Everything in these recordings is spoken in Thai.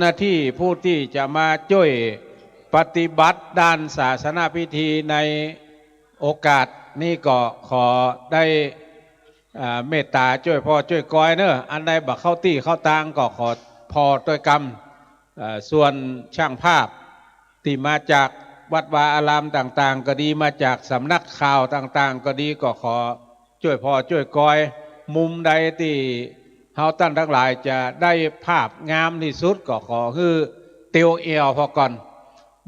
หน้าที่ผู้ที่จะมาช่วยปฏิบัติด้านศาสนาพิธีในโอกาสนี้ก็ขอได้เมตตาช่วยพ่อช่วยก้อยเนอะอันใดบักเข้าตี้เข้าตางก็ขอพอด้วยกรรมส่วนช่างภาพที่มาจากวัดวาอารามต่างๆก็ดีมาจากสำนักข่าวต่างๆก็ดีก็ขอช่วยพ่อช่วยก้อยมุมใดที่เฮาตั้นทั้งหลายจะได้ภาพงามที่สุดก็ขอคือเตียวเอวพอก่อน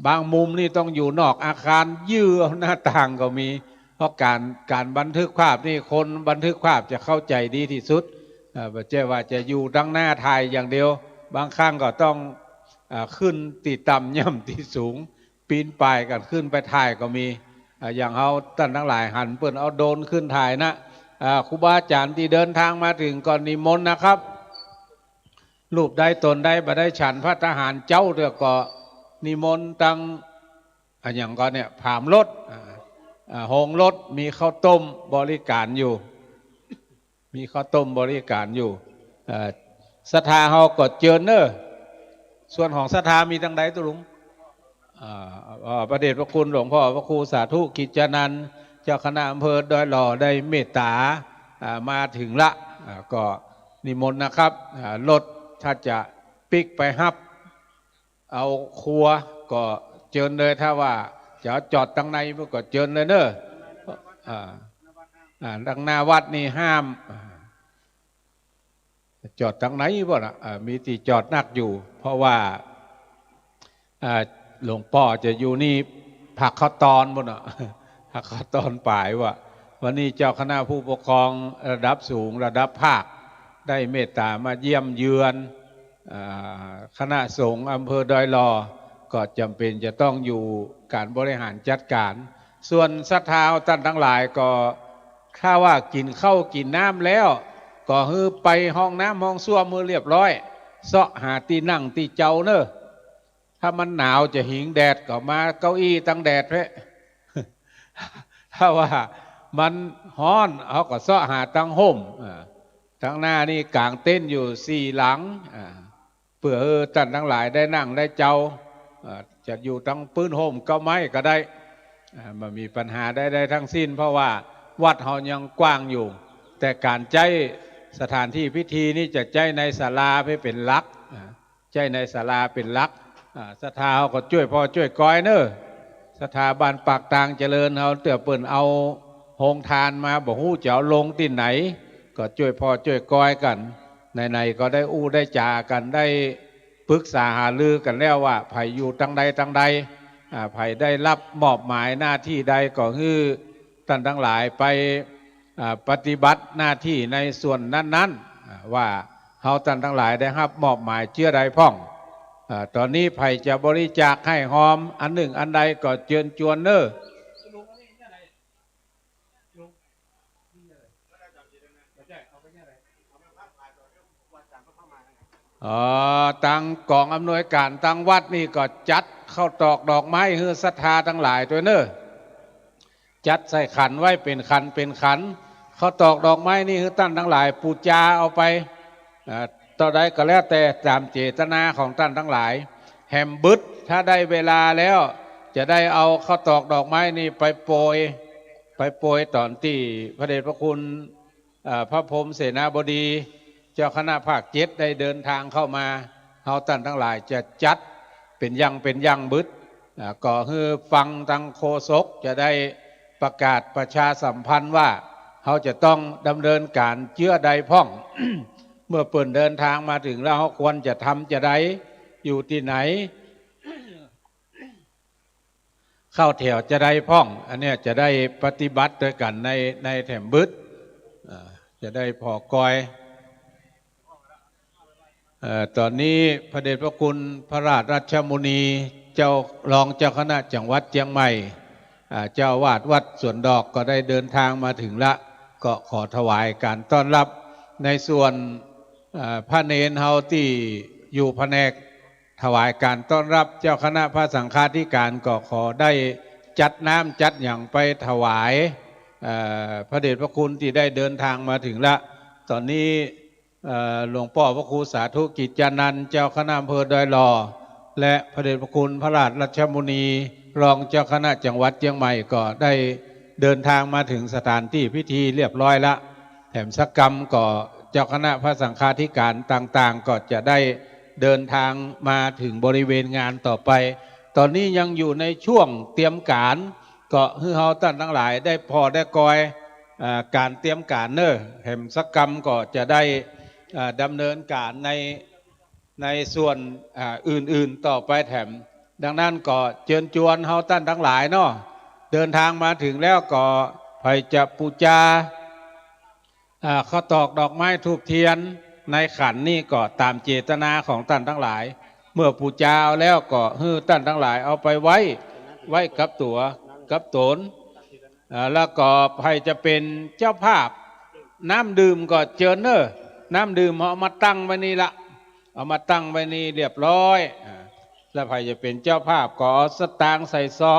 บางมุมนี่ต้องอยู่นอกอาคารยื้อหน้าต่างก็มีเพราะการบันทึกภาพนี่คนบันทึกภาพจะเข้าใจดีที่สุดไม่ใช่ว่าจะอยู่ดังหน้าถ่ายอย่างเดียวบางครั้งก็ต้องขึ้นตีต่ำย่ำตีสูงปีนป่ายกันขึ้นไปถ่ายก็มีอย่างเขาตั้นทั้งหลายหันเปิ้นเอาโดรนขึ้นถ่ายนะครูบาอาจารย์ที่เดินทางมาถึงก่อนนิมนต์นะครับรูปใดตนใดบ่ได้ฉันพระทหารเจ้าเดือก็นิมนต์ตั้งอย่างก่อนเนี่ยผามรถโฮงรถมีข้าวต้มบริการอยู่มีข้าวต้มบริการอยู่ศรัทธาเฮาก็เจิญเนอะส่วนของศรัทธามีตั้งใดตุลุงพระเดชพระคุณหลวงพ่อพระครูสาธุกิจจนันท์เจ้าคณะอำเภอดอยหล่อได้เมตตามาถึงละก็นิมนต์นะครับรถถ้าจะปิกไปฮับเอาครัวก็เจิญเลยถ้าว่าจะจอดตั้งในก็เจิญเลยเนอะดังหน้าวัดนี่ห้ามจอดตั้งไหนบ่ล่ะมีที่จอดนักอยู่เพราะว่าหลวงพ่อจะอยู่นี่ผักข้าวตอนบ่น่ะผักข้าวตอนป่ายว่าวันนี้เจ้าคณะผู้ปกครองระดับสูงระดับภาคได้เมตตามาเยี่ยมเยือนคณะสงฆ์อำเภอดอยหล่อก็จำเป็นจะต้องอยู่การบริหารจัดการส่วนศรัทธาท่านทั้งหลายก็ถ้าว่ากินข้าวกินน้ำแล้วก็คือไปห้องน้ำห้องส้วมมือเรียบร้อยเสาะหาตีนั่งตีเจ้าเนอะถ้ามันหนาวจะหิงแดดก็มาเก้าอี้ตั้งแดดเพะถ้าว่ามันฮ้อนเขาก็เสาะหาตั้งห่มทั้งหน้านี่กางเต้นอยู่สี่หลังเพื่อท่านทั้งหลายได้นั่งได้เจ้าจะอยู่ตั้งปื้นห่มก็ไม่ก็ได้มันมีปัญหาได้ทั้งสิ้นเพราะว่าวัดเขายังกว้างอยู่แต่การใจสถานที่พิธีนี่จะใจในศาลาให้เป็นหลักใจในศาลาเป็นหลักศรัทธาเขาก็ช่วยพ่อช่วยก้อยเนอะสถาบันปากตางเจริญเขาเตือเปิ่นเอาโฮงทานมาบอกฮู้จะเอาลงที่ไหนก็ช่วยพ่อช่วยก้อยกันในก็ได้อู้ได้จากันได้ปรึกษาหารือกันแล้วว่าไผ่อยู่ตั้งใดไผ่ได้รับมอบหมายหน้าที่ใดก็คือท่านทั้งหลายไปปฏิบัติหน้าที่ในส่วนนั้นๆว่าเฮาท่านทั้งหลายได้รับมอบหมายเชื่อใดพ่องตอนนี้ไผ่จะบริจาคให้หอมอันหนึ่งอันใดก็เชิญชวนเนอะตังกองอำนวยการตังวัดนี่ก็จัดเข้าตอกดอกไม้เฮือศรัทธาทั้งหลายตัวเนอะจัดใส่ขันไว้เป็นขันเขาตอกดอกไม้นี่คือท่านทั้งหลายปูจาเอาไปต่อใดก็แล้วแต่ตามเจตนาของท่านทั้งหลายแฮมบึดถ้าได้เวลาแล้วจะได้เอาข้าวตอกดอกไม้นี่ไปโปรยตอนที่พระเดชพระคุณพระพรหมเสนาบดีเจ้าคณะภาค7ได้เดินทางเข้ามาเฮาท่านทั้งหลายจะจัดเป็นยังบึดก็คือฟังทางโฆษกจะได้ประกาศประชาสัมพันธ์ว่าเขาจะต้องดำเนินการเชื่อใดพ่อง เมื่อเปิดเดินทางมาถึงแล้วเขาควรจะทำจะได้อยู่ที่ไหน เข้าแถวจะได้พ่องอันนี้จะได้ปฏิบัติด้วยกันในแถมบึดจะได้พอกอยตอนนี้พระเดชพระคุณพระราชรัชมุนีเจ้ารองเจ้าคณะจังหวัดเชียงใหม่เจ้าวาดวัดสวนดอกก็ได้เดินทางมาถึงละก็ขอถวายการต้อนรับในส่วนพระเนรเฮาที่อยู่แผนกถวายการต้อนรับเจ้าคณะพระสังฆาธิการก็ขอได้จัดน้ำจัดอย่างไปถวายพระเดชพระคุณที่ได้เดินทางมาถึงละตอนนี้ หลวงพ่อพระครูสาธุกิจจานันท์เจ้าคณะอำเภอดอยหล่อและพระเดชพระคุณพระราชรัชมุนีรองเจ้าคณะจังหวัดเชียงใหม่ก็ได้เดินทางมาถึงสถานที่พิธีเรียบร้อยละแถมสักกรรมก็เจ้าคณะพระสังฆาธิการต่างๆก็จะได้เดินทางมาถึงบริเวณงานต่อไปตอนนี้ยังอยู่ในช่วงเตรียมการก็ให้เฮาท่านทั้งหลายได้พอได้กอยการเตรียมการเนอะแถมสักกรรมก็จะได้ดำเนินการในส่วนอื่นๆต่อไปแถมดังนั้นก็เชิญชวนเฮาท่านทั้งหลายเนาะเดินทางมาถึงแล้วก็ไปจะปูจาข้าวตอกดอกไม้ธูปเทียนในขันนี่ก็ตามเจตนาของท่านทั้งหลายเมื่อปูจาเอาแล้วก็ให้ท่านทั้งหลายเอาไปไว้กับตัวกับตนแล้วก็ใครจะเป็นเจ้าภาพน้ำดื่มก็เจิญเนอะน้ำดื่มเอามาตั้งไว้นี่ละเอามาตั้งไว้นี่เรียบร้อยแล้วใครจะเป็นเจ้าภาพก็เอาสตางค์ใส่ซอ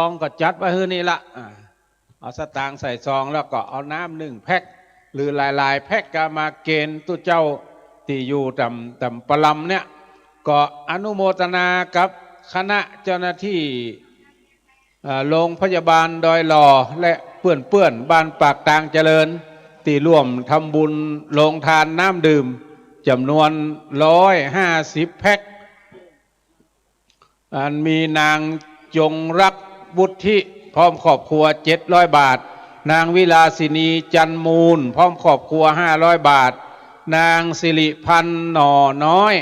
งก็จัดไว้ให้นี่ละเอาสตางค์ใส่ซองแล้วก็เอาน้ำ1 แพ็คหรือหลายๆแพ็คก็มาเกณฑ์ตู้เจ้าที่อยู่ต่ำปลำเนี่ยก็อนุโมทนากับคณะเจ้าหน้าที่โรงพยาบาลดอยหล่อและเพื่อนบ้านปากตางเจริญที่ร่วมทำบุญโรงทานน้ำดื่มจำนวน150 แพ็คมีนางจงรักบุตริพร้อมครอบครัว700 บาทนางวิลาสินีจันมูลพร้อมครอบครัว500 บาทนางสิริพันธ์หน่อน้อย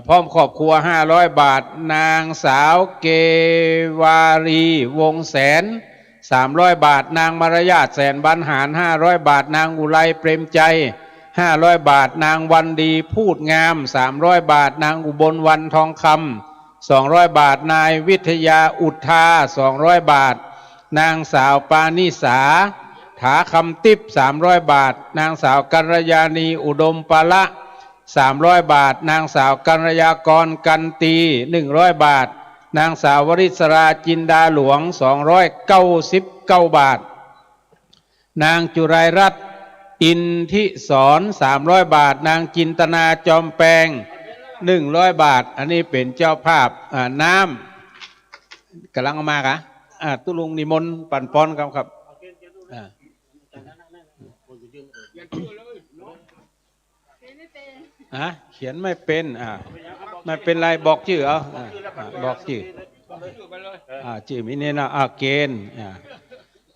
พร้อมครอบครัว500 บาทนางสาวเกวารีวงแสน300 บาทนางมารยาทแสนบรรหาร500 บาทนางอุไรเปรมใจ500 บาทนางวันดีพูดงาม300 บาทนางอุบลวันทองคำ200 บาทนายวิทยาอุทา200 บาทนางสาวปานิสาถาคำติบ300 บาทนางสาวกัลยาณีอุดมปาละ300 บาทนางสาวกัลยากรกันตี100 บาทนางสาววริศราจินดาหลวง299 บาทนางจุไรรัตน์อินทิสอน300 บาทนางจินตนาจอมแปง100 บาทอันนี้เป็นเจ้าภาพน้ำกำลังเอามากะตุลุงนิมนต์ปั่นป้อนครับเขียนไม่เป็นไม่เป็นไรบอกชื่อเอาบอกชื่อชื่อมิเนนะเกณฑ์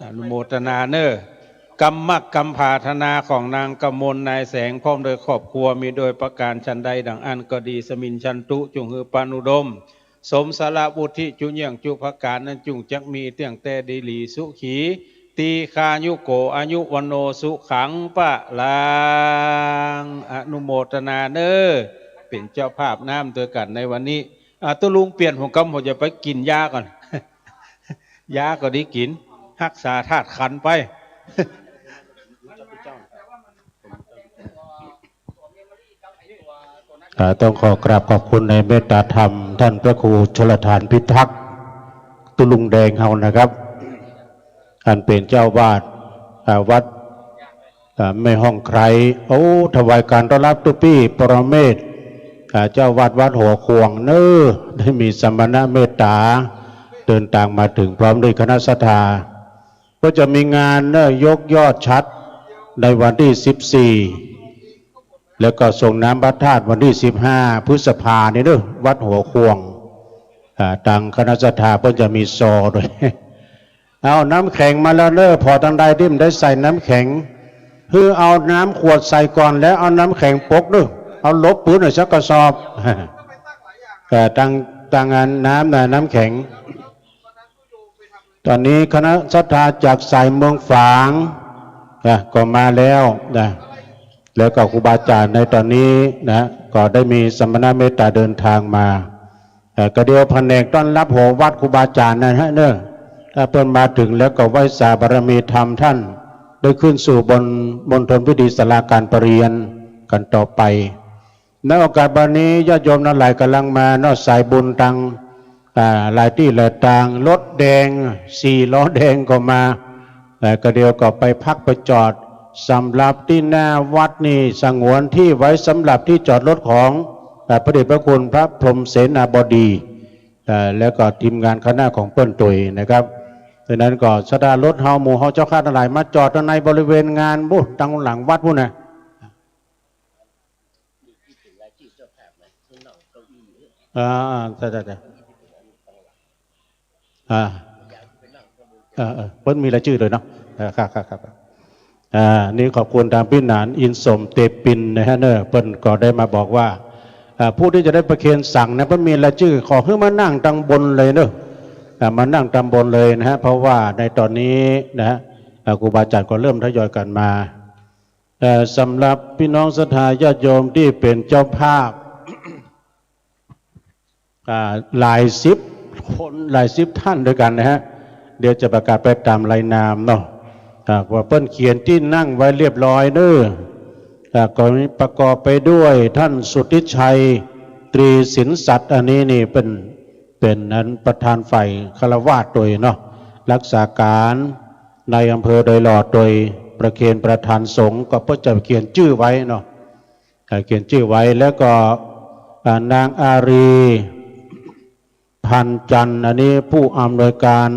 อนุโมทนาเนอกรรมกรรมภาธนาของนางกมลนายแสงพร้อมโดยครอบครัวมีโดยประการชันใดดังอันก็ดีสมินชันตุจงฮือปานุดมสมสารบุธิจุเยี่ยงจุภการนั้นจุงจักมีเตียงแต่ดีหลีสุขีตีคายุโกอายุวันโนสุขังปะลางอนุโมทนาเนอเป็นเจ้าภาพน้ำตัวกันในวันนี้ตัวลุงเปลี่ยนหัวกำผมจะไปกินยาก่อน ยาก็ดีกินรักษาธาตุขันไป ต้องขอกราบขอบคุณในเมตตาธรรมท่านพระครูชลทานพิทักษ์ตุลุงแดงเฮานะครับท่านเป็นเจ้าวาดวัดไม่ห้องใครถวายการต้อนรับตุปี้ปรเมศเจ้าวาดวัดหัวขวงได้มีสมณะเมตตาเดินทางมาถึงพร้อมด้วยคณะสัทธาก็จะมีงานยกยอดชัดในวันที่14แล้วก็ส่งน้ำพระธาตุวันที่15 พฤษภาคมนี่วัดหัวขวงทางคณะสัทธาก็จะมีซอด้วยเอาน้ำแข็งมาแล้วพอทางใดที่มันได้ใส่น้ำแข็งคือเอาน้ำขวดใส่ก่อนแล้วเอาน้ำแข็งปกเอาลบปืนหน่อยสักกระสอบแต่ตั้งงานน้ำแข็งตอนนี้คณะสัทธาจากสายเมืองฝางก็มาแล้วแล้วก็ครูบาอาจารย์ในตอนนี้ก็ได้มีสมณะเมตตาเดินทางมาก็เดียวแผนกต้อนรับหัววัดครูบาอาจารย์ถ้าเพิ่นมาถึงแล้วก็ไหว้สาบารมีธรรมท่านได้ขึ้นสู่บนมณฑลพิธีศาลาการประเรียนกันต่อไปในโอกาสวันนี้ญาติโยมทั้งหลายกำลังมาสายบุญตังหลายที่หลายทางรถแดง4 ล้อแดงก็มาก็เดียวก็ไปพักไปจอด สำหรับที่หน้าวัดนี่สงวนที่ไว้สำหรับที่จอดรถของพระเดชพระคุณพระพรหมเสนาบดีแล้วก็ทีมงานคณะของเปิ้ลตุยนะครับดังนั้นก็สดารถเฮาหมู่เฮาเจ้าข้าทั้งหลายมาจอดในบริเวณงานบุตั้งหลังวัดพุ่นนะใช่เพิ่นมีรายชื่อเลยเนาะครับนี่ขอบคุณทางพี่หนานอินสมเตปินนะฮะเนอะเพิ่นก็ได้มาบอกว่าผู้ที่จะได้ประเคนสั่งนะเพิ่นมีรายชื่อขอให้มานั่งตังบนเลยเนอะมานั่งตังบนเลยนะฮะเพราะว่าในตอนนี้นะฮะครูบาอาจารย์ก็เริ่มทยอยกันมาสำหรับพี่น้องศรัทธาญาติโยมที่เป็นเจ้าภาพหลายสิบคนหลายสิบท่านด้วยกันนะฮะเดี๋ยวจะประกาศไปตามรายนามเนาะว่าเปิ้นเขียนที่นั่งไว้เรียบร้อยเด้อก็ประกอบไปด้วยท่านสุทธิชัยตรีสินสัตย์อันนี้นี่เป็นนั้นประธานฝ่ายฆราวาสโดยเนาะรักษาการในอำเภอโดยหลอดโดยประเคนประธานสงฆ์ก็เพื่อจะเขียนชื่อไว้เนาะเขียนชื่อไว้แล้วก็นางอารีพันจันทร์อันนี้ผู้อำนวยการ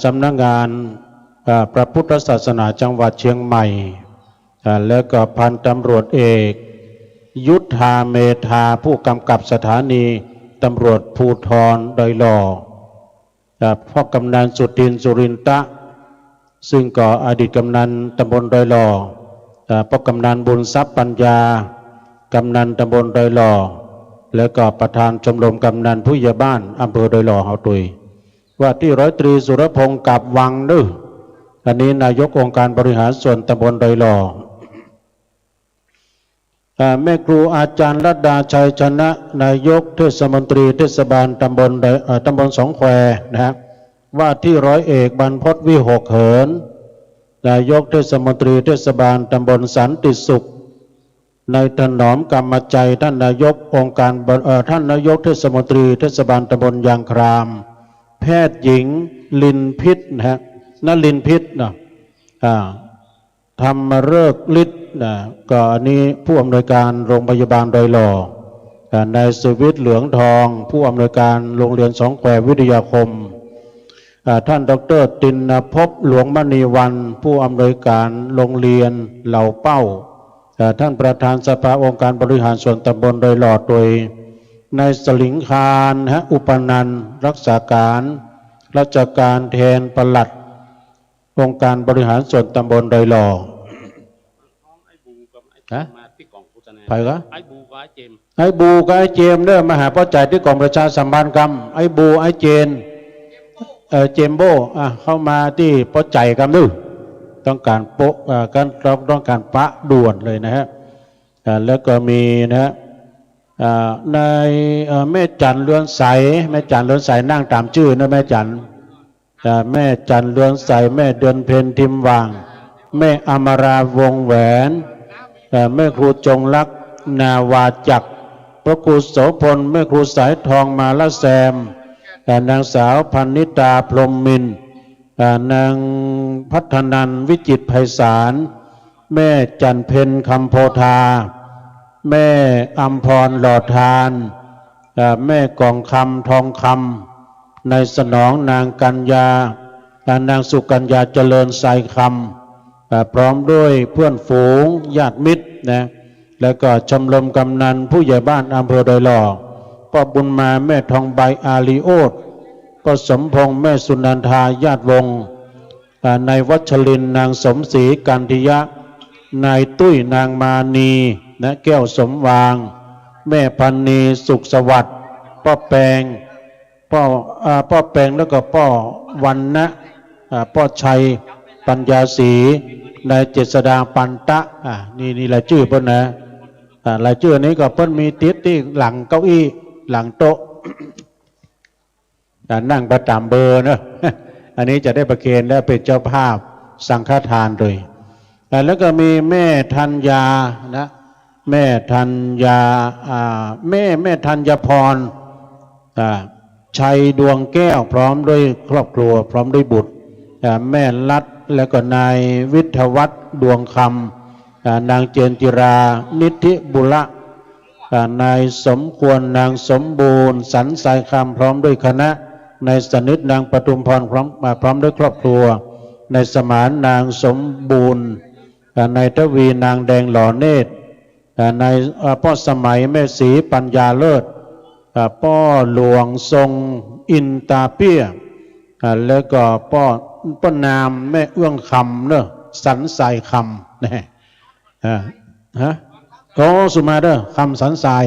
สำนักงานพระพุทธศาสนาจังหวัดเชียงใหม่แล้วก็พันตำรวจเอกยุทธาเมธาผู้กำกับสถานีตำรวจภูธรดอยหล่อพ่อกำนันสุทินสุรินตะซึ่งก็อดีตกำนันตำบลดอยหล่อพ่อกำนันบุญทรัพย์ปัญญากำนันตำบลดอยหล่อแล้วก็ประธานชมรมกำนันผู้ใหญ่บ้านอำเภอดอยหล่อเฮาตุยว่าที่ร้อยตรีสุรพงศ์กับวังนึอันนี้นายกองค์การบริหารส่วนตำบลดอยหล่อแม่ครูอาจารย์รัตดาชัยชนะนายกเทศมนตรีเทศบาลตำบลสองแควนะฮะว่าที่ร้อยเอกบรรพตวิหกเหินนายกเทศมนตรีเทศบาลตำบลสันติสุขในถนอมกรรมใจท่านนายกองค์การท่านนายกเทศมนตรีเทศบาลตำบลยางครามแพทย์หญิงลินพิษนะฮะนลินพิษนะธรรมฤกษ์ฤทธิ์นะก็อันนี้ผู้อำนวยการโรงพยาบาลดอยหล่อนายสุวิทย์เหลืองทองผู้อำนวยการโรงเรียนสองแคววิทยาคมท่านดร.ตินภพหลวงมณีวันผู้อำนวยการโรงเรียนเหล่าเป้าท่านประธานสภาองค์การบริหารส่วนตำบลดอยหล่อโดยนายสลิงคารอุปนันท์รักษาการราชการแทนปลัดองค์การบริหารส่วนตำบลดอยหล่อไปก็ไอ้บูกับไอ้เจมเนี่ยมาหาพ่อจ่ายที่กองประชาสัมพันธ์กรรมไอ้บูไอ้เจนเจมโบเข้ามาที่พ่อจ่ายกรรมนึต้องการโปะการต้องการปะด่วนเลยนะฮะแล้วก็มีนะฮะในแม่จันเรือนใสแม่จันเรือนใสนั่งตามชื่อนะแม่จันแม่จันเรือนใสแม่เดือนเพ็ญทิมวางแม่อมราวงแหวนแม่ครูจงรักนาวาจักพระครูโสพลแม่ครูสายทองมาละแซมนางสาวพันนิตาพรหมมินทร์นางพัฒนันวิจิตรไพศาลแม่จันเพ็ญคำโพธาแม่อัมพรหล่อทานแม่กองคำทองคำในสนองนางกัญญานางสุกัญญาเจริญไซคำพร้อมด้วยเพื่อนฝูงญาติมิตรนะแล้วก็ชมรมกำนันผู้ใหญ่บ้านอำเภอดอยหล่อพ่อบุญมาแม่ทองใบอาลีโอดพ่อสมพงษ์แม่สุนันทาญาติวงศ์นายวัชรินทร์นางสมศรีกันทิยะนายตุ้ยนางมานีนะแก้วสมวางแม่พันนีสุขสวัสดิ์พ่อแปงพ่อแปงแล้วก็พ่อวันนะพ่อชัยปัญญาศรีนายเจษดาปันตะนี่รายชื่อเพิ่นนะรายชื่อนี้ก็เพิ่นมีติดที่หลังเก้าอี้หลังโต๊ะนั่งประจำเบอร์เนอะอันนี้จะได้ประเคนและเป็นเจ้าภาพสังฆทานโดยแล้วก็มีแม่ธัญญานะแม่ธัญญาแม่ธัญพรชัยดวงแก้วพร้อมด้วยครอบครัวพร้อมด้วยบุตรแม่รัต แล้วก็นายวิทยวัฒน์ดวงคำนางเจนจิรานิธิบุระนายสมควรนางสมบูรณ์สันสายคำพร้อมด้วยคณะนายสนิทนางปทุมพรพร้อมด้วยครอบครัวนายสมานนางสมบูรณ์นายทวีนางแดงหล่อเนตรนายพ่อสมัยแม่ศรีปัญญาเลิศพ่อหลวงทรงอินตาเปี้ยแล้วก็ป้อนามแม่เอื้องคำเนอะสันสายคำนะฮะก็สุมาเด้อคำสันสาย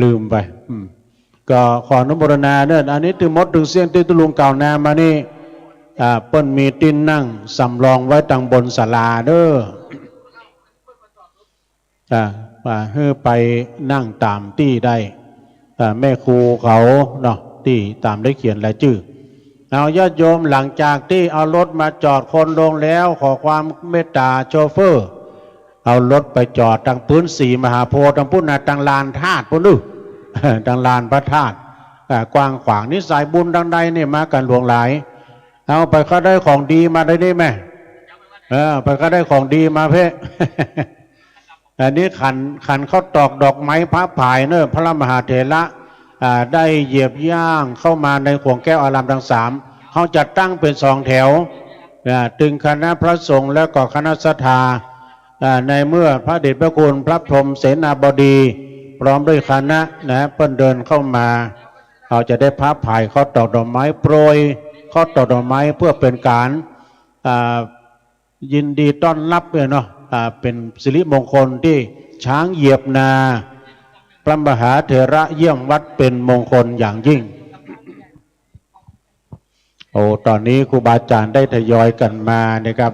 ลืมไปก็ขออนุโมทนาเนอะอันนี้ถึงมดถึงเสียงที่ตุลุงเก่านามานี่เปิ้นมีติ้นนั่งสำรองไว้ตังบนศาลาเด้อให้ไปนั่งตามที่ได้แม่ครูเขาเนาะที่ตามได้เขียนรายชื่อเอาญาติโยมหลังจากที่เอารถมาจอดคนลงแล้วขอความเมตตาโชเฟอร์เอารถไปจอดตังพื้นสีมหาโพธิ์ตังพุ่นตังลานธาตุพุ่นดูตังลานพระธาตุกว้างขวางนิสัยบุญดังใดเนี่ยมากันหลวงหลายเอาไปเขาได้ของดีมาได้ไหมไปเขาได้ของดีมาเพ่ อันนี้ขันเขาตอกดอกไม้พระผายเนอะพระมหาเถระได้เหยียบย่างเข้ามาในขวงแก้วอารามทั้งสามเขาจัดตั้งเป็นสองแถวตึงคณะพระสงฆ์แล้วก็คณะศรัทธาในเมื่อพระเดชพระคุณพระพรหมเสนาบดีพร้อมด้วยคณะนะเพิ่นเดินเข้ามาเขาจะได้พระผายเขาตอกดอกไม้โปรยเขาตอกดอกไม้เพื่อเป็นการยินดีต้อนรับเนาะเป็นสิริมงคลที่ช้างเหยียบนาพระมหาเถระเยี่ยมวัดเป็นมงคลอย่างยิ่งตอนนี้ครูบาอาจารย์ได้ทยอยกันมานะครับ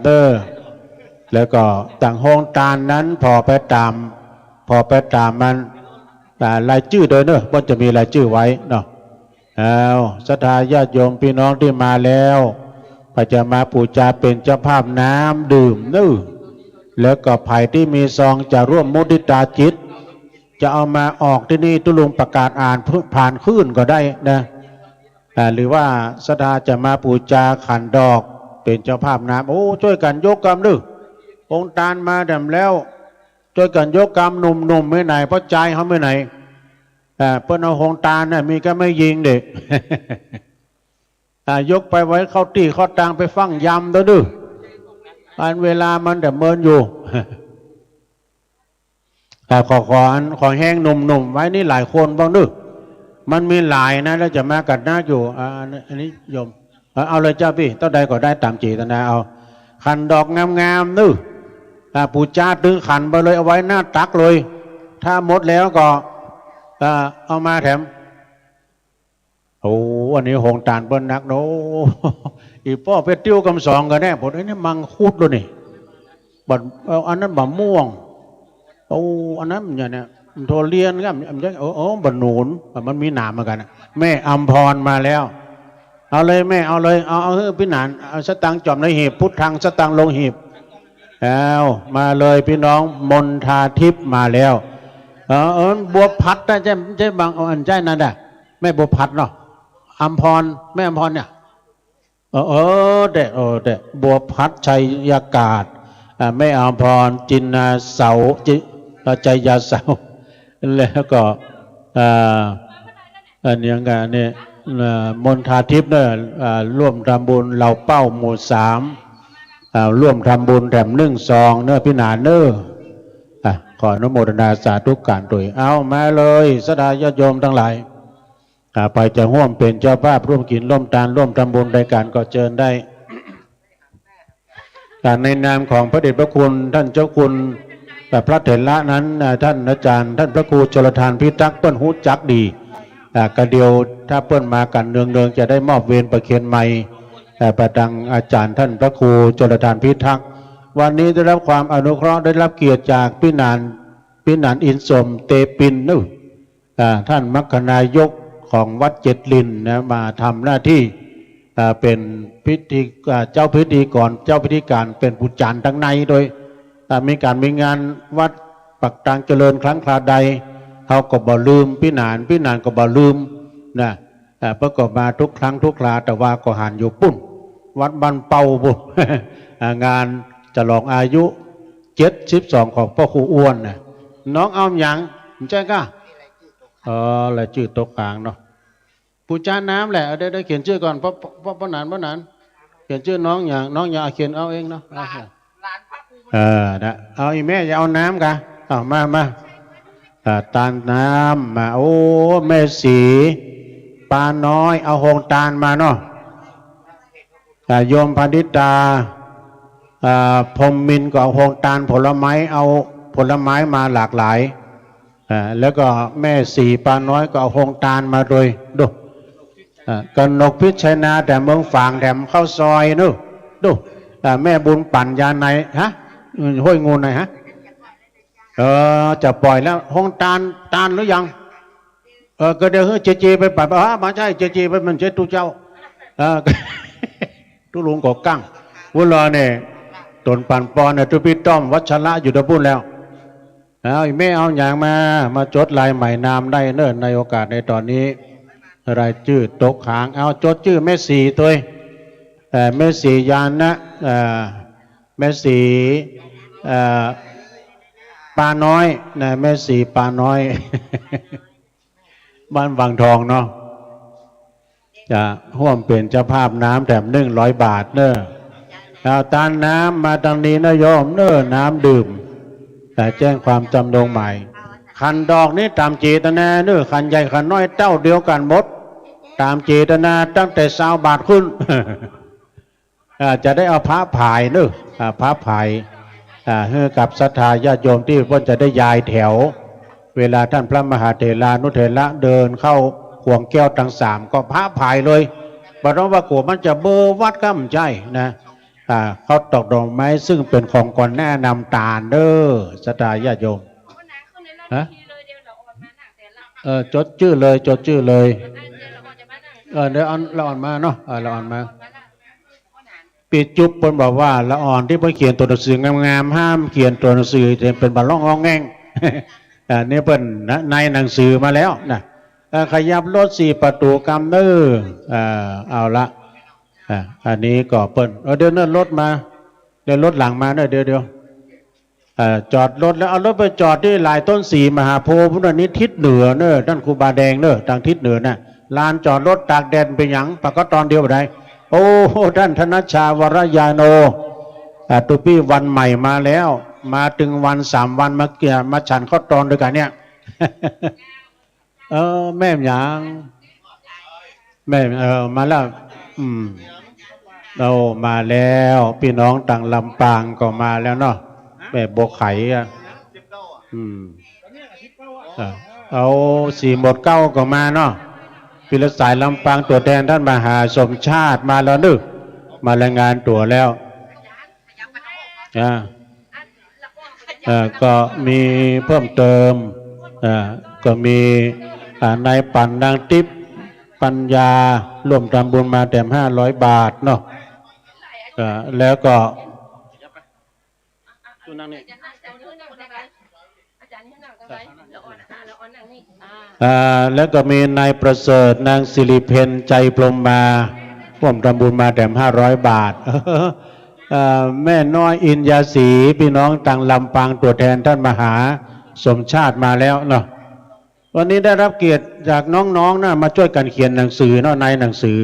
แล้วก็ต่างห้องตาลนั้นพอไปตามมันรายชื่อโดยเนอะว่าจะมีรายชื่อไว้เนาะศรัทธาญาติโยมพี่น้องที่มาแล้วก็จะมาปูชาเป็นเจ้าภาพน้ำดื่มแล้วก็ไผ่ที่มีซองจะร่วมมุทิตาจิตจะเอามาออกที่นี่ตุลุงประกาศอ่านผ่านคลื่นก็ได้นะหรือว่าศรัทธาจะมาปูชาขันดอกเป็นเจ้าภาพน้ำช่วยกันยกกรรมองค์ตาลมาดำแล้วช่วยกันยกกรรมหนุ่มไม่ไหนเพราะใจเขาไม่ไหนเปิ้นเอาองค์ตาลน่ะมีก็ไม่ยิงเด็ก ยกไปไว้เข้าตีเข้าตังไปฟังยำตัวดื้ออันเวลามันแต่เมินอยู่ ขอแห้งหนุ่มไว้นี่หลายคนบ้างดื้อมันมีหลายนะแล้วจะมากัดหน้าอยู่อันนี้โยมเอาเลยเจ้าพี่ต้นใดก็ได้ตามเจตนาเอาขันดอกงามๆดื้อปู่จ้าตึงขันไปเลยเอาไว้หน้าตักเลยถ้าหมดแล้วก็เอามาแถมอันนี้หงตานเปิ้นนักโนอีพ่อเพชรติ้วกำสองกันแน่ผมนี่มังคุดด้วยนี่บัดอันนั้นบะม่วงอันนั้นเนี่ยโทเรียนครับบะหนุนมันมีหนามเหมือนกันแม่อัมพรมาแล้วเอาเลยแม่เอาเลยเอาพี่หนานเอาสตังจอมในหีบพุทธังสตังลงหีบมาเลยพี่น้องมนทาทิพย์มาแล้วบัวพัดได้ใช่บางอันใช่นั่นแหละแม่บัวพัดเนาะอัมพรแม่อัมพรเนี่ยเด็กบัวพัดชัยยากาศแม่อัมพรจินนาเสาใจยาเสาแล้วก็อันนี้กันเนี่ยมนทาทิพย์เนี่ยร่วมทำบุญเหล่าเป้าหมู่3ร่วมทำบุญแถม1 2เนื้อพินานขออนุโมทนาสาธุการโดยเอามาเลยศรัทธาญาติโยมทั้งหลายไปจะร่วมเป็นเจ้าภาพร่วมกินร่วมทานร่วมทำบุญรายการก็เชิญได้ในนามของพระเดชพระคุณท่านเจ้าคุณพระเถระนั้นท่านอาจารย์ท่านพระครูชลทานพิทักษ์เปิ้นหูจักดีกระเดียวถ้าเปิ้นมากันเนืองๆจะได้มอบเวรประเคนใหม่ประดังอาจารย์ท่านพระครูชลทานพิทักษ์วันนี้ได้รับความอนุเคราะห์ได้รับเกียรติจากพี่นานอินสมเตปินท่านมัคคนายกของวัดเจ็ดลินนะมาทำหน้าที่เป็นพิธีเจ้าพิธีการเป็นผู้จารทั้งในโดยมีงานวัดปักตังเจริญครั้งคราใดเขาก็บ่ลืมพี่นานก็บ่ลืมนะประกอบมาทุกครั้งทุกคราแต่ว่าก็หันอยู่ปุ้น วัดบันเป่าบุ งานฉลองอายุ72ของพ่อครูอ้วนนะน้องเอาอย่างใช่ก็อะไรชื่อตกกลางเนาะปูจาน้ำแหละได้เขียนชื่อก่อนเพราะนานเขียนชื่อน้องอย่างเขียนเอาเองเนาะนะเอาอีแม่อย่าเอาน้ำกันเอามาตาลน้ำมาโอ้แม่สีปาน้อยเอาหงตาลมาเนาะโยมพนิตาพรหมมินทร์ก็เอาหงตาลผลไม้เอาผลไม้มาหลากหลายแล้วก็แม่สีปาน้อยก็เอาหงตาลมาโดยดูกนกพิชัยนาแต่เมืองฝางแถมเข้าซอยนู่ดูแม่บุญปั่นยาในฮะห้วยงูไหนฮะจะปล่อยแล้วห้องตาลหรือยังก็เดี๋ยวเจไปปัดมาใช่เจไปมันเจตุเจ้าตุลุงกอกั้งวุ้นรอเนี่ยตนปั่นปอนเนี่ยตุพี่ต้อมวัชระอยู่ตะพุ่นแล้วเอาแม่เอาอย่างมาจดลายใหม่นามได้เนิ่นในโอกาสในตอนนี้รายชื่อตกหางเอาจดชื่อแม่สีตัวแม่สียานนะแม่สีปลาน้อยนะแม่สีปลาน้อย บ้านวังทองเนาะจะร่วมเป็นเจ้าภาพน้ำแถม100 บาทเนอะเอาตานน้ำมาทางนี้นะโยมเนอะน้ำดื่มแต่แจ้งความจำนงใหม่ขันดอกนี้ตามเจตนาเนอะขันใหญ่ขันน้อยเต้าเดียวกันหมดตามเจตนาตั้งแต่20 บาทขึ้น จะได้เอาพระผายเนอะพระผายให้กับศรัทธาญาติโยมที่เพิ่นจะได้ย้ายแถวเวลาท่านพระมหาเถรานุเถระเดินเข้าห่วงแก้วทั้ง3ก็พระผายเลยบอกว่ากลัวมันจะเบอร์วัดก็ไม่ใช่นะเขาตอกดอกไม้ซึ่งเป็นของก่อนแนะนำตาลเด้อศรัทธาญาติโยมฮะจดชื่อเลยเดี๋ยวเราอ่อนมาเนาะเราอ่อนมาปิดจุบเพิ่นบอกว่าละอ่อนที่เพิ่นเขียนตัวหนังสืองามๆห้ามเขียนตัวหนังสือเป็นบาล่องงองแงงนี่เพิ่นในหนังสือมาแล้วนะขยับรถ4 ประตูกำเนอเอาละอันนี้ก็เปิ้นเดี๋ยวนั่นรถมาเดี๋ยวรถหลังมาเนอะเดี๋ยวจอดรถแล้วเอารถไปจอดที่ลายต้นสีมหาโพธิ์พุทธนิทิศเหนือเนอะด้านครูบาแดงเนอะทางทิศเหนือน่ะลานจอดรถตากแดดเป็นหยังปะก็ตอนเดียวได้โอ้ท่านธนชาวรยาโนตุปี้วันใหม่มาแล้วมาถึงวัน3 วันมาฉันข้อตอนด้วยกันเนี่ยแม่หยังแม่มาแล้วเรามาแล้วพี่น้องต่างลำปางก็มาแล้วเนาะแม่บกไข่เอา4 หมด 9ก็มาเนาะพิรสายลำปางตัวแทนท่านมหาสมชาติมาแล้วนึกมารายงานตัวแล้วก็มีเพิ่มเติมก็มีนายปั่นนางทิพย์ปัญญาร่วมทำบุญมาแต่500 บาทเนาะแล้วก็แล้วก็มีนายประเสริฐนางสิริเพนใจพรหมมาร่วมทำบุญมาแต่500 บาทแม่น้อยอินยาศรีพี่น้องต่างลำปางตัวแทนท่านมหาสมชาติมาแล้วเนาะวันนี้ได้รับเกียรติจากน้องๆนะมาช่วยกันเขียนหนังสือเนาะในหนังสือ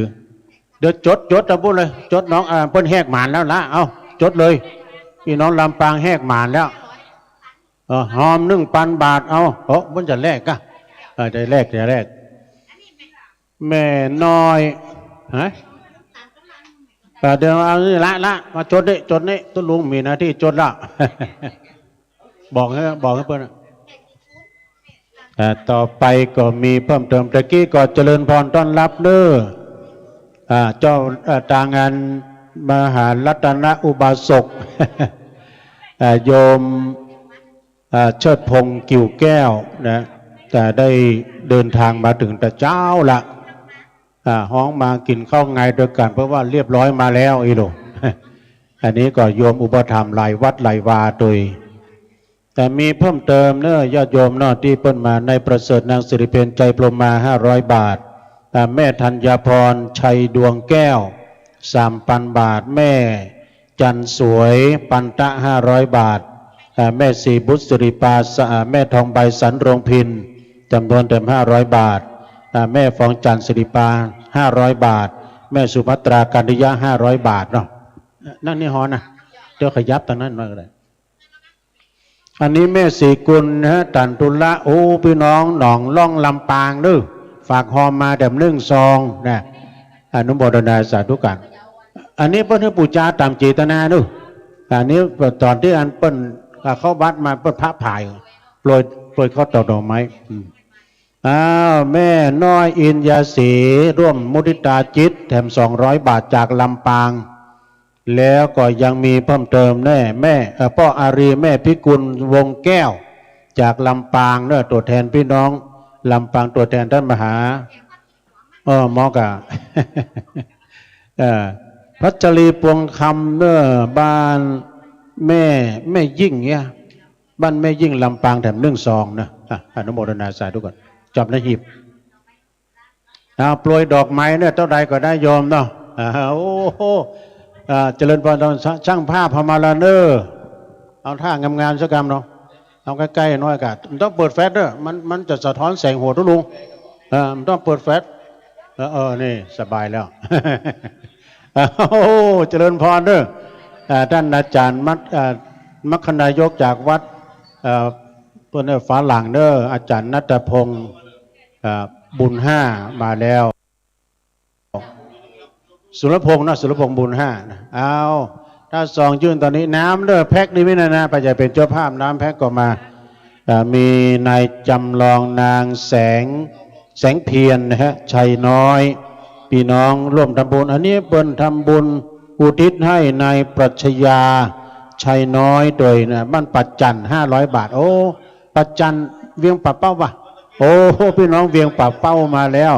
เดี๋ยวจดพูดเลยจดน้องเพิ่นแหกหมานแล้วละเอาจดเลยพี่น้องลำปางแหกหมานแล้วหอม1,000 บาทเอามันจะแลกกะได้แลกแม่น้อยฮะเดี๋ยวเอานี่ละมาจดนี่ต้นลุงมีหน้าที่จดละบอกให้เพื่อนต่อไปก็มีเพิ่มเติมตะกี้ก็เจริญพรต้อนรับเด้อเจ้าตางานมหารัตนอุบาสกโยมเชิดพงษ์กิ่วแก้วนะแต่ได้เดินทางมาถึงแต่เจ้าละห้องมากินข้าวไงโดยกันเพราะว่าเรียบร้อยมาแล้วอีโล อันนี้ก็โยมอุปถัมภ์หลายวัดหลายวาโดยแต่มีเพิ่มเติมเนอะญาติโยมเนาะที่เปิ้นมาในประเสริฐนางสิริเพนใจพรหมมา500 บาทแม่ธัญญาพรชัยดวงแก้ว 3,000 บาทแม่จันสวยปันตะ500 บาทแม่สีบุตรสิริปาแม่ทองใบสันโรงพินจำนวนเต็ม500 บาทแม่ฟองจันสิริปา500 บาทแม่สุภัตรากันดิยะ500 บาทเนาะนั่นนี่ฮอนะเดี๋ยวขยับตอนนั้นมาเลยอันนี้แม่สีกุลนะตันตุละโอ้พี่น้องหนองล่องลำปางด้วยฝากหอมมาเดิม1 ซองนะอนุโมทนาสาธุการอันนี้เปิ้ลให้ปู่จาตามเจตนาด้วยอันนี้ตอนที่อันเปิ้ลเข้าวัดมาเปิ้ลพระผ่ายโปรยข้าวตอกดอกไม้แม่น้อยอินยาสีร่วมมุทิตาจิตแถม200 บาทจากลำปางแล้วก็ยังมีเพิ่มเติมแม่พ่ออารีแม่พิกุลวงแก้วจากลำปางเนอะตัวแทนพี่น้องลำปางตัวแทนท่านมหาหมอกะ พัชรีปวงคำเนอะบ้านแม่ยิ่งเนี่ยบ้านแม่ยิ่งลำปางแถม1 ซองนะอนุโมทนาสาธุก่อนจบนะหีบโปรยดอกไม้เนี่ยเท่าใดก็ได้โยมเนาะโอ้โหเจริญพรตอนช่างภาพพมาลาเนอร์เอาท่างามๆสักคำเนาะเอาใกล้ๆน้อยกันต้องเปิดแฟลชด้วยมันจะสะท้อนแสงหัวทุลุงมันต้องเปิดแฟลชนี่สบายแล้วโอ้เจริญพรเด้อท่านอาจารย์มัคคณายกจากวัดตัวนี้ฟ้าหลังเด้ออาจารย์ณัฐพงศ์บุญ5มาแล้วสุรพงศ์นะสุรพงศ์บุญ5นะเอาถ้าซองยื่นตอนนี้น้ำเด้อแพ็คดีไหมนะไปจะเป็นเจ้าภาพน้ำแพ็คก็มามีนายจำลองนางแสงเพียรนะฮะชัยน้อยพี่น้องร่วมทำบุญอันนี้เปิ้นทำบุญอุทิศให้นายปรัชญาชัยน้อยโดยนะบ้านปัจจัน500 บาทโอ้ปัจจันเวียงป่าเป้าวะโอ้พี่น้องเวียงป่าเป้ามาแล้ว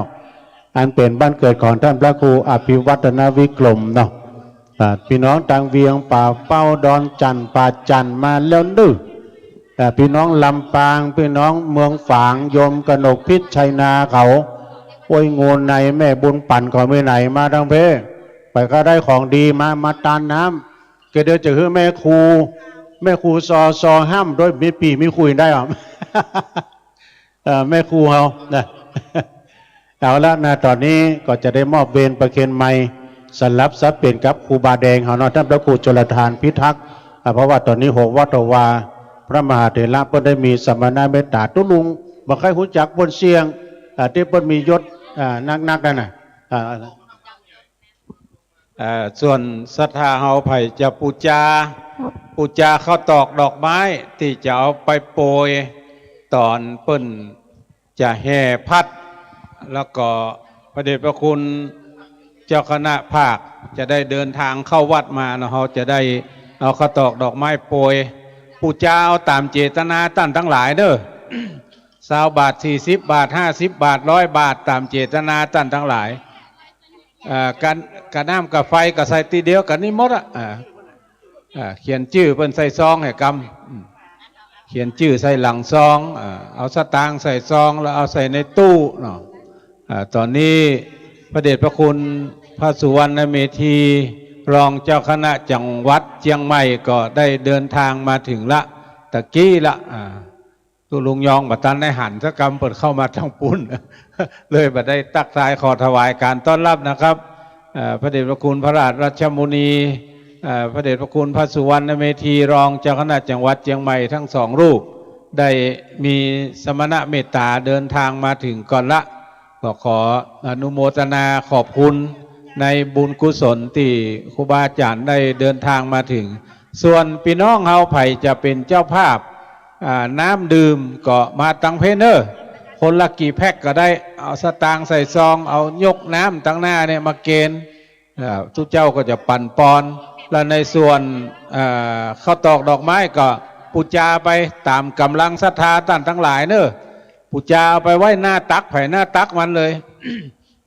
อันเป็นบ้านเกิดของท่านพระครูอภิวัฒนวิกรมเนาะพี่น้องต่างเวียงป่าเป้าดอนจันป่าจันมาแล้วนึพี่น้องลำปางพี่น้องเมืองฝางโยมกนกพิษชัยนาเขาโอ้ยงูในแม่บุญปั่นของไม่ไหนมาดังเพไปก็ได้ของดีมาตานน้ำเดี๋ยวจะคือแม่ครูซอห้ามด้วยมีปีมีคุยได้หรอ แม่ครูเขานะเอาละนะตอนนี้ก็จะได้มอบเวรประเคนไม้สลับซับเปลี่ยนกับครูบาแดงเขาเนาะท่านพระครูชลทานพิทักษ์เพราะว่าตอนนี้6 วัดวาพระมหาเถระเพิ่นได้มีสมณะเมตตาตุลุงบ่ใครรู้จักบนเสียงที่เพิ่นมียศนักนั่นน่ะส่วนศรัทธาเฮาไผ่จะปูจาข้าวตอกดอกไม้ที่จะเอาไปโปรยตอนเปิ้นจะแห่พัดแล้วก็พระเดชพระคุณเจ้าคณะภาคจะได้เดินทางเข้าวัดมาเนาะเขาจะได้เอาข้าวตอกดอกไม้โปรยปูจาเอาตามเจตนาตั้นทั้งหลายเด้อ20 บาท40 บาท50 บาท100 บาทตามเจตนาตั้นทั้งหลายการน้ำกับไฟกับใส่ตีเดียวกันนี่หมดเขียนชื่อเพิ่นใส่ซองให้กำเขียนชื่อใส่หลังซองเอาสตางค์ใส่ซองแล้วเอาใส่ในตู้เนาะตอนนี้พระเดชพระคุณพระสุวรรณเมธีรองเจ้าคณะจังหวัดเชียงใหม่ก็ได้เดินทางมาถึงละตะกี้ละตุลุงยองบัดตันได้หันสักกรรมเปิดเข้ามาทั้งปุ้น เลยบัดได้ตักทายขอถวายการต้อนรับนะครับพระเดชพระคุณพระราชรัชมุนีพระเดชพระคุณพระสุวรรณเมธีรองเจ้าคณะจังหวัดเชียงใหม่ทั้ง2 รูปได้มีสมณะเมตตาเดินทางมาถึงก่อนละก็ขออนุโมทนาขอบคุณในบุญกุศลที่ครูบาอาจารย์ได้เดินทางมาถึงส่วนพี่น้องเฮาไผ่จะเป็นเจ้าภาพน้ำดื่มก็มาตั้งเพเนอร์คนละกี่แพ็กก็ได้เอาสตางค์ใส่ซองเอายกน้ำตั้งหน้าเนี่ยมาเกณฑ์ทุกเจ้าก็จะปั่นปอนและในส่วนข้าวตอกดอกไม้ก็ปูจาไปตามกำลังศรัทธาท่านทั้งหลายเนอะปูจาเอาไปไว้หน้าตักไผ่หน้าตักมันเลย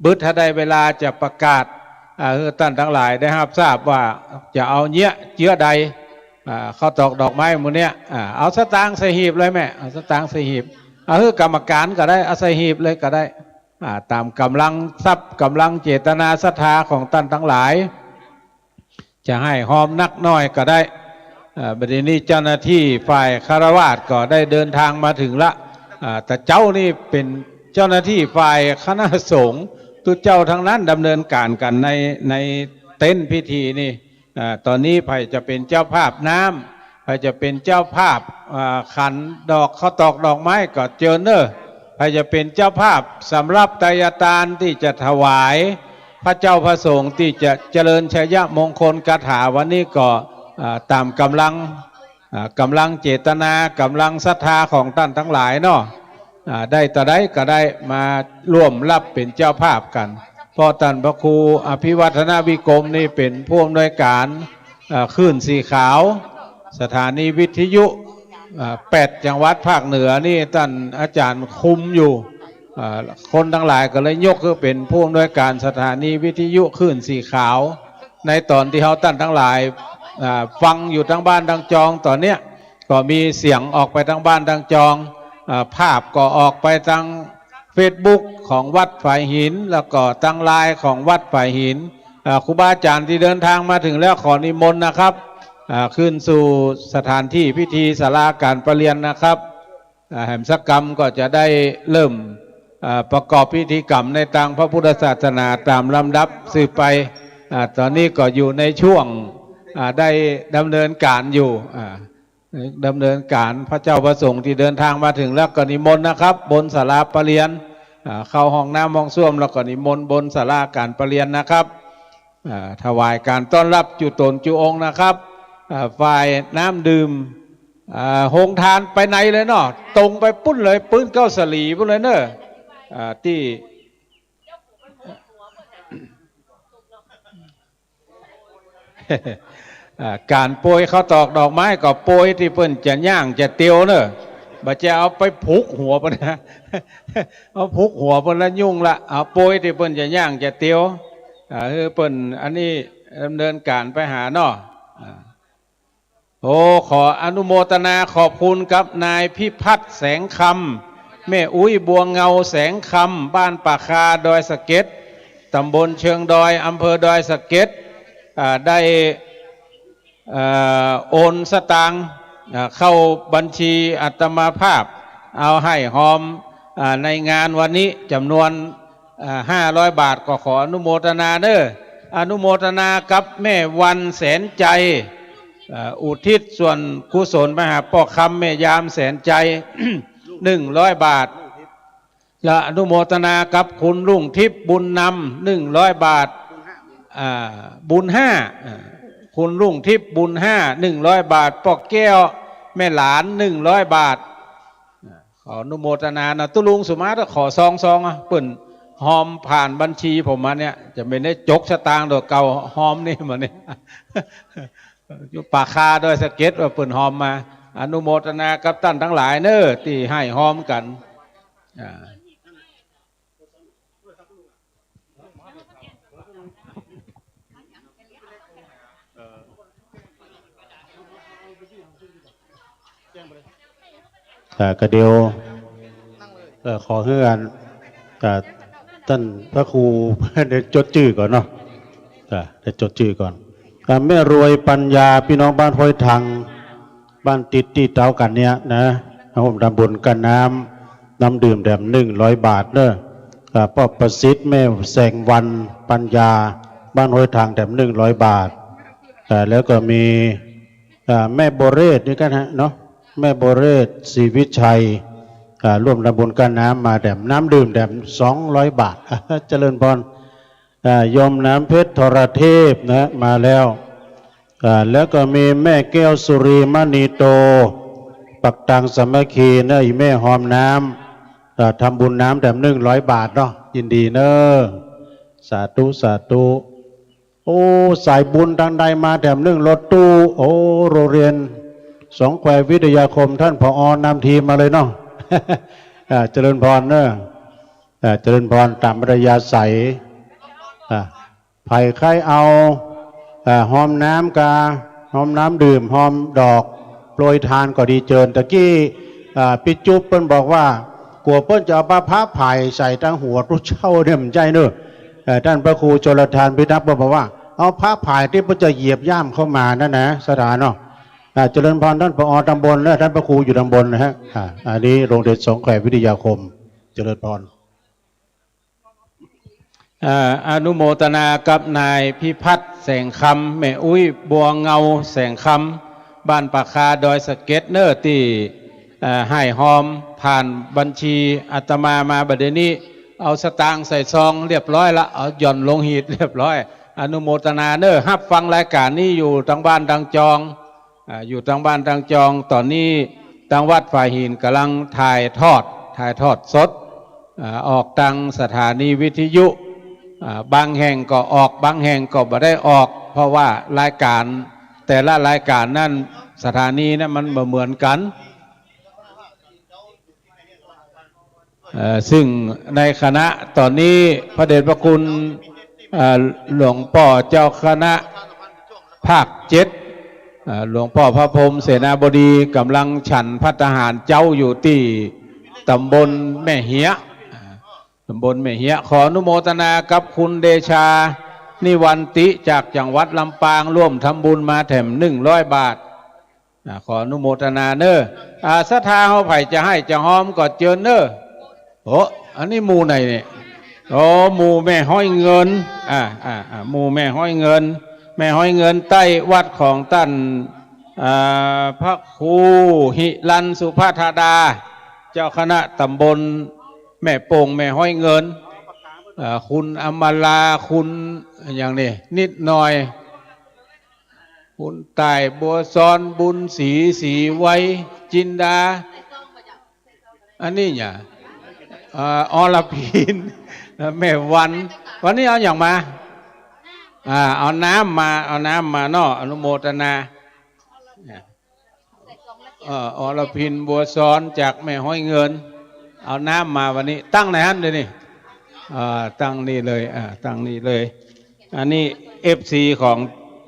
บึ้ดถ้าได้เวลาจะประกาศท่านทั้งหลายได้รับทราบว่าจะเอาเนี้ยเจือใดข้าวตอกดอกไม้หมู่เนี้ยเอาสตางค์ใส่หีบเลยแม่เอาสตางค์ใส่หีบเอาคือกรรมการก็ได้เอาใส่หีบเลยก็ได้ตามกำลังทรัพย์กำลังเจตนาศรัทธาของท่านทั้งหลาย จะให้หอมนักน้อยก็ได้บัดนี้เจ้าหน้าที่ฝ่ายคารวาสก็ได้เดินทางมาถึงละแต่เจ้านี่เป็นเจ้าหน้าที่ฝ่ายคณะสงฆ์ทุกเจ้าทั้งนั้นดำเนินการกันในเต็นท์พิธีนี่ตอนนี้ใครจะเป็นเจ้าภาพน้ำใครจะเป็นเจ้าภาพขันดอกข้าวตอกดอกไม้ก็เจอเนอใครจะเป็นเจ้าภาพสำหรับไตรยทานที่จะถวายพระเจ้าพระสงฆ์ที่จะเจริญชัยมงคลคาถาวันนี้ก็ตามกำลังเจตนากำลังศรัทธาของท่านทั้งหลายเนาะได้ต่อได้ก็ได้มาร่วมรับเป็นเจ้าภาพกันเพราะท่านพระครูอภิวัฒนวิกรมนี่เป็นผู้อำนวยการคลื่นสีขาวสถานีวิทยุ8 จังหวัดภาคเหนือนี่ท่านอาจารย์คุมอยู่คนทั้งหลายก็เลยยกคือเป็นผู้อำนวยการสถานีวิทยุคลื่นสีขาวในตอนที่เขาท่านทั้งหลายฟังอยู่ทั้งบ้านทั้งจองตอนเนี้ยก็มีเสียงออกไปทั้งบ้านทั้งจองภาพก็ออกไปทาง Facebook ของวัดฝ่ายหินแล้วก็ทางไลน์ของวัดฝ่ายหินครูบาอาจารย์ที่เดินทางมาถึงแล้วขอนิมนต์นะครับขึ้นสู่สถานที่พิธีศาลาการประเรียนนะครับแห่งสักกรรมก็จะได้เริ่มประกอบพิธีกรรมในทางพระพุทธศาสนาตามลำดับสืบไปตอนนี้ก็อยู่ในช่วงได้ดำเนินการอยู่ดำเนินการพระเจ้าประสงค์ที่เดินทางมาถึงแล้วก็นิมนต์นะครับบนศาลาประเรียนเข้าห้องน้ำห้องส้วมแล้วก็นิมนต์บนศาลาการประเรียนนะครับถวายการต้อนรับจุตนจุองค์นะครับฝ่ายน้ำดื่มหงทานไปไหนเลยเนาะตรงไปปุ้นเลยปื้นเก้าสลีปุ้นเลยเนอะที่การโปรยข้าวตอกดอกไม้ก็โปรยที่เพิ่นจะย่างจะเตียวเนอะบ่จะเอาไปผูกหัวเพิ่นนะเอาผูกหัวเพิ่นแล้วยุ่งละเอาโปรยที่เพิ่นจะย่างจะเตียวคือเพิ่นอันนี้ดำเนินการไปหาเนาะโอ้ขออนุโมทนาขอบคุณกับนายพิพัฒน์แสงคำแม่อุ้ยบัวเงาแสงคำบ้านป่าคาดอยสะเก็ดตำบลเชิงดอยอำเภอดอยสะเก็ดได้โอนสตางค์เข้าบัญชีอัตมาภาพเอาให้หอมในงานวันนี้จำนวน500 บาทก็ขออนุโมทนาเด้ออนุโมทนากับแม่วันแสนใจอุทิศส่วนกุศลไปหาพ่อคำแม่ยามแสนใจ 100 บาทและอนุโมทนากับคุณรุ่งทิพย์บุญนำ100 บาทบุญ5คุณรุ่งทิพย์บุญ100 บาทปอกแก้วแม่หลาน100 บาทขออนุโมทนานะตุลุงสุมาตขอซองเปิ่นหอมผ่านบัญชีผมมาเนี่ยจะไม่ได้จกสตางค์ดอกเก่าหอมนี่มาเนี่ยอยู่ป่าคาด้วยสเก็ตว่าเปิ่นหอมมาอนุโมทนากับท่านทั้งหลายเนอที่ให้หอมกันก็เดียวขอให้กันท่านพระครูได้จดชื่อก่อนเนาะได้จดชื่อก่อนแม่รวยปัญญาพี่น้องบ้านห้วยทังบ้านติดที่เต้ากันเนี้ยนะผมทำบุญกันน้ำดื่มแด่ม100 บาทเนอะพ่อประสิทธิ์แม่แสงวันปัญญาบ้านห้วยทังแด่ม100 บาทแล้วก็มีแม่โบเรศนี่กันฮะเนาะแม่โบเรศศรีวิชัยร่วมทำบุญกันมาแด่มน้ำดื่มแด่ม200 บาทเจริญพรยมน้ำเพชรธรเทพนะมาแล้วแล้วก็มีแม่แก้วสุรีมณีโตปักตังสามัคคีนะอีแม่หอมน้ำทำบุญน้ำแด่ม100 บาทเนาะยินดีเนอะสาธุสาธุโอ้สายบุญทางใดมาแด่ม1 รถตู้โอ้โรงเรียนสองแคววิทยาคมท่านผอนำทีมมาเลยเนาะเจริญพรเนอะเจริญพรตามมารยาศัยไผ่ไข่เอาหอมน้ำกาหอมน้ำดื่มหอมดอกโปรยทานก็ดีเจิญตะกี้ปิจุบเปิ้นบอกว่ากลัวเปิ้นจะเอาผ้าไผ่ใส่ตั้งหัวรู้เช่าเนี่ยมันใจเนอะท่านพระครูชลทานพิทักษ์บอกว่า เอาผ้าผ่ายที่มันจะเหยียบย่ำเข้ามานั่นนะสถานเนาะเจริญพรท่านผอ.ตำบลและท่านพระครูอยู่ตำบลนะฮะอันนี้โรงเรียนสงแขวิทยาคมเจริญพรอนุโมทนากับนายพิพัฒน์แสงคำแม่อุ้ยบัวเงาแสงคำบ้านปากคาดอยสะเก็ตเนอร์ที่ให้หอมผ่านบัญชีอาตมาบัดเดี๋ยวนี้เอาสตางค์ใส่ซองเรียบร้อยละเอาหย่อนลงหีดเรียบร้อยอนุโมทนาเนอร์ฮับฟังรายการนี้อยู่ทางบ้านทางจองอยู่ทางบ้านทางจองตอนนี้ทางวัดฝ่ายหินกำลังถ่ายทอดสดออกทางสถานีวิทยุบางแห่งก็ออกบางแห่งก็ไม่ได้ออกเพราะว่ารายการแต่ละรายการนั้นสถานีนั้นมันเหมือนกันซึ่งในคณะตอนนี้พระเดชพระคุณหลวงพ่อเจ้าคณะภาค7หลวงพ่อพระพรหมเสนาบดีกำลังฉันภัตตาหารเจ้าอยู่ที่ตำบลแม่เหียตำบลแม่เหียขออนุโมทนากับคุณเดชานิวันติจากจังหวัดลำปางร่วมทำบุญมาแถม100 บาทขออนุโมทนาเนอศรัทธาเขาไผ่จะให้จะหอมก็เจอเนอโอ้อันนี้หมู่ไหนเนี่ยโอ้หมู่แม่ห้อยเงินหมู่แม่ห้อยเงินแม่ห้อยเงินใต้วัดของท่านพระครูหิรันสุภาธาดาเจ้าคณะตำบลแม่โป่งแม่ห้อยเงินคุณอมราคุณอย่างนี้นิดหน่อยคุณตายบัวซ้อนบุญศรีไว้จินดาอันนี้เนี่ยอรพินแม่วันนี้เอาอย่างมาเอาน้ำมาเนาะอนุโมทนาอรพินบัวซ้อนจากแม่ห้อยเงินเอาน้ำมาวันนี้ตั้งไหนฮั่นเลยนี่ตั้งนี่เลยตั้งนี่เลยอันนี้FCของ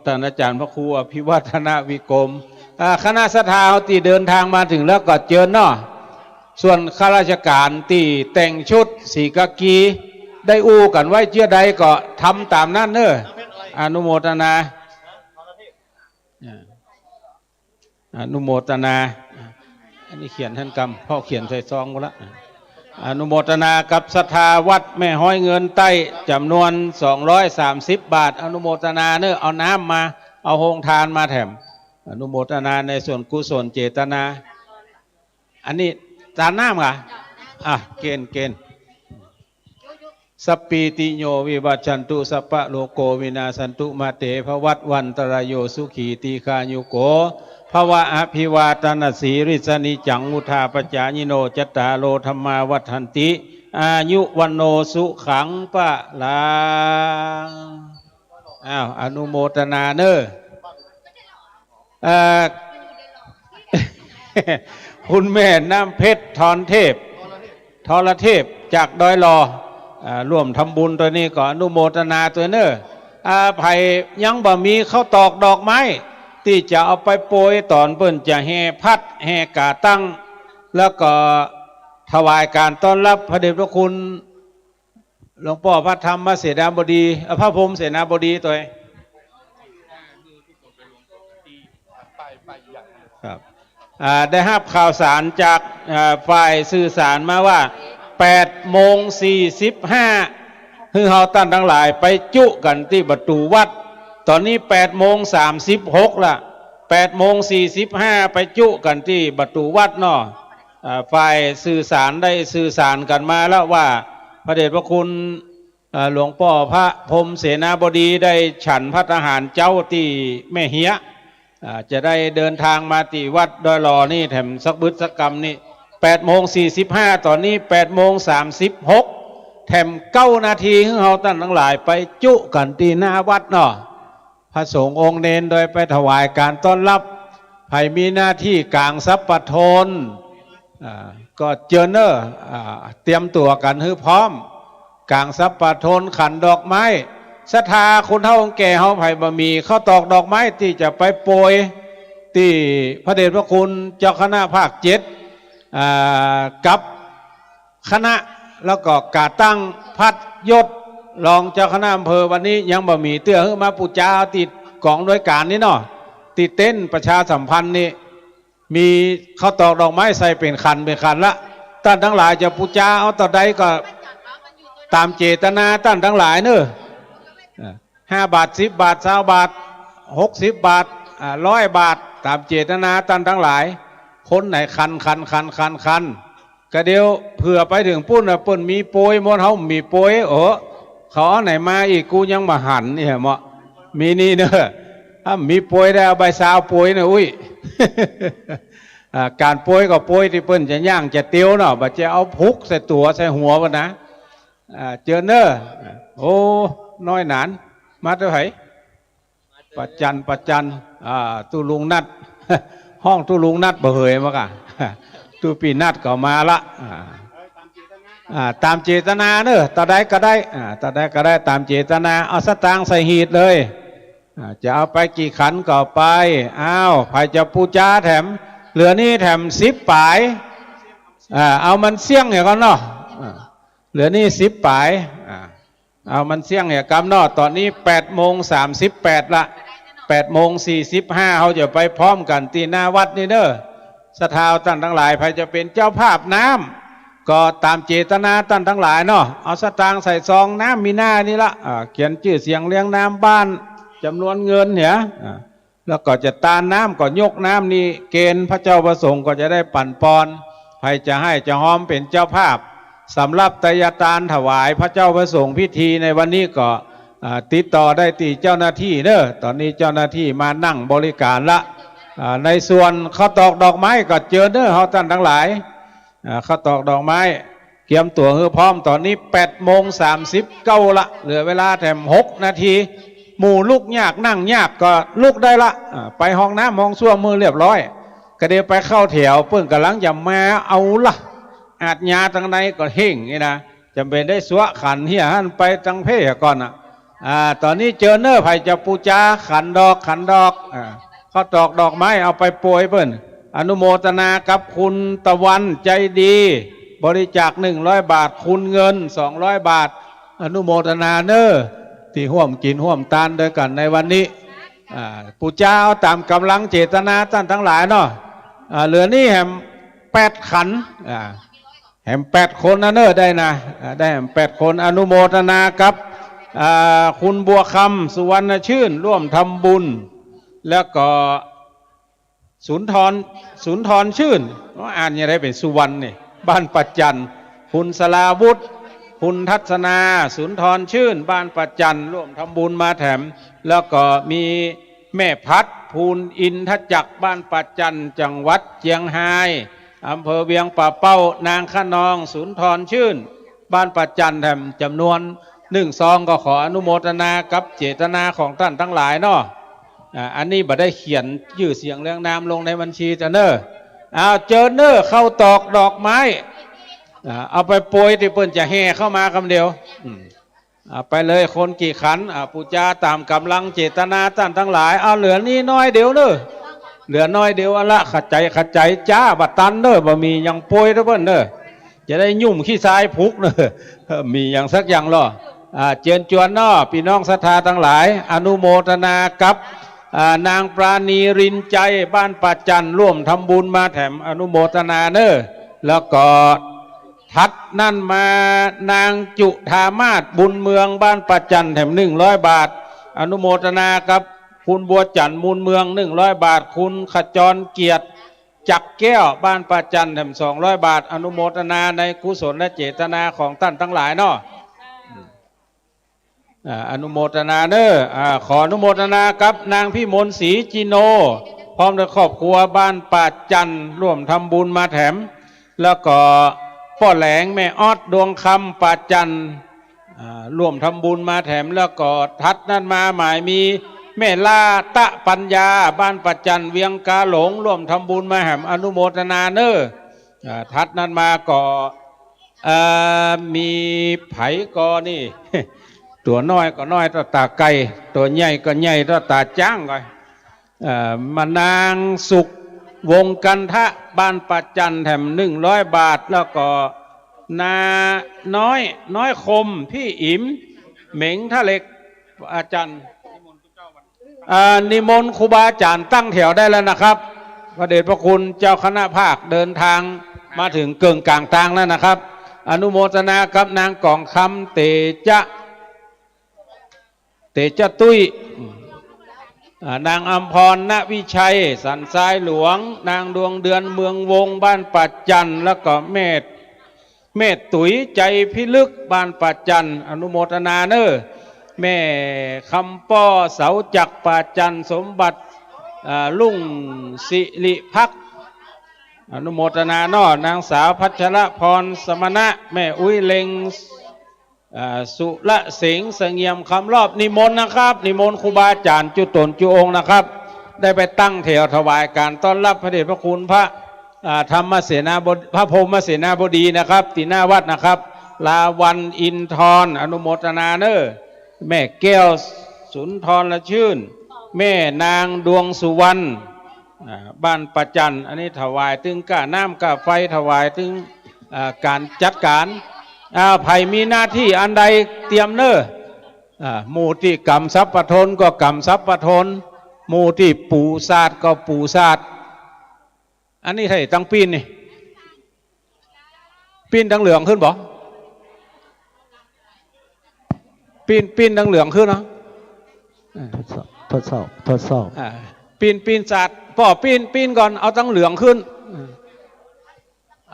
ท่านอาจารย์พระครูอภิวัฒนวิกรมคณะศรัทธาที่เดินทางมาถึงแล้วก็เจอเนาะส่วนข้าราชการที่แต่งชุดสีกากีได้อู้กันไว้เชื่อใดก็ทำตามนั้นเนอะอนุโมทนาอันนี้เขียนท่านกรรมพ่อเขียนใส่ซองก็แล้วอนุโมทนากับศรัทธาวัดแม่ห้อยเงินใต้จำนวน230 บาทอนุโมทนาเนอะเอาน้ำมาเอาโฮงทานมาแถมอนุโมทนาในส่วนกุศลเจตนาอันนี้จานน้ำเหรอเกณฑ์สัปปีติโยวิวัชชันตุสัพพะโลโกวินาสันตุมาเตภวัตวันตรายโยสุขีตีคายุโกภวะอภิวาทนาสีริสนิจังอุทาปจายิโนจัตตาโลธรรมาวัฏันติอายุวันโนสุขังปะลาอนุโมทนาเนอคุณแม่น้ำเพชรทรเทพจากดอยลอร่วมทำบุญตัวนี้ก็อนุโมทนาตัวเนอไผ่ยังบ่มีข้าวตอกดอกไม้ที่จะเอาไปโปรยตอนเปิ้นจะแห่พัดแห่กาตั้งแล้วก็ถวายการต้อนรับพระเดชพระคุณหลวงพ่อพระธรรมเสนาบดีพระพรหมเสนาบดีตัวครับได้รับข่าวสารจากฝ่ายสื่อสารมาว่า8:45คือเฮาตั้นทั้งหลายไปจุกันที่ประตูวัดตอนนี้8:36ละ8:45ไปจุกันที่ประตูวัดเนาะฝ่ายสื่อสารได้สื่อสารกันมาแล้วว่าพระเดชพระคุณหลวงพ่อพระพรหมเสนาบดีได้ฉันภัตตาหารเจ้าที่แม่เหียจะได้เดินทางมาที่วัดดอยหล่อนี่แถมสักบึดสักกรรมนี่8:45ตอนนี้8:36แถม9 นาทีให้เราตั้งทั้งหลายไปจุกันที่หน้าวัดเนาะพระสงฆ์องค์เนนโดยไปถวายการต้อนรับใครมีหน้าที่กลางทรัพย์ปทนก็เจอเนอเตรียมตัวกันให้พร้อมกลางทรัพย์ปทนขันดอกไม้ศรัทธาคนเฒ่าแก่เฮาไผ่บะมีข้าวตอกดอกไม้ที่จะไปโปรยที่พระเดชพระคุณเจ้าคณะภาค7กับคณะแล้วก็กาตั้งพัดยศ รองเจ้าคณะอำเภอวันนี้ยังบ่มีเตื้อมาปูจาติดกองด้วยการนี่เนาะติดเต้นประชาสัมพันธ์นี่มีข้าวตอกดอกไม้ใส่เป็นคันละท่านทั้งหลายจะปูจาเอาต่อใดก็ตามเจตนาท่านทั้งหลายเนอะ5 บาท10 บาท20 บาท60 บาท100 บาทตามเจตนาท่านทั้งหลายคนไหนคันก็เดียวเผื่อไปถึงปุ้นปุ้นมีโปยมดเขามีโปยเขาไหนมาอีกกูยังมาหันนี่เหรอมีนี่เนอะถ้ามีโปยได้เอาใบซาวโปยเนอะอุ้ย การโปยก็โปยที่เปิ้นจะย่างจะเตียวเนาะบัดจะเอาพุกใส่ตัวใส่หัววะนะเจอเนอะโอ้น้อยหนานมาเท่าไหร่ปัจจันตุลุงนัด ห้องตุลุงนัดบ่เหยมากะ ตุปีนัดก็มาละตามเจตนาเนอะตาใดก็ได้ตามเจตนาเอาสตางค์ใส่หีดเลยจะเอาไปกี่ขันก็ไปอ้าวใครจะปูจาแถมเหลือนี่แถม10 ปลายเอามันเสี่ยงอย่างกันเนาะเหลือนี่10 ปลายเอามันเสี่ยงอย่างกำเนาะตอนนี้8:38ละ8:45เขาจะไปพร้อมกันที่หน้าวัดนี่เนอะสถาท่านทั้งหลายใครจะเป็นเจ้าภาพน้ำก็ตามเจตนาท่านทั้งหลายเนาะเอาสตางค์ใส่ซองน้ำมีหน้านี่ละเขียนชื่อเสียงเลี้ยงน้ำบ้านจำนวนเงินเนี่ยแล้วก็จะตานน้ำก็ยกน้ำนี่เกณฑ์พระเจ้าประสงค์ก็จะได้ปั่นปอนใครจะให้จะห้อมเป็นเจ้าภาพสำหรับไตรยทานถวายพระเจ้าประสงค์พิธีในวันนี้ก็ติดต่อได้ที่เจ้าหน้าที่เนอะตอนนี้เจ้าหน้าที่มานั่งบริการละในส่วนข้าวตอกดอกไม้ก็เจอเนอะเขาท่านทั้งหลายข้าวตอกดอกไม้เตรียมตัวให้พร้อมตอนนี้8:39ละเหลือเวลาแถม6 นาทีหมู่ลุกยากนั่งยากก็ลุกได้ละไปห้องน้ำห้องส้วมมือเรียบร้อยก็เดี๋ยวไปเข้าแถวเพิ่งกำลังจะมาเอาละอาจยาทางในก็เฮงนี่นะจำเป็นได้สวะขันเฮียหันไปจังเพ่ก่อนตอนนี้เจอเนอร์ไผ่จะปูจาขันดอกข้าวตอกดอกไม้เอาไปโปรยเพิ่นอนุโมทนากับคุณตะวันใจดีบริจาค100 บาทคุณเงิน200 บาทอนุโมทนาเนอร์ที่ร่วมกินร่วมทานด้วยกันในวันนี้ปูจาเอาตามกำลังเจตนาท่านทั้งหลายเนาะเหลือนี่แหม8 ขันแหม8 คนนะเนอร์ได้นะได้แหม8 คนอนุโมทนากับคุณบัวคำสุวรรณชื่นร่วมทำบุญแล้วก็สุนทรชื่นอ่านยังไงเป็นสุวรรณนี่บ้านปัจจันคุณสลาวุฒิคุณทัศนาสุนทรชื่นบ้านปัจจันร่วมทำบุญมาแถมแล้วก็มีแม่พัดภูลอินทจักรบ้านปัจจันจังหวัดเชียงรายอำเภอเวียงป่าเป้านางขนองสุนทรชื่นบ้านปัจจันแถมจำนวน1 ซองก็ขออนุโมทนากับเจตนาของท่านทั้งหลายเนาะอันนี้บ่ได้เขียนยื่อเสียงเรื่องนามลงในบัญชีจะเนอเจอเนอเข้าตอกดอกไม้เอาไปโปรยที่เปิ้นจะแห่เข้ามาคำเดียวไปเลยคนกี่ขันปูจาตามกำลังเจตนาท่านทั้งหลายเหลือนี่น้อยเดียวเนอเหลือน้อยเดียวละขัดใจจ้าบัดตันเนอบะมียังโปรยเพิ่นเนอจะได้ยุ่มขี้ทรายพุกเนอมีอย่างสักอย่างหรอเจียนจวนนอพี่น้องศรัทธาทั้งหลายอนุโมทนากับนางปราณีรินใจบ้านปัจจันร่วมทำบุญมาแถมอนุโมทนาเนอแล้วก็ทัดนั่นมานางจุธามาศบุญเมืองบ้านปัจจันแถม100 บาทอนุโมทนากับคุณบัวจันทร์มูลเมือง100 บาทคุณขจรเกียรติจักแก้วบ้านปัจจันแถม200 บาทอนุโมทนาในกุศลและเจตนาของท่านทั้งหลายเนาะอนุโมทนาเนอขออนุโมทนากับนางพี่มนศรีจิโนพร้อมด้วยครอบครัวบ้านป่าจันร่วมทำบุญมาแถมแล้วก็พ่อแหลงแม่ออดดวงคำป่าจันร่วมทำบุญมาแถมแล้วก็ทัดนั่นมาหมายมีแม่ลาตะปัญญาบ้านป่าจันเวียงกาหลงร่วมทำบุญมาแถมอนุโมทนาเนอทัดนั่นมาก็มีไผก็นี่ ตัวน้อยก็น้อยตัวตาไก่ตัวใหญ่ก็ใหญ่ตัวตาจ้างก็มานางสุขวงกันทะบ้านปัจจันแถม100 บาทแล้วก็นาน้อยคมพี่อิ๋ม เหม็งท่าเหล็กอาจารย์นิมนต์ครูบาอาจารย์ตั้งแถวได้แล้วนะครับพระเดชพระคุณเจ้าคณะภาคเดินทางมาถึงเกิงกลางทางแล้วนะครับอนุโมทนากับนางกองคำเตจะตุ้ยนางอัมพรณวิชัยสันทรายหลวงนางดวงเดือนเมืองวงบ้านปัจจันแล้วก็เมธตุ๋ยใจพิลึกบ้านปัจจันอนุโมทนาเนอแม่คำป้อเสาจักรปัจจันสมบัติลุ่งสิริพักอนุโมทนานอนางสาวพัชรพรสมณะแม่อุ้ยเล็งสุละสิงห์เสงี่ยมคำรอบนิมนต์นะครับนิมนต์ครูบาอาจารย์จุตนจุองค์นะครับได้ไปตั้งแถวถวายการต้อนรับพระเดชพระคุณพระธรรมเสนาบดีพระพรหมเสนาบดีนะครับตีหน้าวัดนะครับลาวันอินทรอนุโมทนาเนอแม่แก้วสุนทรละชื่นแม่นางดวงสุวรรณบ้านประจันอันนี้ถวายถึงก้าน้ำก้าไฟถวายถึงการจัดการไผ่มีหน้าที่อันใดเตรียมเนอหมู่ที่กรรมทรัพย์ปทนก็กรรมทรัพย์ปทนหมู่ที่ปู่ศาสตร์ก็ปู่ศาสตร์อันนี้ไทยตั้งปีนนี่ปีนตั้งเหลืองขึ้นบ่ปีนตั้งเหลืองขึ้นเนาะทดสอบปีนศาสตร์พ่อปีนก่อนเอาตั้งเหลืองขึ้น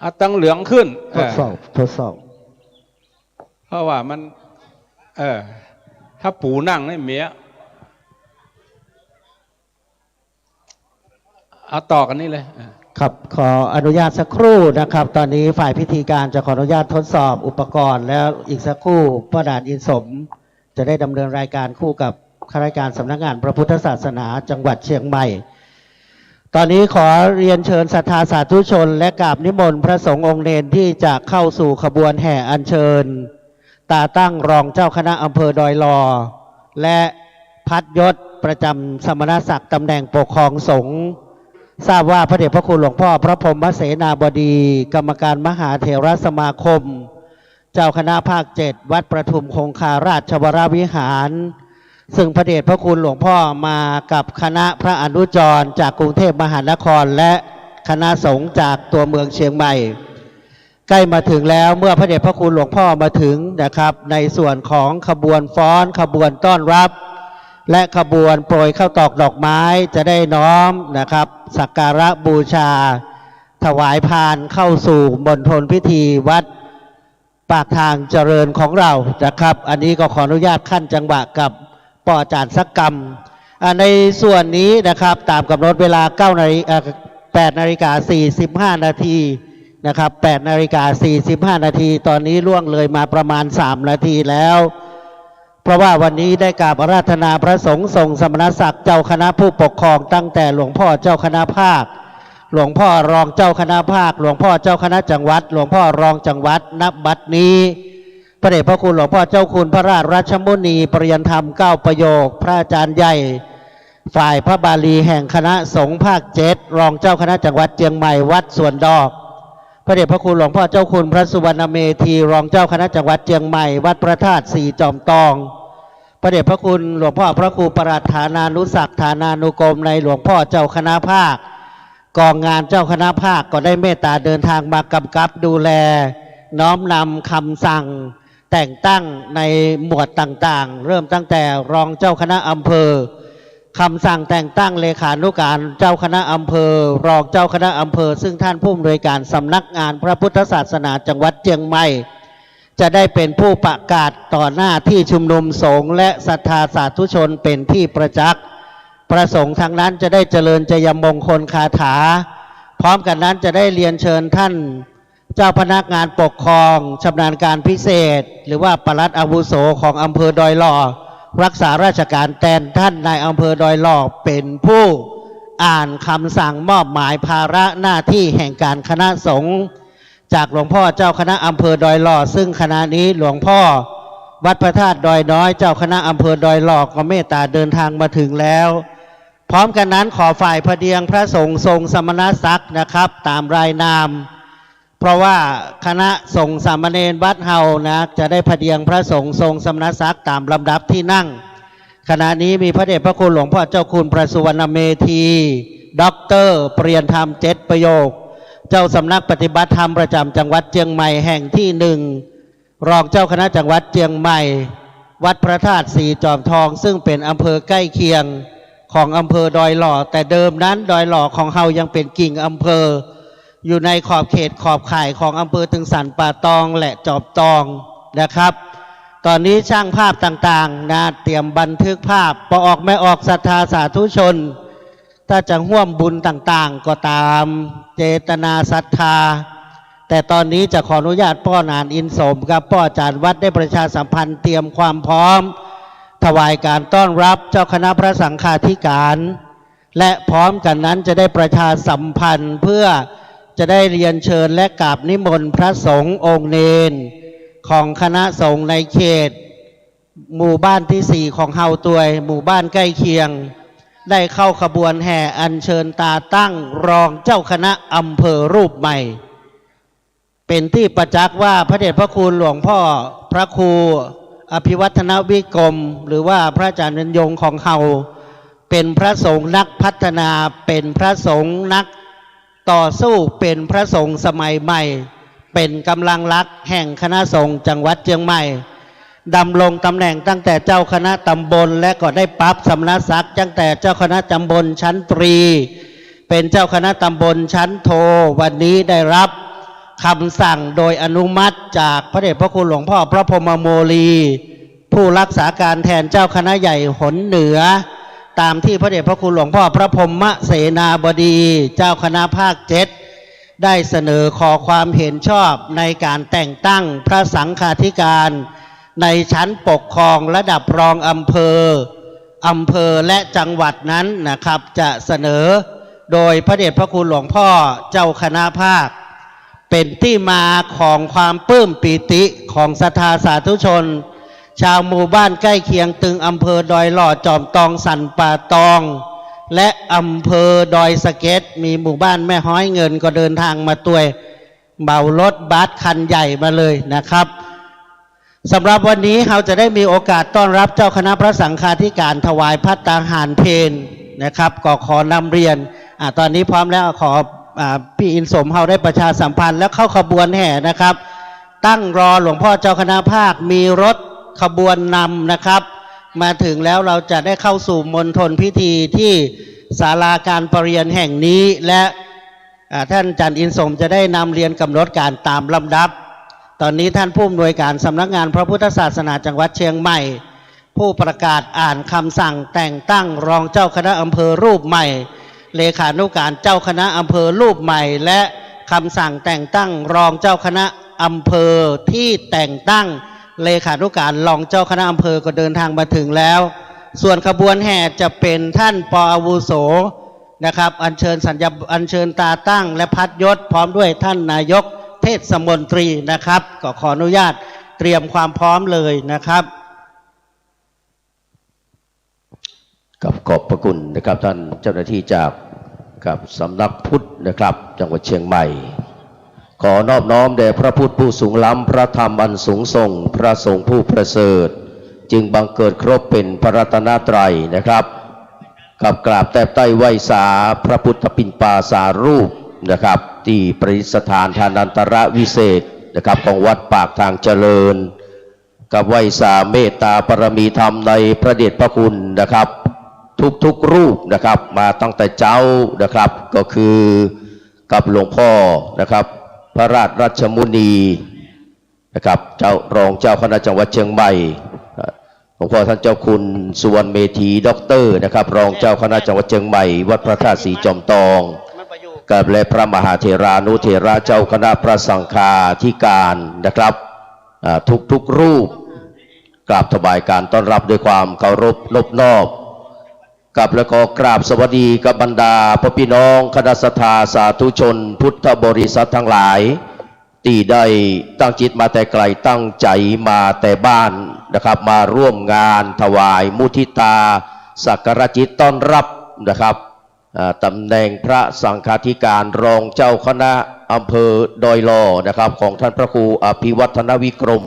เอาตั้งเหลืองขึ้นทดสอบเพราะว่ามันถ้าปู่นั่งนี่เมียเอาต่อกันนี่เลยครับขออนุญาตสักครู่นะครับตอนนี้ฝ่ายพิธีการจะขออนุญาตทดสอบอุปกรณ์แล้วอีกสักครู่พ่อด่านอินสมจะได้ดำเนินรายการคู่กับข้าราชการสำนักงานพระพุทธศาสนาจังหวัดเชียงใหม่ตอนนี้ขอเรียนเชิญศรัทธาสาธุชนและกราบนิมนต์พระสงฆ์องค์เนรที่จะเข้าสู่ขบวนแห่อัญเชิญตาตั้งรองเจ้าคณะอำเภอดอยลอและพัดยศประจำสมณศักดิ์ตำแหน่งปกครองสงฆ์ทราบว่าพระเดชพระคุณหลวงพ่อพระพรหมเสนาบดีกรรมการมหาเถรสมาคมเจ้าคณะภาค7วัดประทุมคงคาราชวรวิหารซึ่งพระเดชพระคุณหลวงพ่อมากับคณะพระอนุจรจากกรุงเทพมหานครและคณะสงฆ์จากตัวเมืองเชียงใหม่ใกล้มาถึงแล้วเมื่อพระเดชพระคุณหลวงพ่อมาถึงนะครับในส่วนของขบวนฟ้อนขบวนต้อนรับและขบวนโปรยข้าวตอกดอกไม้จะได้น้อมนะครับสักการะบูชาถวายพานเข้าสู่มณฑลพิธีวัดปากทางเจริญของเรานะครับอันนี้ก็ขออนุญาตขั้นจังหวะกับปอจารย์สักกรรมในส่วนนี้นะครับตามกำหนดเวลา8 นาฬิกา 45 นาทีนะครับ8 นาฬิกา 45 นาทีตอนนี้ล่วงเลยมาประมาณ3 นาทีแล้วเพราะว่าวันนี้ได้กราบอาราธนาพระสงฆ์ทรงสมณศักดิ์เจ้าคณะผู้ปกครองตั้งแต่หลวงพ่อเจ้าคณะภาคหลวงพ่อรองเจ้าคณะภาคหลวงพ่อเจ้าคณะจังหวัดหลวงพ่อรองจังหวัดณ บัดนี้พระเดชพระคุณหลวงพ่อเจ้าคุณพระราชรัชมุนีปริยันธรรม9 ประโยคพระอาจารย์ใหญ่ฝ่ายพระบาลีแห่งคณะสงฆ์ภาค7รองเจ้าคณะจังหวัดเชียงใหม่วัดสวนดอกพระเดชพระคุณหลวงพ่อเจ้าคุณพระสุวรรณเมธีรองเจ้าคณะจังหวัดเชียงใหม่วัดพระธาตุสีจอมทองพระเดชพระคุณหลวงพ่อพระครูประหลัดฐานานุศักดิ์ฐานานุกรมในหลวงพ่อเจ้าคณะภาคกองงานเจ้าคณะภาคก็ได้เมตตาเดินทางมากำกับดูแลน้อมนำคำสั่งแต่งตั้งในหมวดต่างๆเริ่มตั้งแต่รองเจ้าคณะอำเภอคำสั่งแต่งตั้งเลขานุการเจ้าคณะอำเภอรองเจ้าคณะอำเภอซึ่งท่านผู้อำนวยการสำนักงานพระพุทธศาสนาจังหวัดเชียงใหม่จะได้เป็นผู้ประกาศต่อหน้าที่ชุมนุมสงฆ์และศรัทธาสาธุชนเป็นที่ประจักษ์ประสงค์ทางนั้นจะได้เจริญจยมงคลคาถาพร้อมกันนั้นจะได้เรียนเชิญท่านเจ้าพนักงานปกครองชำนาญการพิเศษหรือว่าปลัดอาวุโสของอำเภอดอยหล่อรักษาราชการแทนท่านนายอำเภอดอยหล่อเป็นผู้อ่านคำสั่งมอบหมายภาระหน้าที่แห่งการคณะสงฆ์จากหลวงพ่อเจ้าคณะอำเภอดอยหล่อซึ่งขณะนี้หลวงพ่อวัดพระธาตุดอยน้อยเจ้าคณะอำเภอดอยหล่อก็เมตตาเดินทางมาถึงแล้วพร้อมกันนั้นขอฝ่ายพระเดียงพระสงฆ์ทรงสมณศักดิ์นะครับตามรายนาม เพราะว่าคณะสงฆ์สามเณรวัดเฮานะจะได้พเดียงพระสงฆ์ทรงสมณศักดิ์ตามลำดับที่นั่งขณะนี้มีพระเดชพระคุณหลวงพ่อเจ้าคุณประสุวรรณเมธีด็อกเตอร์เปลี่ยนธรรม7ประโยคเจ้าสำนักปฏิบัติธรรมประจำจังหวัดเชียงใหม่แห่งที่1รองเจ้าคณะจังหวัดเชียงใหม่วัดพระธาตุสีจอมทองซึ่งเป็นอำเภอใกล้เคียงของอำเภอดอยหล่อแต่เดิมนั้นดอยหล่อของเฮายังเป็นกิ่งอำเภออยู่ในขอบเขตขอบข่ายของอำเภอถึงสันป่าตองและจอบตองนะครับตอนนี้ช่างภาพต่างๆนะเตรียมบันทึกภาพพอออกไม่ออกศรัทธาสาธุชนถ้าจะร่วมบุญต่างๆก็ตามเจตนาศรัทธาแต่ตอนนี้จะขออนุญาตป้อนานอินสมกับป้ออาจารย์วัดได้ประชาสัมพันธ์เตรียมความพร้อมถวายการต้อนรับเจ้าคณะพระสังฆาธิการและพร้อมกันนั้นจะได้ประชาสัมพันธ์เพื่อจะได้เรียนเชิญและกราบนิมนต์พระสงฆ์องค์เนรของคณะสงฆ์ในเขตหมู่บ้านที่4ของเฮาตัวยหมู่บ้านใกล้เคียงได้เข้าขบวนแห่อัญเชิญตาตั้งรองเจ้าคณะอำเภอรูปใหม่เป็นที่ประจักษ์ว่าพระเดชพระคุณหลวงพ่อพระครูอภิวัฒนวิกรมหรือว่าพระอาจารย์บรรยงของเฮาเป็นพระสงฆ์นักพัฒนาเป็นพระสงฆ์นักต่อสู้เป็นพระสงฆ์สมัยใหม่เป็นกำลังหลักแห่งคณะสงฆ์จังหวัดเชียงใหม่ดำรงตำแหน่งตั้งแต่เจ้าคณะตำบลและก็ได้ปรับสำนักศักดิ์ตั้งแต่เจ้าคณะตำบลชั้นตรีเป็นเจ้าคณะตำบลชั้นโทวันนี้ได้รับคำสั่งโดยอนุมัติจากพระเดชพระคุณหลวงพ่อพระพรหมโมลีผู้รักษาการแทนเจ้าคณะใหญ่หนเหนือตามที่พระเดชพระคุณหลวงพ่อพระพรหมเสนาบดีเจ้าคณะภาค7ได้เสนอขอความเห็นชอบในการแต่งตั้งพระสังฆาธิการในชั้นปกครองระดับรองอำเภอและจังหวัดนั้นนะครับจะเสนอโดยพระเดชพระคุณหลวงพ่อเจ้าคณะภาคเป็นที่มาของความปลื้มปิติของศรัทธาสาธุชนชาวหมู่บ้านใกล้เคียงตึงอำเภอดอยหล่อจอมตองสันป่าตองและอำเภอดอยสะเก็ดมีหมู่บ้านแม่ฮ้อยเงินก็เดินทางมาตัวยเบารถบัสคันใหญ่มาเลยนะครับสำหรับวันนี้เราจะได้มีโอกาสต้อนรับเจ้าคณะพระสังฆาธิการถวายภัตตาหารเพลนะครับก็ขอนำเรียนตอนนี้พร้อมแล้วขอพี่อินสมเราได้ประชาสัมพันธ์และเข้าขบวนแห่นะครับตั้งรอหลวงพ่อเจ้าคณะภาคมีรถขบวนนำนะครับมาถึงแล้วเราจะได้เข้าสู่มณฑลพิธีที่ศาลาการประเรียนแห่งนี้และท่านอาจารย์อินสมจะได้นำเรียนกำหนดการตามลำดับตอนนี้ท่านผู้อำนวยการสำนักงานพระพุทธศาสนาจังหวัดเชียงใหม่ผู้ประกาศอ่านคำสั่งแต่งตั้งรองเจ้าคณะอำเภอรูปใหม่เลขานุการเจ้าคณะอำเภอรูปใหม่และคำสั่งแต่งตั้งรองเจ้าคณะอำเภอที่แต่งตั้งเลขานุการรองเจ้าคณะอำเภอก็เดินทางมาถึงแล้วส่วนขบวนแห่จะเป็นท่านป.อาวุโสนะครับอัญเชิญตาตั้งและพัดยศพร้อมด้วยท่านนายกเทศมนตรีนะครับก็ขออนุญาตเตรียมความพร้อมเลยนะครับกับขอบพระคุณนะครับท่านเจ้าหน้าที่จากกับสำนักพุทธนะครับจังหวัดเชียงใหม่ขอนอบน้อมแด่พระพุทธผู้สูงล้ำพระธรรมอันสูงส่งพระสงฆ์ผู้ประเสริฐจึงบังเกิดครบเป็นพระรัตนตรัยนะครับกับกราบแทบใต้ไหว้สาพระพุทธปิ่นปาสารูปนะครับที่ประดิษฐานทานันตระวิเศษนะครับของวัดปากทางเจริญกับไหว้สาเมตตาปรมีธรรมในพระเดชพระคุณนะครับทุกรูปนะครับมาตั้งแต่เจ้านะครับก็คือกับหลวงพ่อนะครับพระราชรัชมุนีนะครับเจ้ารองเจ้าคณะจังหวัดเชียงใหม่หลวงพ่อท่านเจ้าคุณสุวรรณเมธีด็อกเตอร์นะครับรองเจ้าคณะจังหวัดเชียงใหม่วัดพระธาตุสีจอมทองกับและพระมหาเถรานุเถระเจ้าคณะพระสังฆาธิการนะครับทุกรูปกราบถวายการต้อนรับด้วยความเคารพนบนอบกับและก็กราบสวัสดีกับบรรดาพระพี่น้องคณะสัตยาสาธุชนพุทธบริษัททั้งหลายที่ได้ตั้งจิตมาแต่ไกลตั้งใจมาแต่บ้านนะครับมาร่วมงานถวายมุทิตาสักการะจิตต้อนรับนะครับ ตำแหน่งพระสังฆาธิการรองเจ้าคณะอำเภอดอยลอนะครับของท่านพระครูอภิวัฒนวิกรม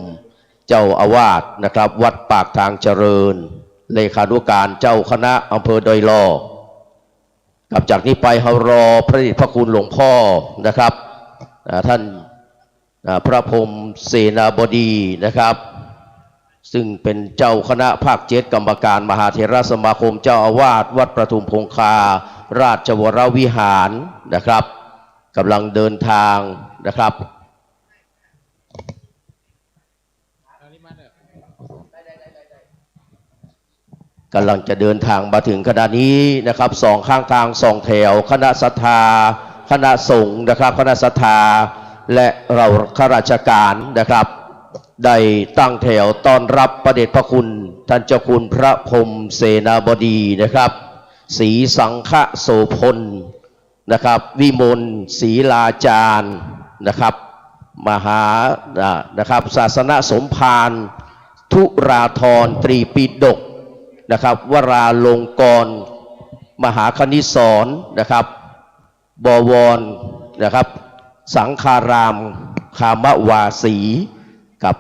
เจ้าอาวาสนะครับวัดปากทางเจริญเลขานุการเจ้าคณะอำเภอดอยลอกับจากนี้ไปเรารอพระเดชพระคุณหลวงพ่อนะครับท่านพระพรหมเสนาบดีนะครับซึ่งเป็นเจ้าคณะภาค7กรรมการมหาเถรสมาคมเจ้าอาวาสวัดประทุมคงคาราชวรวิหารนะครับกำลังเดินทางนะครับกำลังจะเดินทางมาถึงขณะนี้นะครับสองข้างทางสองแถวคณะศรัทธาคณะสงฆ์นะครับคณะศรัทธาและเราข้าราชการนะครับได้ตั้งแถวต้อนรับพระเดชพระคุณท่านเจ้าคุณพระพรหมเสนาบดีนะครับศรีสังฆโสพลนะครับวิมลศรีลาจารย์นะครับมหานะครับศาสนสมภารธุราธรตรีปิฎกนะครับวราลงกรณ์มหาคณิสรนะครับบวรนะครับสังฆารามคามวาสีกับ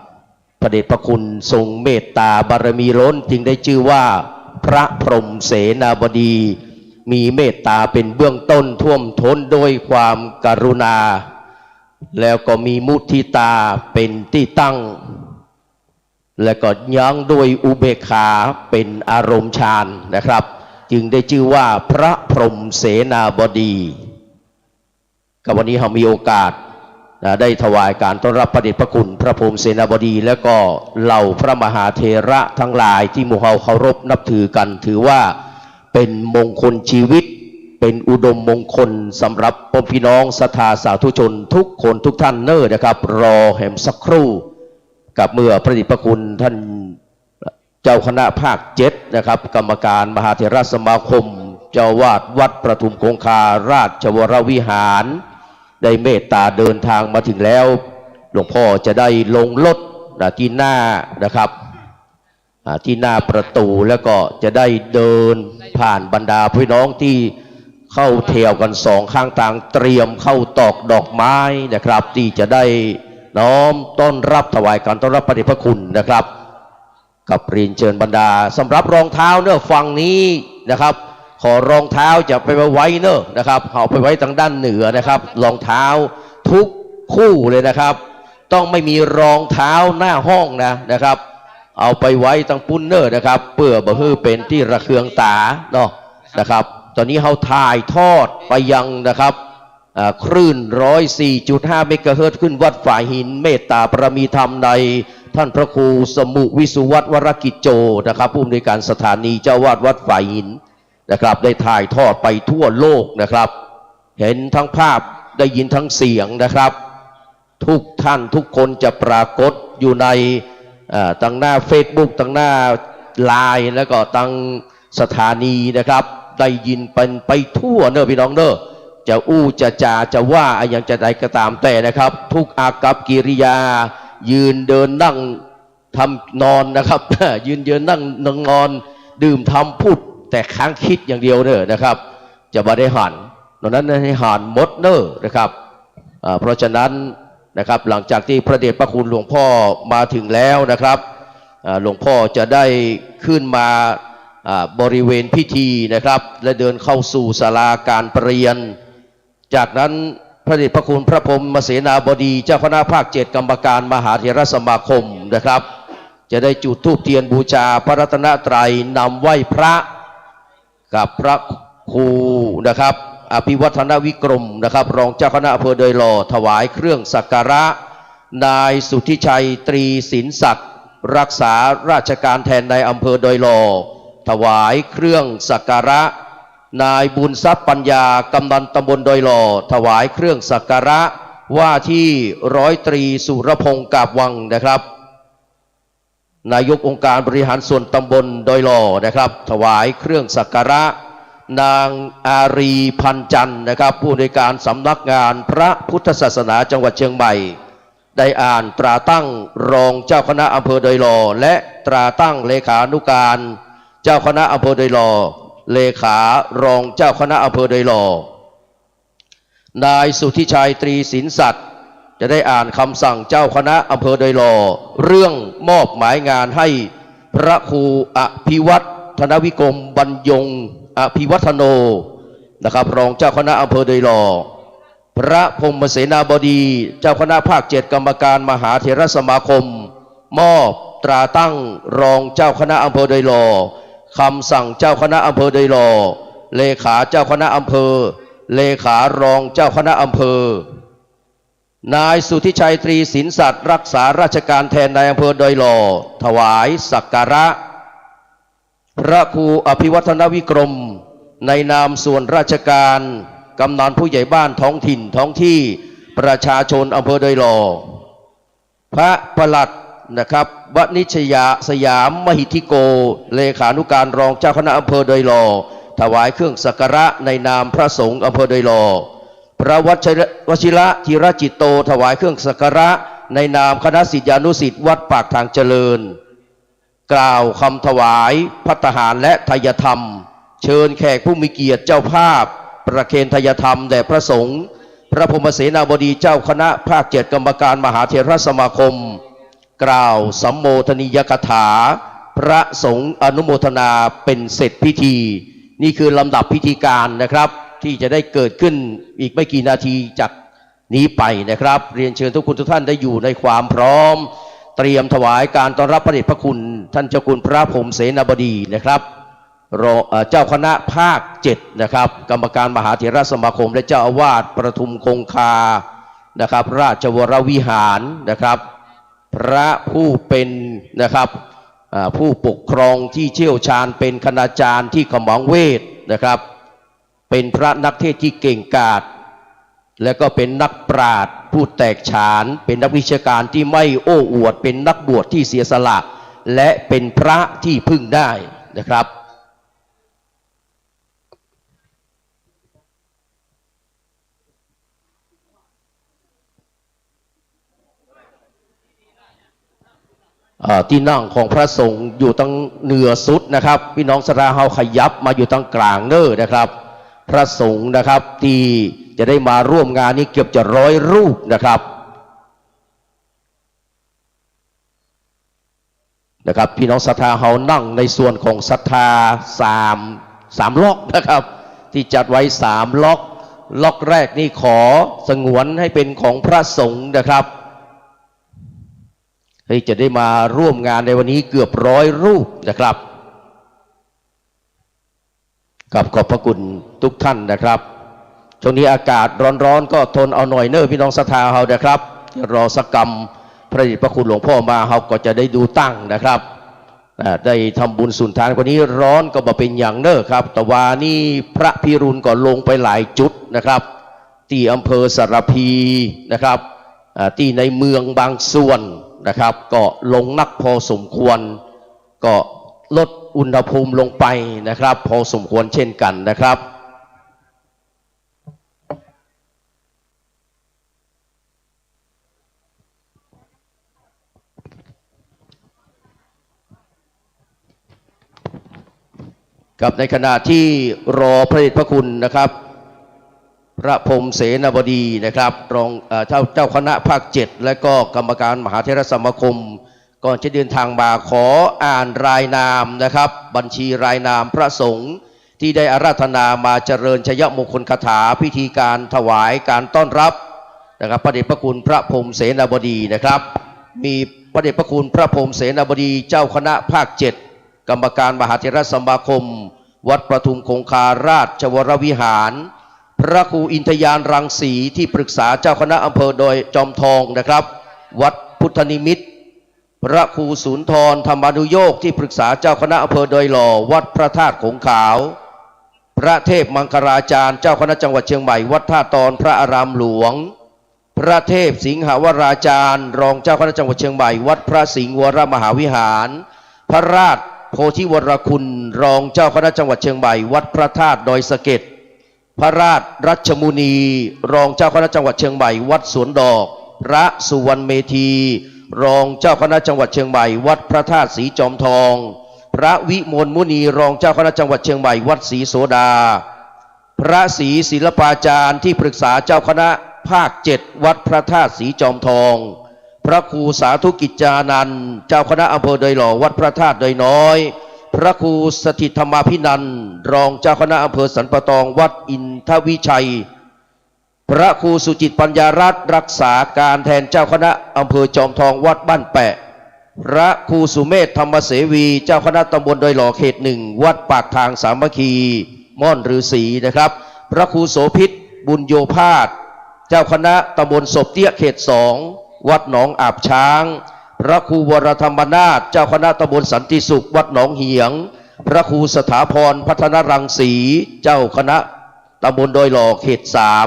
พระเดชพระคุณทรงเมตตาบารมีล้นจึงได้ชื่อว่าพระพรหมเสนาบดีมีเมตตาเป็นเบื้องต้นท่วมท้นด้วยความกรุณาแล้วก็มีมุทิตาเป็นที่ตั้งและก็ยั้งด้วยอุเบกขาเป็นอารมณ์ฌานนะครับจึงได้ชื่อว่าพระพรหมเสนาบดีกับวันนี้เรามีโอกาสได้ถวายการต้อนรับพระเดชพระคุณพระพรหมเสนาบดีและก็เหล่าพระมหาเถระทั้งหลายที่หมู่เราเคารพนับถือกันถือว่าเป็นมงคลชีวิตเป็นอุดมมงคลสำหรับพี่น้องศรัทธาสาธุชนทุกคนทุกท่านเนอนะครับรอแหมสักครู่กับเมื่อพระเดชพระคุณท่านเจ้าคณะภาค7นะครับกรรมการมหาเถรสมาคมเจ้าวาดวัดประทุมคงคาราชวรวิหารได้เมตตาเดินทางมาถึงแล้วหลวงพ่อจะได้ลงรถที่หน้านะครับที่หน้าประตูแล้วก็จะได้เดินผ่านบรรดาพี่น้องที่เข้าแถวกันสองข้างทางเตรียมเข้าตอกดอกไม้นะครับที่จะได้น้อมต้อนรับถวายการต้อนรับพระเดชพระคุณนะครับกับเรียนเชิญบรรดาสำหรับรองเท้าเนอะฝั่งนี้นะครับขอรองเท้าจะไปไว้เนอะนะครับเอาไปไว้ทางด้านเหนือนะครับรองเท้าทุกคู่เลยนะครับต้องไม่มีรองเท้าหน้าห้องนะครับเอาไปไว้ทางปุ้นเนอร์นะครับเพื่อบ่ฮือเป็นที่ระเคืองตาเนาะนะครับตอนนี้เขาถ่ายทอดไปยังนะครับคลื่น 104.5 เมกะเฮิรตซ์ขึ้นวัดฝ่ายหินเมตตาปรมีธรรมในท่านพระครูสมุวิสุวัตรวรกิจโจนะครับผู้อำนวยการสถานีเจ้าวาดวัดฝ่ายหินนะครับได้ถ่ายทอดไปทั่วโลกนะครับเห็นทั้งภาพได้ยินทั้งเสียงนะครับทุกท่านทุกคนจะปรากฏอยู่ในตั้งหน้า Facebook ตั้งหน้าไลน์แล้วก็ตั้งสถานีนะครับได้ยินเป็นไปทั่วเนอะพี่น้องเนอะจะอู้จะจาจะว่าอย่างจะใดก็ตามแต่นะครับทุกอากัปกิริยายืนเดินนั่งทำนอนนะครับ ยืนนั่งนอนดื่มทำพูดแต่ค้างคิดอย่างเดียวเนอะนะครับจะบ่ได้หันดังนั้นให้หันมดเนอะนะครับเพราะฉะนั้นนะครับหลังจากที่พระเดชพระคุณหลวงพ่อมาถึงแล้วนะครับหลวงพ่อจะได้ขึ้นมาบริเวณพิธีนะครับและเดินเข้าสู่ศาลาการประเรียนจากนั้นพระเดชพระคุณพระพรหมเสนาบดีเจ้าคณะภาค7กรรมการมหาเถรสมาคมนะครับจะได้จุดธูปเทียนบูชาพระรัตนตรัยนำไหว้พระกับพระครูนะครับอภิวัฒนวิกรมนะครับรองเจ้าคณะอำเภอดอยหล่อถวายเครื่องสักการะนายสุทธิชัยตรีสินศักดิ์รักษาราชการแทนในอำเภอดอยหล่อถวายเครื่องสักการะนายบุญทรัพย์ปัญญากำนันตำบลดอยหล่อถวายเครื่องสักการะว่าที่ร้อยตรีสุรพงศ์กาบวังนะครับนายกองค์การบริหารส่วนตำบลดอยหล่อนะครับถวายเครื่องสักการะนางอารีพันจันทร์นะครับผู้อำนวยการสำนักงานพระพุทธศาสนาจังหวัดเชียงใหม่ได้อ่านตราตั้งรองเจ้าคณะอำเภอดอยหล่อและตราตั้งเลขานุการเจ้าคณะอำเภอดอยหล่อ เลขารองเจ้าคณะอำเภอโดยหล่อนายสุทธิชัยตรีสินสัตย์จะได้อ่านคำสั่งเจ้าคณะอำเภอโดยหล่อเรื่องมอบหมายงานให้พระครูอภิวัฒนวิกรมบรรยงอภิวัฒโนนะครับรองเจ้าคณะอำเภอโดยหล่อพระพรหมเสนาบดีเจ้าคณะภาค7กรรมการมหาเถรสมาคมมอบตราตั้งรองเจ้าคณะอำเภอโดยหล่อคำสั่งเจ้าคณะอำเภอโดยหล่อเลขาเจ้าคณะอำเภอเลขารองเจ้าคณะอำเภอนายสุทธิชัยตรีสินสัตย์รักษาราชการแทนนายอำเภอโดยหล่อถวายสักการะพระครูอภิวัฒนวิกรมในนามส่วนราชการกำนันผู้ใหญ่บ้านท้องถิ่นท้องที่ประชาชนอำเภอโดยหล่อพระปลัดนะครับวณิชยาสยามมหิทธิโกเลขานุการรองเจ้าคณะอำเภอโดยหล่อถวายเครื่องสักการะในนามพระสงฆ์อำเภอโดยหล่อพระวชิระธีรจิตโตถวายเครื่องสักการะในนามคณะศิษยานุศิษย์วัดปากทางเจริญกล่าวคำถวายภัตตาหารและทายธรรมเชิญแขกผู้มีเกียรติเจ้าภาพประเคนทายธรรมแด่พระสงฆ์พระพรหมเสนาบดีเจ้าคณะภาค7กรรมการมหาเถรสมาคมกล่าวสัมโมทนียกถาพระสงฆ์อนุโมทนาเป็นเสร็จพิธีนี่คือลำดับพิธีการนะครับที่จะได้เกิดขึ้นอีกไม่กี่นาทีจากนี้ไปนะครับเรียนเชิญทุกคนทุกท่านได้อยู่ในความพร้อมเตรียมถวายการต้อนรับพระเดชพระคุณท่านเจ้าคุณพระพรหมเสนาบดีนะครับเจ้าคณะภาค7นะครับกรรมการมหาเถรสมาคมและเจ้าอาวาสประทุมคงคานะครับราชวรวิหารนะครับพระผู้เป็นนะครับผู้ปกครองที่เชี่ยวชาญเป็นคณาจารย์ที่ขมังเวทนะครับเป็นพระนักเทศน์ที่เก่งกาจและก็เป็นนักปราชญ์ผู้แตกฉานเป็นนักวิชาการที่ไม่โอ้อวดเป็นนักบวชที่เสียสละและเป็นพระที่พึ่งได้นะครับที่นั่งของพระสงฆ์อยู่ตั้งเหนือสุดนะครับพี่น้องสราเฮาขยับมาอยู่ตั้งกลางเน้อนะครับพระสงฆ์นะครับที่จะได้มาร่วมงานนี้เกือบจะ100 รูปนะครับพี่น้องศรัทธาเฮานั่งในส่วนของศรัทธา3ล็อกนะครับที่จัดไว้3ล็อกแรกนี่ขอสงวนให้เป็นของพระสงฆ์นะครับจะได้มาร่วมงานในวันนี้เกือบ100 รูปนะครับกับขอบพระคุณทุกท่านนะครับช่วงนี้อากาศร้อนๆก็ทนเอาหน่อยเนอะพี่น้องศรัทธาเฮานะครับรอสักกรรมพระเดชพระคุณหลวงพ่อมาเฮาก็จะได้ดูตั้งนะครับได้ทำบุญสุนทานกว่านี้ร้อนก็บ่เป็นอย่างเนอะครับแต่ว่านี่พระพิรุณก็ลงไปหลายจุดนะครับที่อำเภอสารพีนะครับที่ในเมืองบางส่วนนะครับก็ลงนักพอสมควรก็ลดอุณหภูมิลงไปนะครับพอสมควรเช่นกันนะครับกับในขณะที่รอพระเดชพระคุณนะครับพระพรหมเสนาบดีนะครับรองเจ้าคณะภาค7และก็กรรมการมหาเถรสมาคมก่อนจะเดินทางมาขออ่านรายนามนะครับบัญชีรายนามพระสงฆ์ที่ได้อาราธนามาเจริญชยมงคลคาถาพิธีการถวายการต้อนรับนะครับพระเดชพระคุณพระพรหมเสนาบดีนะครับมีพระเดชพระคุณพระพรหมเสนาบดีเจ้าคณะภาค7กรรมการมหาเถรสมาคมวัดประทุมคงคาราชวรวิหารพระครูอินทยานรังสีที่ปรึกษาเจ้าคณะอำเภอโดยจอมทองนะครับวัดพุทธนิมิตรพระครูสุนทรธรรมานุโยคที่ปรึกษาเจ้าคณะอำเภอโดยหล่อวัดพระธาตุขงขาวพระเทพมังคลาจารย์เจ้าคณะจังหวัดเชียงใหม่วัดท่าตอนพระอารามหลวงพระเทพสิงหวราจารย์รองเจ้าคณะจังหวัดเชียงใหม่วัดพระสิงห์วรมหาวิหารพระราชโพธิวรคุณรองเจ้าคณะจังหวัดเชียงใหม่วัดพระธาตุดอยสะเก็ดพระราชรัชมุนีรองเจ้าคณะจังหวัดเชียงใหม่วัดสวนดอกพระสุวรรณเมธีรองเจ้าคณะจังหวัดเชียงใหม่วัดพระธาตุสีจอมทอง พระวิมลมุนีรองเจ้าคณะจังหวัดเชียงใหม่วัดศรีโสดา พระศรีศิลปาจารย์ที่ปรึกษาเจ้าคณะภาค7วัดพระธาตุศรีจอมทอง พระครูสาธุกิจจานันท์เจ้าคณะอำเภอดอยหล่อวัดพระธาตุดอยน้อย พระครูสถิตธรรมาภินันท์รองเจ้าคณะอำเภอสันปะตองวัดอินทวิชัย พระครูสุจิตปัญญารัตน์รักษาการแทนเจ้าคณะอำเภอจอมทองวัดบ้านแปะ พระครูสุเมธธรรมเสวีเจ้าคณะตำบลดอยหล่อเขต 1วัดปากทางสามัคคีม่อนฤาษีนะครับ พระครูโสภิตบุญโยภาสเจ้าคณะตำบลศพเตี้ยเขต 2วัดหนองอาบช้าง พระครูวรธรรมนาถเจ้าคณะตำบลสันติสุขวัดหนองเหียง พระครูสถาพรพัฒนรังสีเจ้าคณะตำบลดอยหล่อเขต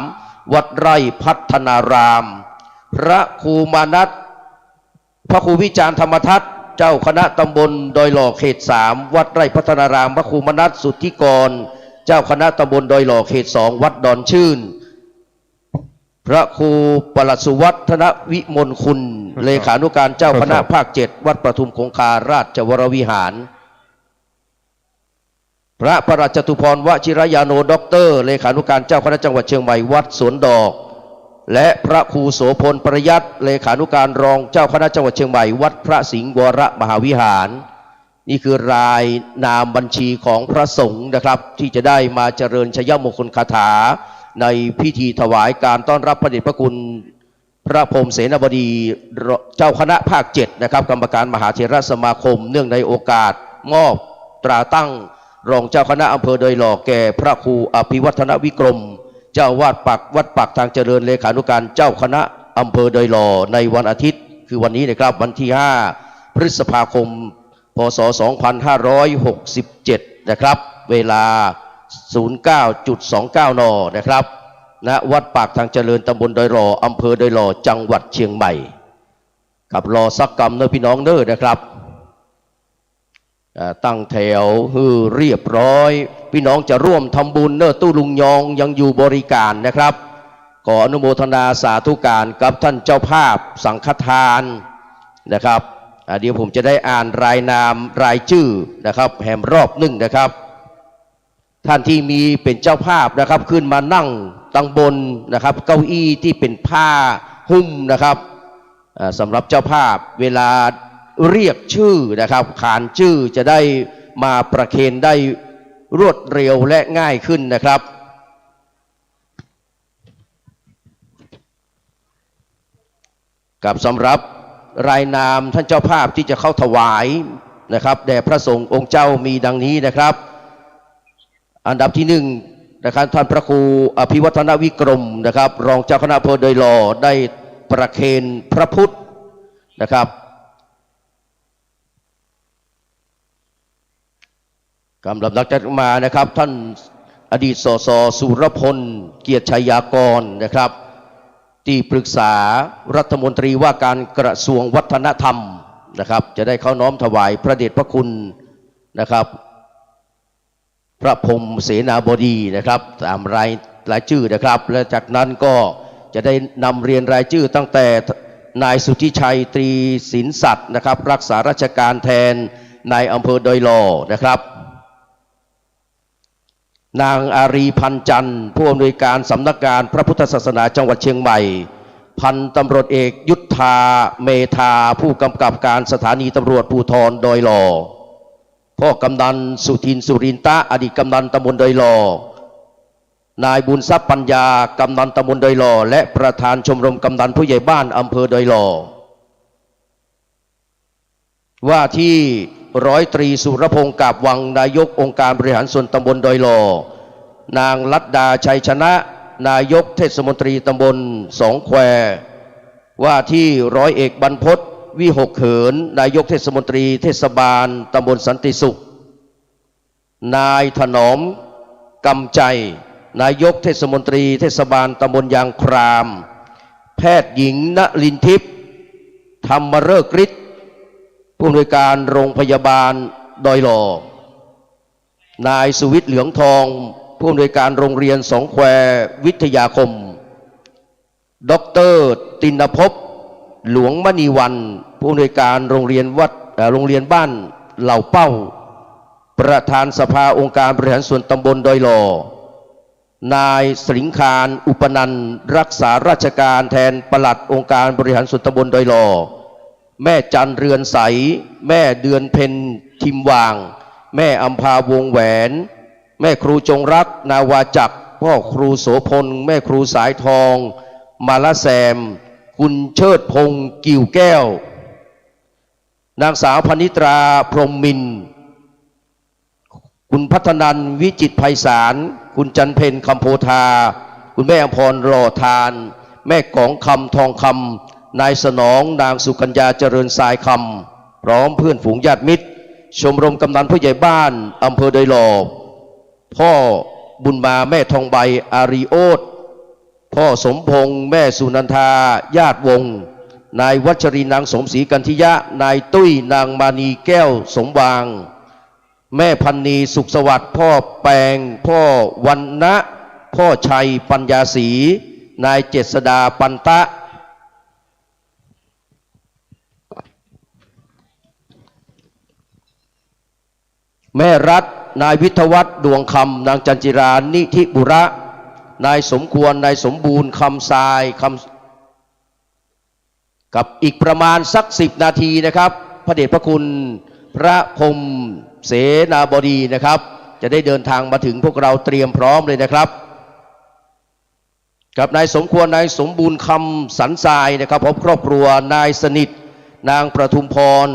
3วัดไร่พัฒนาราม พระครูมานัสพระครูวิจารณ์ธรรมทัศน์เจ้าคณะตำบลดอยหล่อเขต 3วัดไร่พัฒนาราม พระครูมนัสสุทธิกรเจ้าคณะตำบลดอยหล่อเขต 2วัดดอนชื่น พระครูปลัดสุวัฒนวิมลคุณเลขานุการเจ้าคณะภาค7วัดประทุมคงคาราชวรวิหาร พระประหลัดจตุพรวชิรยาโนด็อกเตอร์เลขานุการเจ้าคณะจังหวัดเชียงใหม่วัดสวนดอกและพระครูโสพลประยัตเลขานุการรองเจ้าคณะจังหวัดเชียงใหม่วัดพระสิงห์วรมหาวิหารนี่คือรายนามบัญชีของพระสงฆ์นะครับที่จะได้มาเจริญชยมงคลคาถาในพิธีถวายการต้อนรับพระเดชพระคุณพระพรหมเสนาบดีเจ้าคณะภาค7นะครับกรรมการมหาเถรสมาคมเนื่องในโอกาสมอบตราตั้งรองเจ้าคณะอำเภอดอยหล่อแก่พระครูอภิวัฒนวิกรมเจ้าวาดวัดปักทางเจริญเลขานุการเจ้าคณะอำเภอดอยหล่อในวันอาทิตย์คือวันนี้นะครับวันที่5พฤษภาคมพศ2567นะครับเวลา 09.29 น.นะครับณวัดปากทางเจริญตำบลดอยหล่ออำเภอดอยหล่อจังหวัดเชียงใหม่กับรอสักกรรมเนอพี่น้องเน้อนะครับตั้งแถวฮือเรียบร้อยพี่น้องจะร่วมทำบุญเน้อตู้ลุงยองยังอยู่บริการนะครับขออนุโมทนาสาธุการกับท่านเจ้าภาพสังฆทานนะครับเดี๋ยวผมจะได้อ่านรายนามรายชื่อนะครับแหมรอบหนึ่งนะครับท่านที่มีเป็นเจ้าภาพนะครับขึ้นมานั่งตั้งบนนะครับเก้าอี้ที่เป็นผ้าหุ้มนะครับสำหรับเจ้าภาพเวลาเรียกชื่อนะครับขานชื่อจะได้มาประเคนได้รวดเร็วและง่ายขึ้นนะครับกับสำหรับรายนามท่านเจ้าภาพที่จะเข้าถวายนะครับแด่พระสงฆ์องค์เจ้ามีดังนี้นะครับอันดับที่1นะครับท่านพระครูอภิวัฒนวิกรมนะครับรองเจ้าคณะอำเภอดอยหล่อได้ประเคนพระพุทธนะครับกำลังดักจัดมานะครับท่านอดีตสสสุรพลเกียรติชัยยากรนะครับที่ปรึกษารัฐมนตรีว่าการกระทรวงวัฒนธรรมนะครับจะได้เข้าน้อมถวายพระเดชพระคุณนะครับพระพรหมเสนาบดีนะครับตามรายชื่อนะครับและจากนั้นก็จะได้นำเรียนรายชื่อตั้งแต่นายสุทธิชัยตรีสินสัตย์นะครับรักษาราชการแทนนายอำเภอดอยหล่อนะครับนางอารีพันจันทร์ผู้อำนวยการสำนักงานพระพุทธศาสนาจังหวัดเชียงใหม่พันตำรวจเอกยุทธาเมธาผู้กำกับการสถานีตำรวจภูธรดอยหล่อพ่อกำนันสุทินสุรินตะอดีตกำนันตำบลดอยหล่อนายบุญทรัพย์ปัญญากำนันตำบลดอยหล่อและประธานชมรมกำนันผู้ใหญ่บ้านอำเภอดอยหล่อว่าที่ร้อยตรีสุรพงศ์กาบวังนายกองค์การบริหารส่วนตำบลดอยหล่อนางลัดดาชัยชนะนายกเทศมนตรีตำบลสองแควว่าที่ร้อยเอกบรรพตวิหกเหินนายกเทศมนตรีเทศบาลตำบลสันติสุขนายถนอมกำใจนายกเทศมนตรีเทศบาลตำบลยางครามแพทย์หญิงณลินทิพย์ธรรมฤกษ์ฤทธิ์ผู้อำนวยการโรงพยาบาลดอยหล่อนายสุวิทย์เหลืองทองผู้อำนวยการโรงเรียนสองแคววิทยาคมดร.ตินภพหลวงมณีวันผู้อำนวยการโรงเรียนบ้านเหล่าเป้า ประธานสภาองค์การบริหารส่วนตำบลดอยหล่อนายสิงคารอุปนันท์รักษาราชการแทนปลัดองค์การบริหารส่วนตำบลดอยหล่อแม่จันเรือนใสแม่เดือนเพ็ญทิมวางแม่อัมพาวงแหวนแม่ครูจงรักนาวาจักรพ่อครูโสพลแม่ครูสายทองมาละแซมคุณเชิดพงศ์กิ่วแก้วนางสาวพนิตราพรหมมินทร์คุณพัฒนันท์วิจิตรไพศาลคุณจันเพ็ญคำโพธาคุณแม่อภรณ์รอทานแม่กองคำทองคำนายสนองนางสุกัญญาเจริญสายคำพร้อมเพื่อนฝูงญาติมิตรชมรมกำนันผู้ใหญ่บ้านอำเภอดอยหล่อพ่อบุญมาแม่ทองใบอารีโอตพ่อสมพงษ์แม่สุนันทาญาติวงศ์นายวัชรินทร์นางสมศรีกันทิยะนายตุ้ยนางมานีแก้วสมวางแม่พันนีสุขสวัสดิ์พ่อแปงพ่อวันนะพ่อชัยปัญญาศรีนายเจษดาปันตะแม่รัฐนายวิทยวัฒน์ดวงคำนางจันจิรานิธิบุระนายสมควรนายสมบูรณ์คำทรายกับอีกประมาณสัก10 นาทีนะครับพระเดชพระคุณพระพรหมเสนาบดีนะครับจะได้เดินทางมาถึงพวกเราเตรียมพร้อมเลยนะครับกับนายสมควรนายสมบูรณ์คำสันทรายนะครับพร้อมครอบครัวนายสนิทนางประทุมพร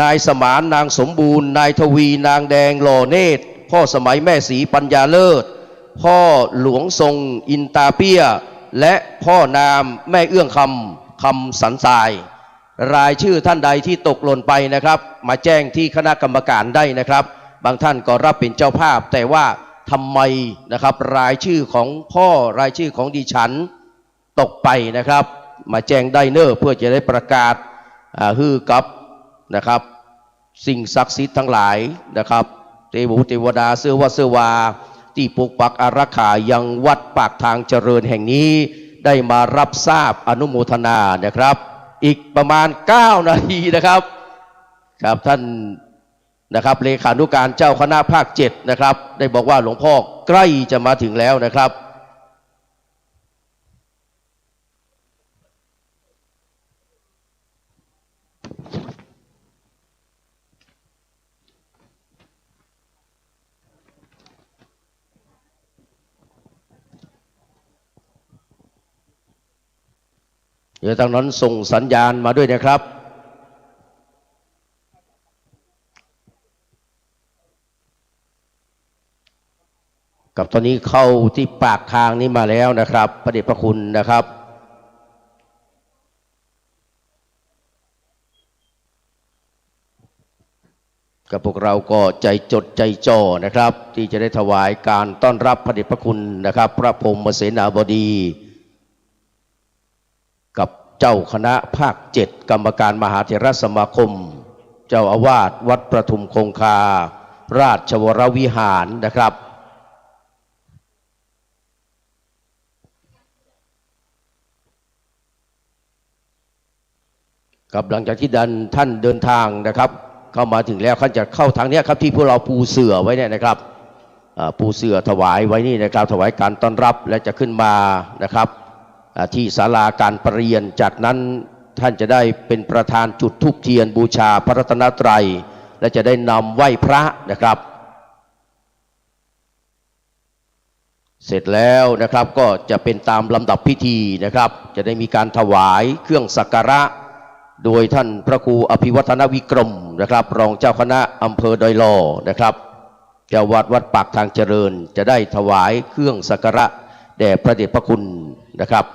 นายสมานนางสมบูรณ์นายทวีนางแดงหล่อเนตรพ่อสมัยแม่ศรีปัญญาเลิศพ่อหลวงทรงอินตาเปียและพ่อนามแม่เอื้องคำสันทรายรายชื่อท่านใดที่ตกหล่นไปนะครับมาแจ้งที่คณะกรรมการได้นะครับบางท่านก็รับเป็นเจ้าภาพแต่ว่าทำไมนะครับรายชื่อของพ่อรายชื่อของดิฉันตกไปนะครับมาแจ้งได้เนอเพื่อจะได้ประกาศฮือกับนะครับสิ่งศักดิ์สิทธิ์ทั้งหลายนะครับเทวดาเสื้อวาที่ปกปักอารักขายังวัดปากทางเจริญแห่งนี้ได้มารับทราบอนุโมทนานะครับอีกประมาณ9 นาทีนะครับครับท่านนะครับเลขานุการเจ้าคณะภาค7นะครับได้บอกว่าหลวงพ่อใกล้จะมาถึงแล้วนะครับเดี๋ยวทางนั้นส่งสัญญาณมาด้วยนะครับกับตอนนี้เข้าที่ปากทางนี้มาแล้วนะครับพระเดชพระคุณนะครับกับพวกเราก็ใจจดใจจ่อนะครับที่จะได้ถวายการต้อนรับพระเดชพระคุณนะครับพระพรหมเสนาบดีกับเจ้าคณะภาค7กรรมการมหาเถรสมาคมเจ้าอาวาสวัดประทุมคงคาราชวรวิหารนะครับกับหลังจากที่ท่านเดินทางนะครับเข้ามาถึงแล้วเขาจะเข้าทางนี้ครับที่พวกเราปูเสื่อไว้เนี่ยนะครับปูเสื่อถวายไว้นี่นะครับถวายการต้อนรับและจะขึ้นมานะครับที่ศาลาการประเรียนจากนั้นท่านจะได้เป็นประธานจุดธูปเทียนบูชาพระรัตนตรัยและจะได้นำไหว้พระนะครับเสร็จแล้วนะครับก็จะเป็นตามลำดับพิธีนะครับจะได้มีการถวายเครื่องสักการะโดยท่านพระครูอภิวัฒนวิกรมนะครับรองเจ้าคณะอำเภอดอยหล่อนะครับเจ้าวัดปากทางเจริญจะได้ถวายเครื่องสักการะแด่พระเดชพระคุณนะครับ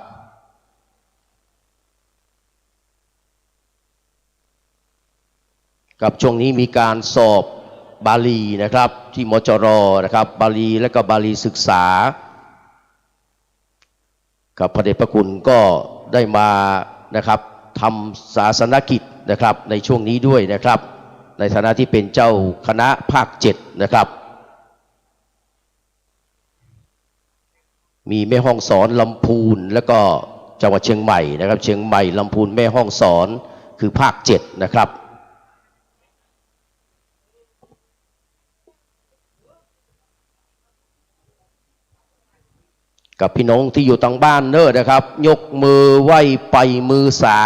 กับช่วงนี้มีการสอบบาลีนะครับที่มจรนะครับบาลีและก็บาลีศึกษากับพระเดชพระคุณก็ได้มานะครับทำศาสนกิจนะครับในช่วงนี้ด้วยนะครับในฐานะที่เป็นเจ้าคณะภาค7นะครับมีแม่ห้องสอนลำพูนแล้วก็จังหวัดเชียงใหม่นะครับเชียงใหม่ลำพูนแม่ห้องสอนคือภาค7นะครับ กับพี่น้องที่อยู่ทางบ้านเนอะนะครับยกมือไหว้ไปมือสา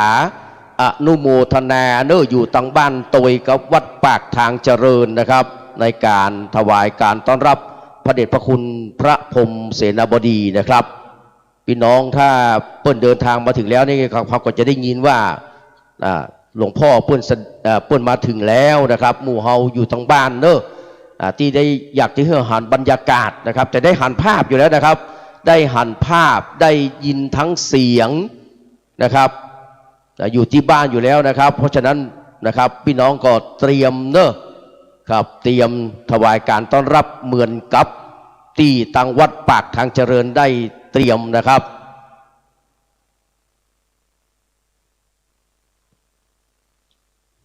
อนุโมทนาเนอะอยู่ทางบ้านตยกับวัดปากทางเจริญนะครับในการถวายการต้อนรับพระเดชพระคุณพระพรหมเสนาบดีนะครับพี่น้องถ้าเปิ้นเดินทางมาถึงแล้วนี่เขาก็จะได้ยินว่าหลวงพ่อเปิ้นมาถึงแล้วนะครับหมู่เฮาอยู่ทางบ้านเนอะที่ได้อยากจะให้หันบรรยากาศนะครับแต่ได้หันภาพอยู่แล้วนะครับได้หันภาพได้ยินทั้งเสียงนะครับอยู่ที่บ้านอยู่แล้วนะครับเพราะฉะนั้นนะครับพี่น้องก็เตรียมเนอะครับเตรียมถวายการต้อนรับเหมือนกับที่ตังวัดปากทางเจริญได้เตรียมนะครับ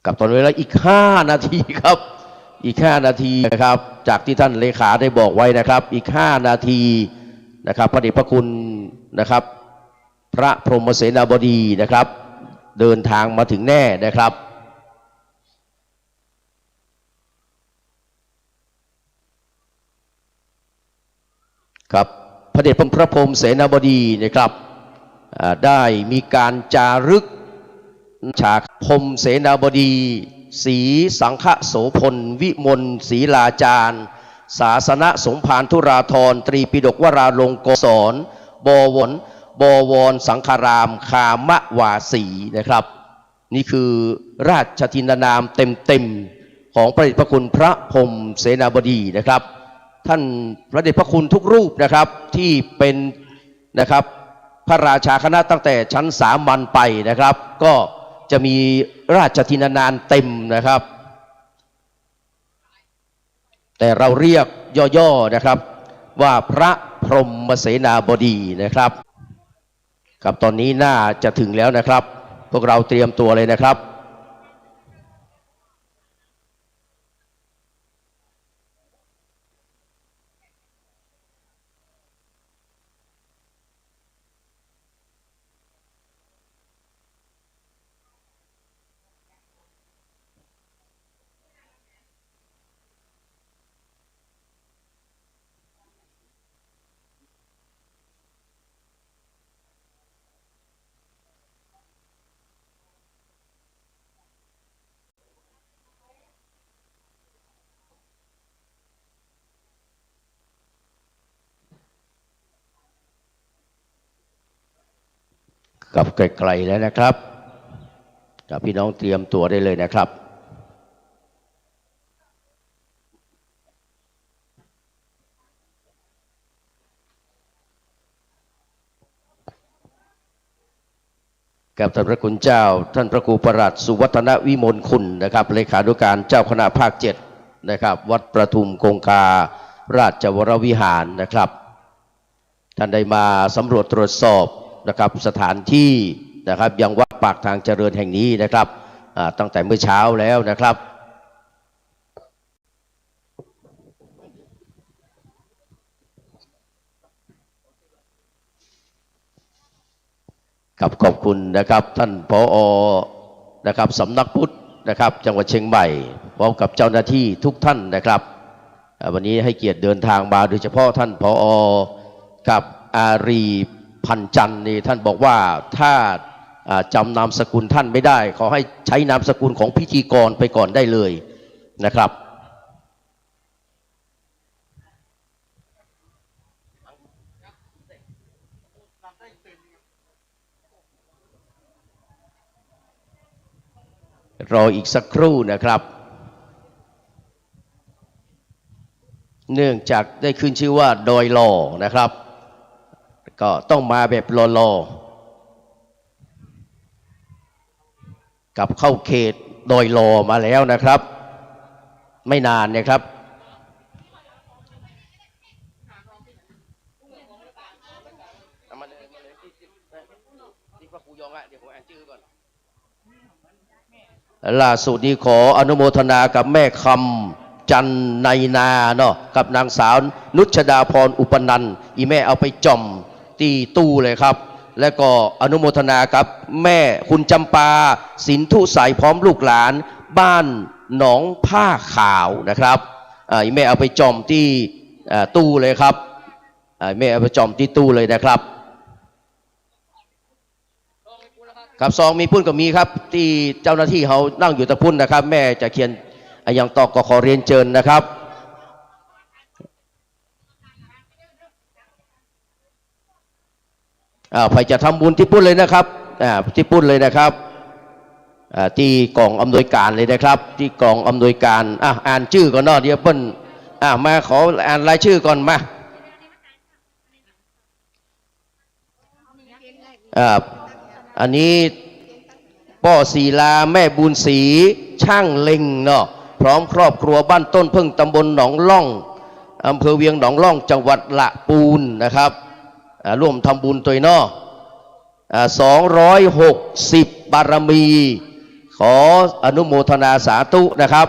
กับตอนเวลาอีก5 นาทีครับอีก5 นาทีนะครับจากที่ท่านเลขาได้บอกไว้นะครับอีก5 นาทีนะครับพระเดชพระคุณนะครับพระพรหมเสนาบดีนะครับเดินทางมาถึงแน่นะครับครับพระเดชพระพรหมเสนาบดีนะครับได้มีการจารึกฉากพรหมเสนาบดีศรีสังฆโสพลวิมลศรีลาจารย์ศาสนสมภารธุราธรตรีปิฎกวราลงกรณ์บวรสังฆารามคามวาสีนะครับนี่คือราชทินนามเต็มๆของพระเดชพระคุณพระพรหมเสนาบดีนะครับท่านพระเดชพระคุณทุกรูปนะครับที่เป็นนะครับพระราชาคณะตั้งแต่ชั้นสามัญไปนะครับก็จะมีราชทินนามเต็มนะครับแต่เราเรียกย่อๆนะครับว่าพระพรหมเสนาบดีนะครับครับตอนนี้น่าจะถึงแล้วนะครับพวกเราเตรียมตัวเลยนะครับกับไกลๆแล้วนะครับกับพี่น้องเตรียมตัวได้เลยนะครับกับท่านพระคุณเจ้าท่านพระครูประหลัดสุวัฒนวิมลคุณนะครับเลขานุการเจ้าคณะภาค7นะครับวัดประทุมคงคาราชวรวิหารนะครับท่านได้มาสำรวจตรวจสอบนะครับสถานที่นะครับยังวัดปากทางเจริญแห่งนี้นะครับตั้งแต่เมื่อเช้าแล้วนะครับครับขอบคุณนะครับท่านผอ.นะครับสำนักพุทธนะครับจังหวัดเชียงใหม่พร้อมกับเจ้าหน้าที่ทุกท่านนะครับวันนี้ให้เกียรติเดินทางมาโดยเฉพาะท่านผอ.กับอารีพันจันทร์นี่ท่านบอกว่าถ้าจำนามสกุลท่านไม่ได้ขอให้ใช้นามสกุลของพิธีกรไปก่อนได้เลยนะครับรออีกสักครู่นะครับเนื่องจากได้ขึ้นชื่อว่าดอยหล่อนะครับก็ต้องมาแบบรอๆกับเข้าเขตดอยหล่อมาแล้วนะครับไม่นานนะครับล่าสุดนี้ขออนุโมทนากับแม่คำจันในนาเนาะกับนางสาวนุชดาพรอุปนันท์อีแม่เอาไปจ่อมตีตู้เลยครับและก็อนุโมทนากับแม่คุณจำปาสินทุใสพร้อมลูกหลานบ้านหนองผ้าขาวนะครับอีแม่เอาไปจ่อมที่ตู้เลยครับ แม่เอาไปจอมที่ตู้เลยนะครับครับซองมีพุ่นก็มีครับที่เจ้าหน้าที่เขานั่งอยู่ตะพุ่นนะครับแม่จะเขียนอย่างต่อก็ขอเรียนเชิญนะครับใครจะทำบุญที่พุ่นเลยนะครับที่พุ่นเลยนะครับที่กองอำนวยการเลยนะครับที่กองอำนวยการอ่านชื่อก่อนเนาะเดี๋ยวเปิ้ลมาขออ่านรายชื่อก่อนมาอันนี้ป้อศิลาแม่บุญศรีช่างเล็งเนาะพร้อมครอบครัวบ้านต้นพึ่งตำบลหนองล่องอำเภอเวียงหนองล่องจังหวัดละปูนนะครับร่วมทำบุญตัวเนาะ260 บารมี ขออนุโมทนาสาธุนะครับ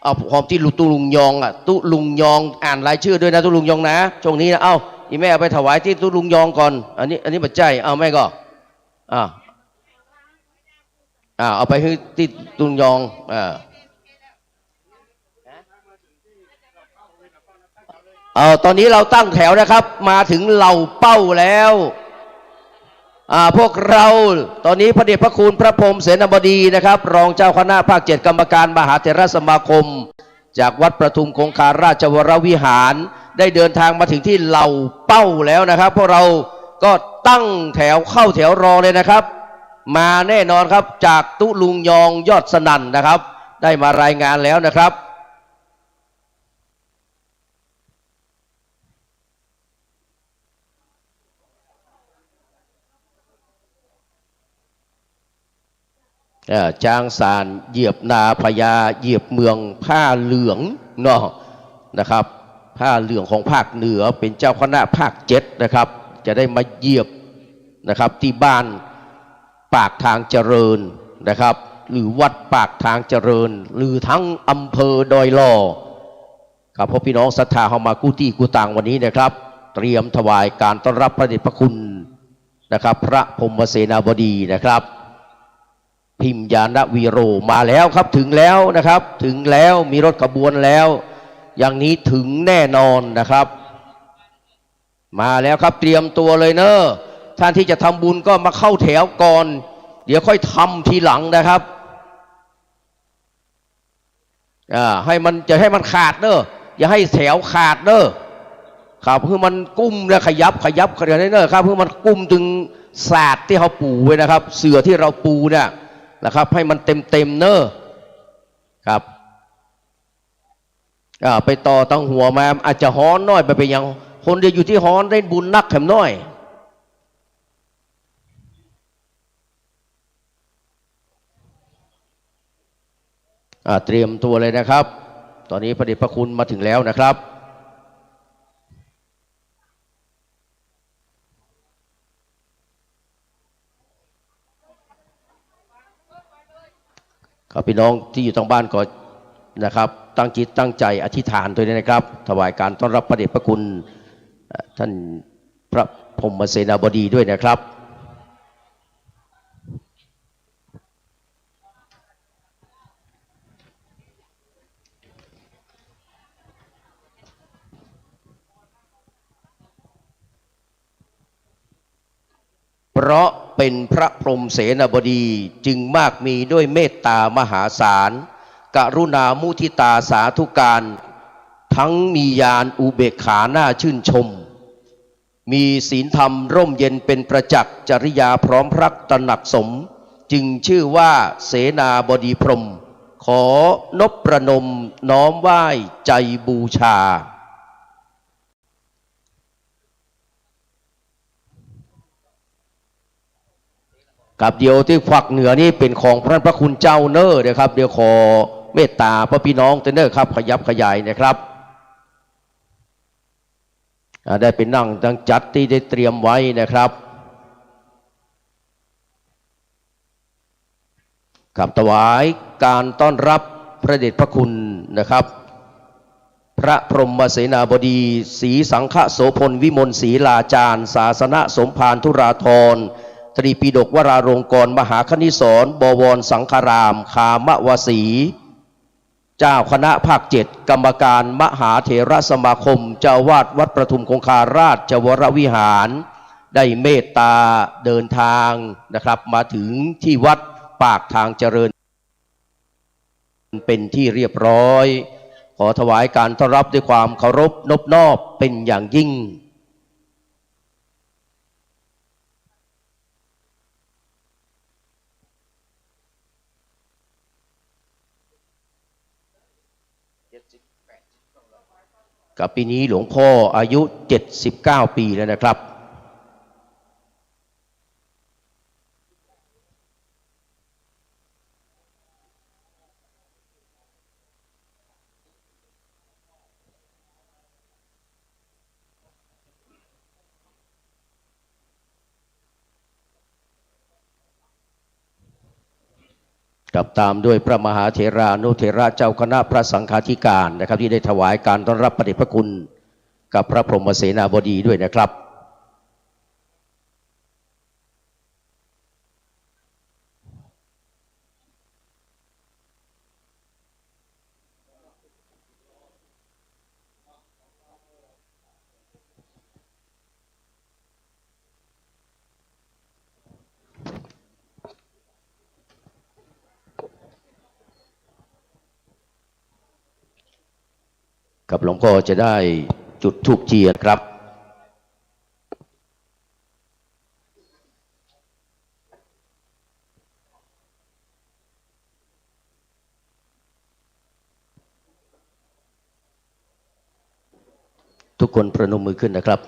เอาหอมที่ตุลุงยองตุลุงยองอ่านรายชื่อด้วยนะตุลุงยองนะช่วงนี้นะอีแม่เอาไปถวายที่ตุลุงยองก่อนอันนี้ปัจจัยเอาแม่ก็เอาไปที่ตุลุงยองตอนนี้เราตั้งแถวนะครับมาถึงเหล่าเป้าแล้วพวกเราตอนนี้พระเดชพระคุณพระพรหมเสนาบดีนะครับรองเจ้าคณะภาค 7กรรมการมหาเถรสมาคมจากวัดประทุมคงคาราชวรวิหารได้เดินทางมาถึงที่เหล่าเป้าแล้วนะครับพวกเราก็ตั้งแถวเข้าแถวรอเลยนะครับมาแน่นอนครับจากตุลุงยองยอดสนั่นนะครับได้มารายงานแล้วนะครับจางสารเหยียบนาพญาเหยียบเมืองผ้าเหลืองเนาะนะครับผ้าเหลืองของภาคเหนือเป็นเจ้าคณะภาค 7นะครับจะได้มาเหยียบนะครับที่บ้านปากทางเจริญนะครับหรือวัดปากทางเจริญหรือทั้งอำเภอดอยล่อครับพ่อพี่น้องศรัทธาเข้ามากู้ที่กู้ตังวันนี้นะครับเตรียมถวายการต้อนรับพระเดชพระคุณนะครับพระพรหมเสนาบดีนะครับพิมยานวีโรมาแล้วครับถึงแล้วนะครับถึงแล้วมีรถขบวนแล้วอย่างนี้ถึงแน่นอนนะครับมาแล้วครับเตรียมตัวเลยเนอะท่านที่จะทำบุญก็มาเข้าแถวก่อนเดี๋ยวค่อยทำทีหลังนะครับให้มันขาดเนอะอย่าให้แถวขาดเนอะครับเพื่อมันกุ้มแล้วขยับขยับเนอะครับเพื่อมันกุ้มถึงศาสตร์ที่เขาปูไว้นะครับเสื่อที่เราปูเนี่ยนะครับให้มันเต็มเนอะครับไปต่อตั้งหัวมาอาจจะฮ้อนน้อยไปเป็นอย่างคนเดียวอยู่ที่ฮ้อนได้บุญนักแข็มน้อยเตรียมตัวเลยนะครับตอนนี้พระเดชพระคุณมาถึงแล้วนะครับครับพี่น้องที่อยู่ทางบ้านก็นะครับตั้งจิตตั้งใจอธิษฐานด้วยนะครับถวายการต้อนรับพระเดชพระคุณท่านพระพรหมเสนาบดีด้วยนะครับเพราะเป็นพระพรหมเสนาบดีจึงมากมีด้วยเมตตามหาศาลกรุณามุทิตาสาธุการทั้งมีญาณอุเบกขาหน้าชื่นชมมีศีลธรรมร่มเย็นเป็นประจักษ์จริยาพร้อมพรักตระหนักสมจึงชื่อว่าเสนาบดีพรหมขอนบประนมน้อมไหว้ใจบูชากับเดียวที่ฝักเหนือนี่เป็นของพระคุณเจ้าเนอร์นะครับเดี๋ยวขอเมตตาพระพี่น้องเนอร์ครับขยับขยายนะครับได้เป็นนั่งตั้งจัดที่ได้เตรียมไว้นะครับขับถวายการต้อนรับพระเดชพระคุณนะครับพระพรหมเสนาบดีศรีสังฆโสพลวิมลศรีลาจารย์ศาสนสมภารธุราธรตรีปิฎกวราโรงกรมหาคณิสรบวรสังฆารามคามวสี เจ้าคณะภาคเจ็ดกรรมการมหาเถรสมาคมเจ้าวาดวัดประทุมคงคาราชวรวิหารได้เมตตาเดินทางนะครับมาถึงที่วัดปากทางเจริญเป็นที่เรียบร้อยขอถวายการต้อนรับด้วยความเคารพนบนอบเป็นอย่างยิ่งกับปีนี้หลวงพ่ออายุ79ปีแล้วนะครับกับตามด้วยพระมหาเถรานุเถระเจ้าคณะพระสังฆาธิการนะครับที่ได้ถวายการต้อนรับพระเดชพระคุณกับพระพรหมเสนาบดีด้วยนะครับกับหลวงพ่อจะได้จุดธูปเทียนครับทุกคนประนมมือขึ้นนะครับ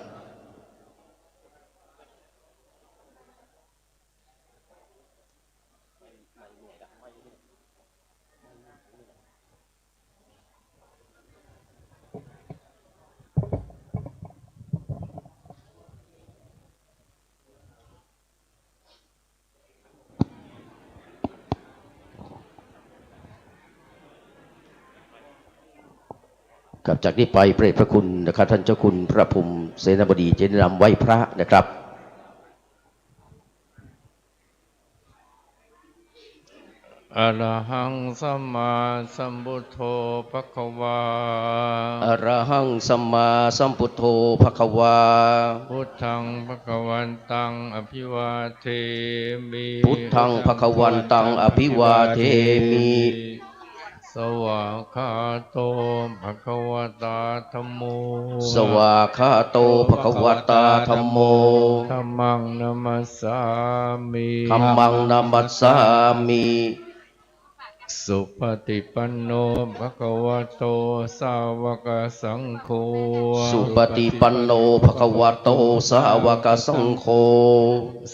กับจากนี้ไปพระเดชพระคุณนะครับท่านเจ้าคุณพระพรหมเสนาบดีจะนำไหว้พระนะครับอะระหังสัมมาสัมพุทโธภควาอะระหังสัมมาสัมพุทโธภควาพุทธังภควันตังอภิวาเทมิ พุทธังภควันตังอภิวาเทมิสวากขาโตภควตาธัมโมสวากขาโตภควตาธัมโมธัมมังนัมสสามิธัมมังนัมมัสสามิสุปฏิปันโนภควโตสาวกสังโฆสุปฏิปันโนภควโตสาวกสังโฆ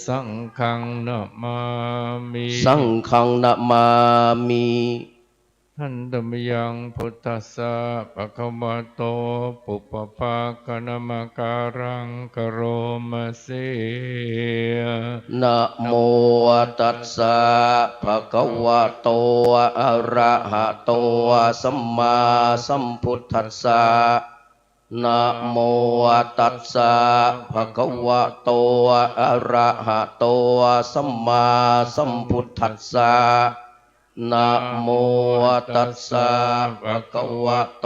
สังฆังนะมามิสังฆังนะมามิทันตมยังพุทธัสสะภะคะวะโตปุปภาคณมการังกโรมเสนะโมตัสสะภะคะวะโตอะระหะโตสัมมาสัมพุทธัสสะนะโมตัสสะภะคะวะโตอะระหะโตสัมมาสัมพุทธัสสะนะโมตัสสะภะคะวะโต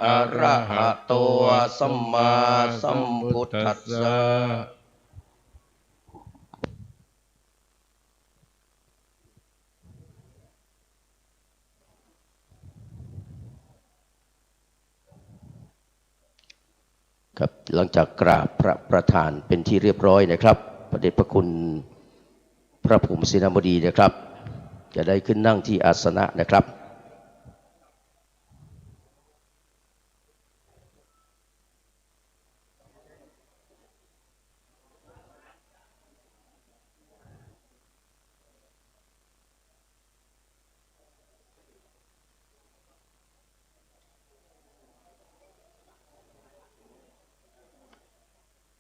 อะระหะโตสัมมาสัมพุทธัสสะครับหลังจากกราบพระประธานเป็นที่เรียบร้อยนะครับพระเดชพระคุณพระพรหมเสนาบดีนะครับจะได้ขึ้นนั่งที่อาสนะนะครับ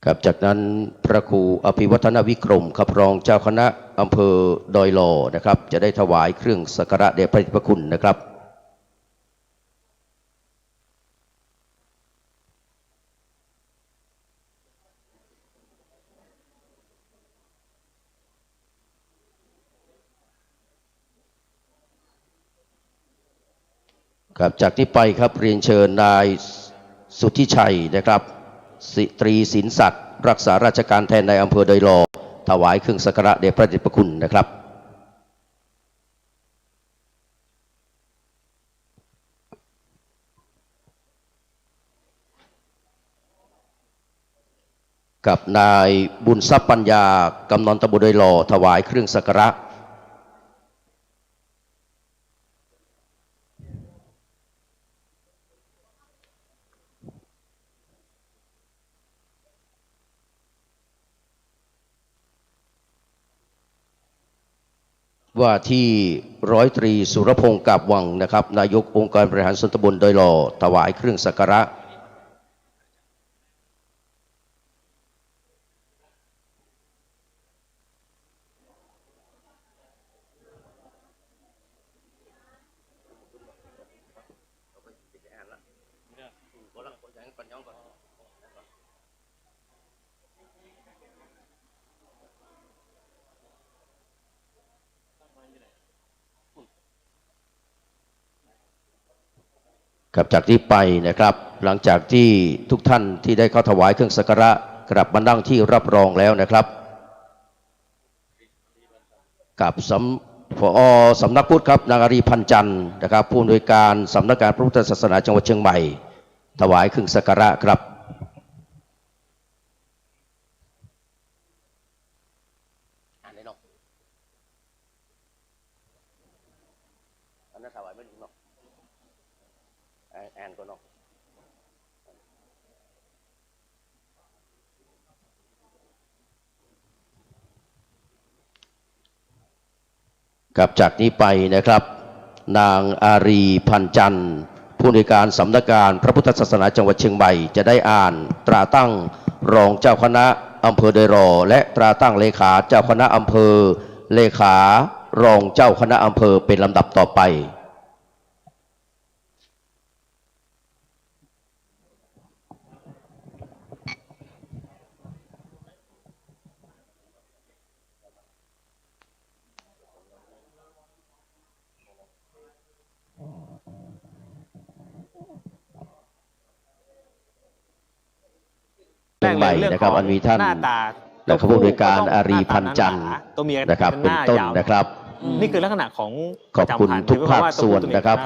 ครับจากนั้นพระครูอภิวัฒนวิกรมขับรองเจ้าคณะอำเภอดอยหล่อนะครับจะได้ถวายเครื่องสักการะแด่พระเดชพระคุณนะครับ ครับจากนี้ไปครับเรียนเชิญนายสุทธิชัยนะครับสิตรีสินศักดิ์รักษาราชการแทนนายอำเภอโดยรอถวายเครื่องสักการะแด่พระเดชพระคุณนะครับกับนายบุญทรัพย์ปัญญากำนันตำบลโดยรอถวายเครื่องสักการะว่าที่ร้อยตรีสุรพงศ์กาบวังนะครับนายกองค์การบริหารส่วนตำบลโดยรอถวายเครื่องสักการะครับจากนี้ไปนะครับหลังจากที่ทุกท่านที่ได้เข้าถวายเครื่องสักการะกลับมานั่งที่รับรองแล้วนะครับกับผอ.สำนักพุทธครับนางอารีพันจันทร์นะครับผู้อำนวยการสำนักงานพระพุทธศาสนาจังหวัดเชียงใหม่ถวายเครื่องสักการะครับกับจากนี้ไปนะครับนางอารีพันจันทร์ผู้อำนวยการสำนักงานพระพุทธศาสนาจังหวัดเชียงใหม่จะได้อ่านตราตั้งรองเจ้าคณะอำเภอโดยรอและตราตั้งเลขาเจ้าคณะอำเภอเลขารองเจ้าคณะอำเภอเป็นลำดับต่อไปเชียงใหม่นะครับอันมีท่านและผู้อำนวยการอารีพันจันทร์นะครับเป็นต้นนะครับนี่คือลักษณะของ ขอบคุณทุกภาคส่วนนะครับ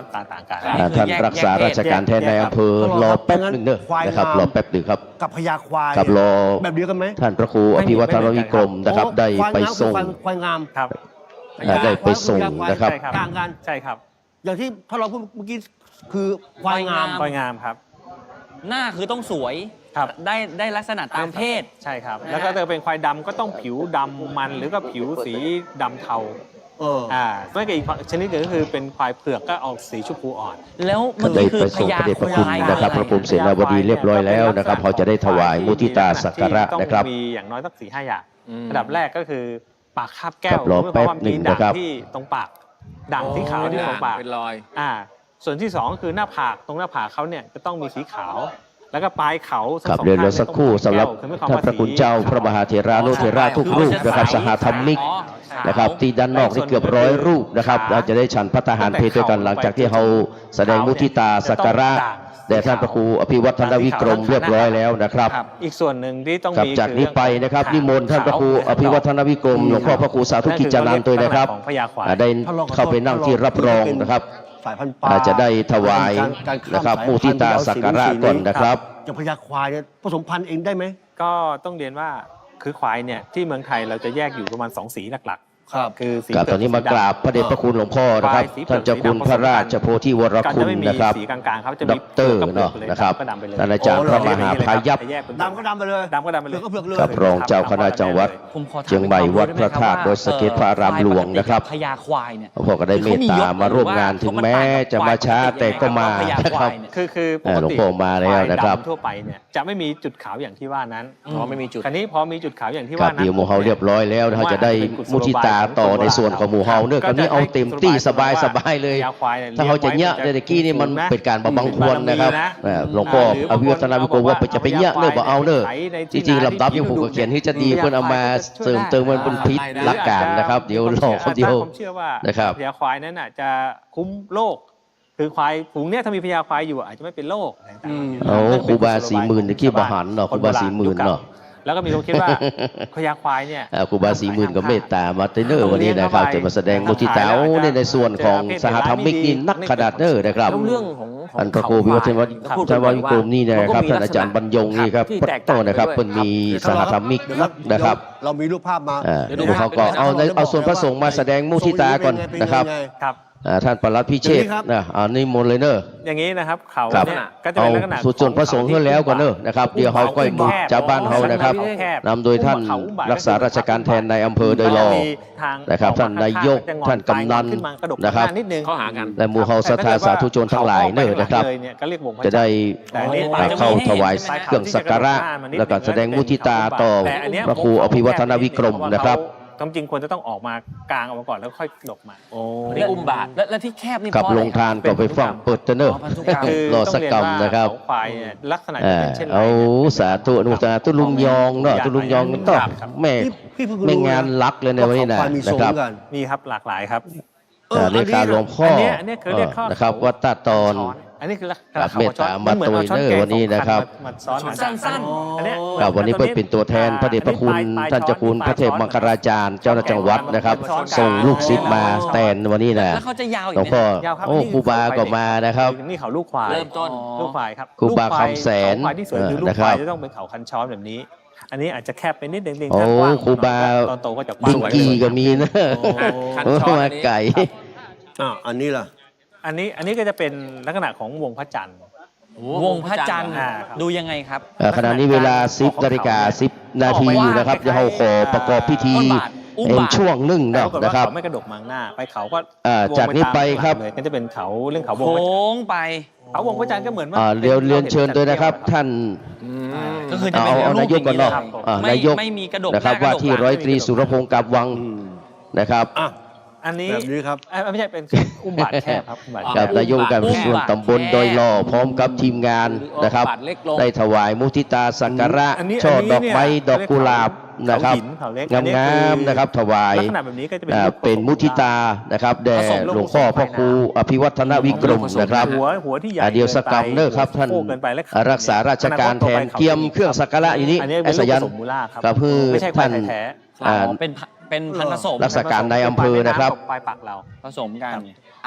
ท่านรักษาราชการแทนนายอำเภอรอแป๊บหนึ่งเนอะนะครับรอแป๊บหนึ่งครับกับพญาควายครับรอแบบเดียวกันไหมท่านพระครูอภิวัฒนวิกรมนะครับได้ไปส่งควายงามครับได้ไปส่งนะครับต่างกันใช่ครับอย่างที่พระเราพูดเมื่อกี้คือควายงามครับหน้าคือต้องสวยได้ลักษณะตามเพศใช่ครับแล้วก็จะเป็นควายดำก็ต้องผิวดำมันหรือก็ผิวสีดำเทาเมื่อกี้อีกชนิดหนึ่งก็คือเป็นควายเผือกก็ออกสีชมพูอ่อนแล้วมันคือพญาควายนะครับพระพรหมเสนาวดีเรียบร้อยแล้วนะครับเขาจะได้ถวายมุทิตาสักการะนะครับมีอย่างน้อยสัก4-5 อย่างอันดับแรกก็คือปากคาบแก้วเพราะว่ามีด่างที่ตรงปากด่างสีขาวที่ตรงปากเป็นรอยส่วนที่2ก็คือหน้าผากตรงหน้าผากเขาเนี่ยจะต้องมีสีขาวแล้วก็ปลายเขาครับเรียนรู้สักครู่สำหรับท่านพระคุณเจ้าพระมหาเถรานุเถระทุกรูปนะครับสหธรรมิกนะครับที่ด้านนอกนี่เกือบ100 รูปนะครับเราจะได้ฉันพระทหารเพลด้วยกันหลังจากที่เขาแสดงมุทิตาสักการะแด่ท่านพระครูอภิวัฒนวิกรมเรียบร้อยแล้วนะครับอีกส่วนหนึ่งที่ต้องมีจากนี้ไปนะครับนิมนต์ท่านพระครูอภิวัฒนวิกรมหลวงพ่อพระครูสาธุกิจจานันท์ด้วยนะครับได้เข้าไปนั่งที่รับรองนะครับจะได้ถวายนะครับมุทิตาสักการะก่อนนะครับอย่างพญาควายเนี่ยผสมพันธุ์เองได้ไหมก็ต้องเรียนว่าคือควายเนี่ยที่เมืองไทยเราจะแยกอยู่ประมาณ2 สีหลักๆคือสีตอนนี้มากราบพระเดชพระคุณหลวงพ่อนะครับท่านเจ้าคุณพระราชโพธิวรคุณนะครับสีกลางๆเขาจะมีด็อกเตอร์เนาะนะครับท่านอาจารย์พระมหาพายัพดำก็ดำไปเลยกับรองเจ้าคณะจังหวัดเชียงใหม่วัดพระธาตุโดยสเกตพระอารามหลวงนะครับพญาควายเนี่ยพ่อก็ได้เมตตามาร่วมงานถึงแม้จะมาช้าแต่ก็มานะครับคือหลวงพ่อมาแล้วนะครับทั่วไปเนี่ยจะไม่มีจุดขาวอย่างที่ว่านั้นไม่มีจุดคราวนี้พอมีจุดขาวอย่างที่ว่านั้นเดี๋ยวหมู่เฮาเรียบร้อยแล้วเขาจะได้มุทิตาต่อในส่วนของหมู่เฮาเนื้อกันนี้เอาเต็มที่สบายเลยถ้าเขาจะเนี้ยในตะกี้นี่มันเป็นการบังควรนะครับหลวงพ่ออภิวัฒนวิโกว่าจะไปเนี้ยเนื้อบ่เอาเนื้อจริงๆลำดับยังผูกเขียนที่จะดีเพื่อนเอามาเสริมเติมมันเป็นพิษหลักการนะครับเดี๋ยวรอคนเดียวนะครับพญาควายนั้นจะคุ้มโรค คือควายฝูงเนี้ยถ้ามีพญาควายอยู่อาจจะไม่เป็นโรคต่างๆ โอ้ครูบา40,000นี่ขี้บาหันเนาะครูบา40,000เนาะ แล้วก็มีคนคิดว่าพญาควายเนี่ย ครูบา40,000ก็เมตตามาเตเนอร์วันนี้นะครับจะมาแสดงมุทิตาโอ้ในส่วนของสหธรรมิกนี่นักขนาดเนอร์นะครับ แล้วเรื่องของ ท่านพระครูวิวัฒนวัฒน์ท่านวิกรมนี่นะครับท่านอาจารย์บรรยงนี่ครับปัตโตนะครับเป็นมีสหธรรมิกนะครับ เรามีรูปภาพมา พวกเขาก็เอาส่วนพระสงฆ์มาแสดงมุทิตาก่อนนะครับ ครับ ท่านปลัดพิเชษฐ์นะนิมนต์เลยเนอะ อย่างนี้นะครับเขา ครับ เนี่ยก็จะ เอา เป็นลักษณะ ส่วนพระสงฆ์เพื่อแล้วก่อนเนอะนะครับเดี๋ยวเขาก้อยมุดชาวบ้านเขานะครับนำโดยท่านรักษาราชการแทนในอำเภอโดยรอ นะครับท่านนายกท่านกำนันนะครับ เข้าหากัน และหมู่เฮาศรัทธาสาธุชนทั้งหลายเนอะนะครับ ก็เรียกวงพระ จะได้ แต่อันนี้ เข้าถวายเครื่องสักการะแล้วก็แสดงมุทิตาต่อพระครูอภิวัฒนวิกรมนะครับ ความจริงควรจะต้องออกมากลางออกมาก่อนแล้วค่อยดกมา นี่อุ้มบาทแล้วที่แคบนี่ กับ เพราะอะไร ลงทานก็ไปฟังเปิดเนอะ คือ รอ ต้ สั อก งเรียน กรรม ว่า นะครับ เขาควายเนี่ยลักษณะจะเป็นเช่นไร เอาสาธุอนุสาธุลุงยองเนาะตุลุงยองต้องแม่ พี่เพิ่ง ไม่ รู้ งานรักเลยในวันนี้นะ ว่าเขาควายมีท นะ รง ครับ กัน มีครับหลากหลายครับ เลขาหลวงพ่อ อันเนี้ยคือเรียกข้อ นะครับวัดตาตอน อันนี้คือลักษ ครั ณะ บเมตตามาตุยเนอร์วันนี้นะครับ มาซ้อน สั้น อันเนี้ย ครับวันนี้เพื่อเป็นตัวแทนพระเดชพระคุณท่านเจ้าคุณพระเทพมังคลาจารย์เจ้าหน้าจังหวัดนะครับส่งลูกศิษย์มาแตนวันนี้นะ แล้วเขาจะยาวอี หล ก วง ไหม พ่อ ยาวครับ โอ้ครูบาก็มานะครับ นี่เขาลูกควาย เริ่มต้น ลูกควายครับ ครูบาคำแสน ลูกควายที่สวยคือลูก นะค ค รั วาย บ จะต้องเป็นเขาคันช้อนแบบนี้ อันนี้อาจจะแคบไปนิดนึง โอ้ ถ้ากว้าง ครูบา ตอนโตก็จะกว้าง บิงกี้ก็มีนะ คัน โอ้ ช้อน มา อันนี้ ไก่ อันนี้ล่ะ อันนี้ก็จะเป็นลักษณะของวงพระจันทร์ วงพระจันทร์ อ่า ดูยังไงครับ ขณะนี้เวลา10 นาฬิกา 10 นาทีนะครับจะเอาขอประกอบพิธี ต้นบาทอุ้ม เป็น บาท ช่วงหนึ่ง แต่ เนาะ ปรากฏว่า นะครับ เขาไม่กระดกมังหน้า ไปเขาก็ จากนี้ไปครับ เลยก็จะเป็นเขาเรื่องเขาวง โค้ พระจันทร์ งไป เขาวงพระจันทร์ก็เหมือนว่า เรียนเชิญด้วยนะครับ ท่าน ก็คือจะเป็น เอา รูป นายกก่อนเนาะ อย่าง นายก ไม่มีกระดก นะครับ หน้ ว่าที่ กระดกหลัง ร้อยตรีสุรพงศ์กับวังนะครับ อันนี้ แบบนี้ครับ ไม่ใช่เป็นอุ้มบาทแคบครับอุ้มบาทแค กับบ นายกการส่วนตำบลโดยรอพร้อมกับทีมงานนะครับ บาทเล็กลง ได้ถวายมุทิตาสักการะ อันนี้ ช่อดอก เนี่ย ไม้ดอกกุหลาบนะครับ เขาหินเขาเล็ก งามๆนะครับถวาย ลักษณะแบบนี้ก็จะเป็น เป็นมุทิตานะครับแด่หลวงพ่อพระครูอภิวัฒนวิกรมนะครับ หัวที่ใหญ่ เดียวสักกรรมเนอะครับท่าน โค้งเกินไปและ รักษาราชการแทนเตรียมเครื่องสักการะอยู่นี้ อันนี้ ไอ้ เป็น ส ลูก ยั ผ น สมมูล่าครับ กับพือ ไม่ใช่ควา ท่าย น แท้ อ๋อเป็นพันธุ์ผสม รักษาการในอำเภอนะครับ ปลายปักเรา ผสมกัน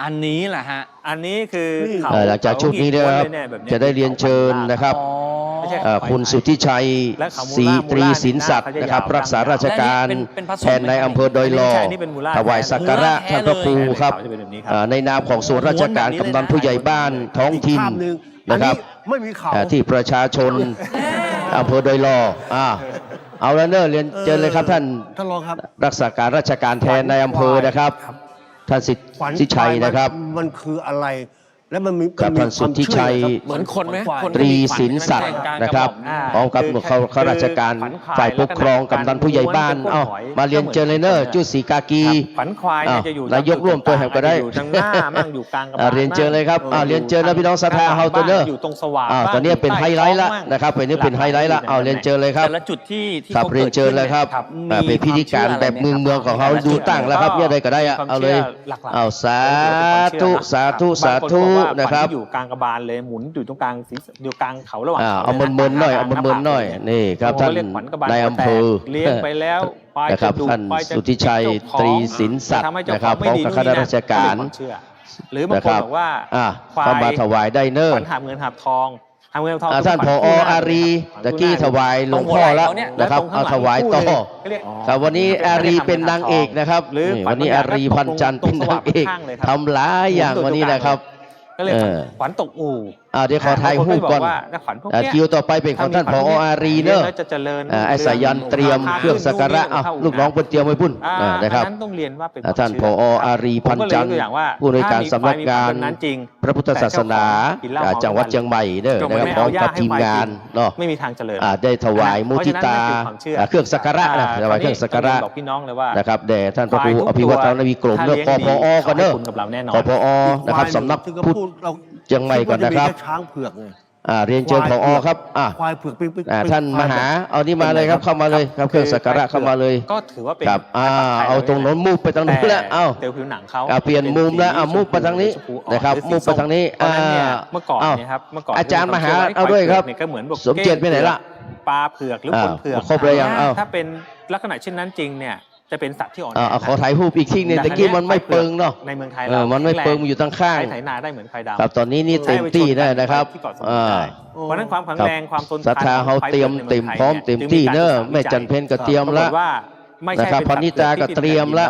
อันนี้แหละฮะ อันนี้คือเขา หลังจากชุดนี้นะครับ จะได้เรียนเชิญนะครับ อ๋อ ไม่ใช่ คุณสุทธิชัย และเขามูล่า ศรีตรี มูล่า สินศักดิ์นะครับ เขาจะยาว รักษาราชการ เป็นผสม แทนในอำเภอโดอยรอ ใช่นี่เป็นมูล่า ถวายสักการะ แท้ ท่านพระครู เลย ครับ เขาจะเป็นแบบนี้ครับ ในนามของส่วนราชการกำนันผู้ใหญ่บ้านท้องถิ่น ภาพหนึ่ง นะครับ อัไม่มีเขา ที่ประชาชนอำเภอโดอยรอเอาแล้วเนอะเรียนเชิญเลยครับท่าน ท่านรองครับ รักษาการราชการแทนในอำเภอนะครับ ท่านสิทธิชัยนะครับ มันคืออะไร และมันมี กับท่านสุทธิชัย เหมือนคนไหมคน ตรีสินศักดิ์นะครับพร้อมกับข้าราชการฝ่ายปกครองกำนันผู้ใหญ่บ้านมาเรียนเจอเลยเนอร์จุดสีกากี ฝันควายเนี่ยจะอยู่ นายกร่วมตัวแห่งก็ได้ อยู่ทางหน้ามั่งอยู่กลางกระบาล เรียนเจอเลยครับเรียนเจอแล้วพี่น้องศรัทธาเฮาตัวเนอร์ อยู่ตรงสว่าง ตอนนี้เป็นไฮไลท์ละนะครับเป็นนี้เป็นไฮไลท์ละเรียนเจอเลยครับ แต่ละจุดที่ ครับ เขา เรียนเชิญเลยครับ เป็นพิธีการแบบเมืองของเขาดูตั้งแล้วครับเนี่ยใดก็ได้เอาเลยสาธุสาธุสาธุนะครับ อยู่กลางกระบาลเลยหมุนอยู่ตรงกลางศีรษะอยู่กลางเขาระหว่าง เอาเมินๆหน่อยเอาเมินๆหน่อยนี่ครับท่านนายอำเภอ เลี้ยงไปแล้วควาย นะครับ จะดุ ท่าน ควายจะ สุทธิชัย เจ้าของ ตรีสินศักดิ์ ทำให้เจ้า นะครับ ของไม่ดี พร้อมกับข้าราชการ นู่นนี่นั่นเป็นความเชื่อหรือบางคนบอกว่า เข้ามาถวายได้เนอ ข ร์ วัญหาบเงินหาบทองหาบเงินหาบทอง ท่านผออารีตะกี้ถวายหลวงพ่อแล้วนะครับเอาถวายต่อครับวันนี้อารีเป็นนางเอกนะครับ หรือ วันนี้อารีพันจันทร์เป็นนางเอกทำหลายอย่างวันนี้นะครับ ก็เลยขวัญตกอู่ เดี๋ยวขอถ่ายรูปก่อน ขวัญพวกเนี้ย คิวต่อไปเป็นของท่านผออารีเนอะ จะเจริญ ไอ้สายันเตรียมเครื่องสักการะลูกน้องเพิ่นเตรียมไว้พุ่นนะครับ อันนั้นต้องเรียนว่าเป็น ท่านผออารีพันจันทร์ผู้อำนวยการสำนักงานพระพุทธศาสนาจังหวัดเชียงใหม่เด้อนะครับพร้อมกับทีมงานเนาะ ไม่มีทางเจริญ ได้ถวายมุทิตาเครื่องสักการะนะถวายเครื่องสักการะ บอกพี่น้องเลยว่า นะครับแด่ท่านพระครูอภิวัฒนวิกรมเนอะกพอกันเนอะ คุณกับเราแน่นอน กพอนะครับสำนัก ถึงกับ พุทธ พูดเรา เชียงใหม่ก่อนนะครับ มัจมีแช้างเผือกไง เรียนเชิญผอครับควายเผือกเป็นท่านมหาเอานี่มาเลยครับเข้ามาเลยครับเครื่องสักการะเข้ามาเลย ก็ถือว่าเป็น ครับเอาตรงโน้นมุกไปทางนู้นแล้วเอา เตลผิวหนังเขา เปลี่ยนมุมแล้วมุกไปทางนี้นะครับมุกไปทางนี้ เพราะฉะนั้นเนี่ยเมื่อก่อนเนี่ยครับเมื่อก่อน อาจารย์มหาเอาด้วยครับ ก็เหมือนบอก สมเจตไปไหนละ ปลาเผือกหรือคนเผือก ครบเลยยังเอา ถ้าเป็นลักษณะเช่นนั้นจริงเนี่ยจะเป็นสัตว์ที่อ่อนแอ ขอถ่ายรูปอีกทีนึงตะกี้มันไม่เปิงเนาะ ในเมืองไทย มันไม่เปิงอยู่ทางข้าง ไถนาได้เหมือนควายดำ ครับตอนนี้นี่เต็มที่ได้นะครับ ที่เกาะสมุยได้เพราะฉะนั้นความแข็งแรงความทน ศรัทธาเขาเตรียมเต็มพร้อมเต็มที่เนอะแม่จันเพญก็เตรียมละ ว่าไม่ใช่ นะครับพนิตาก็เตรียมละ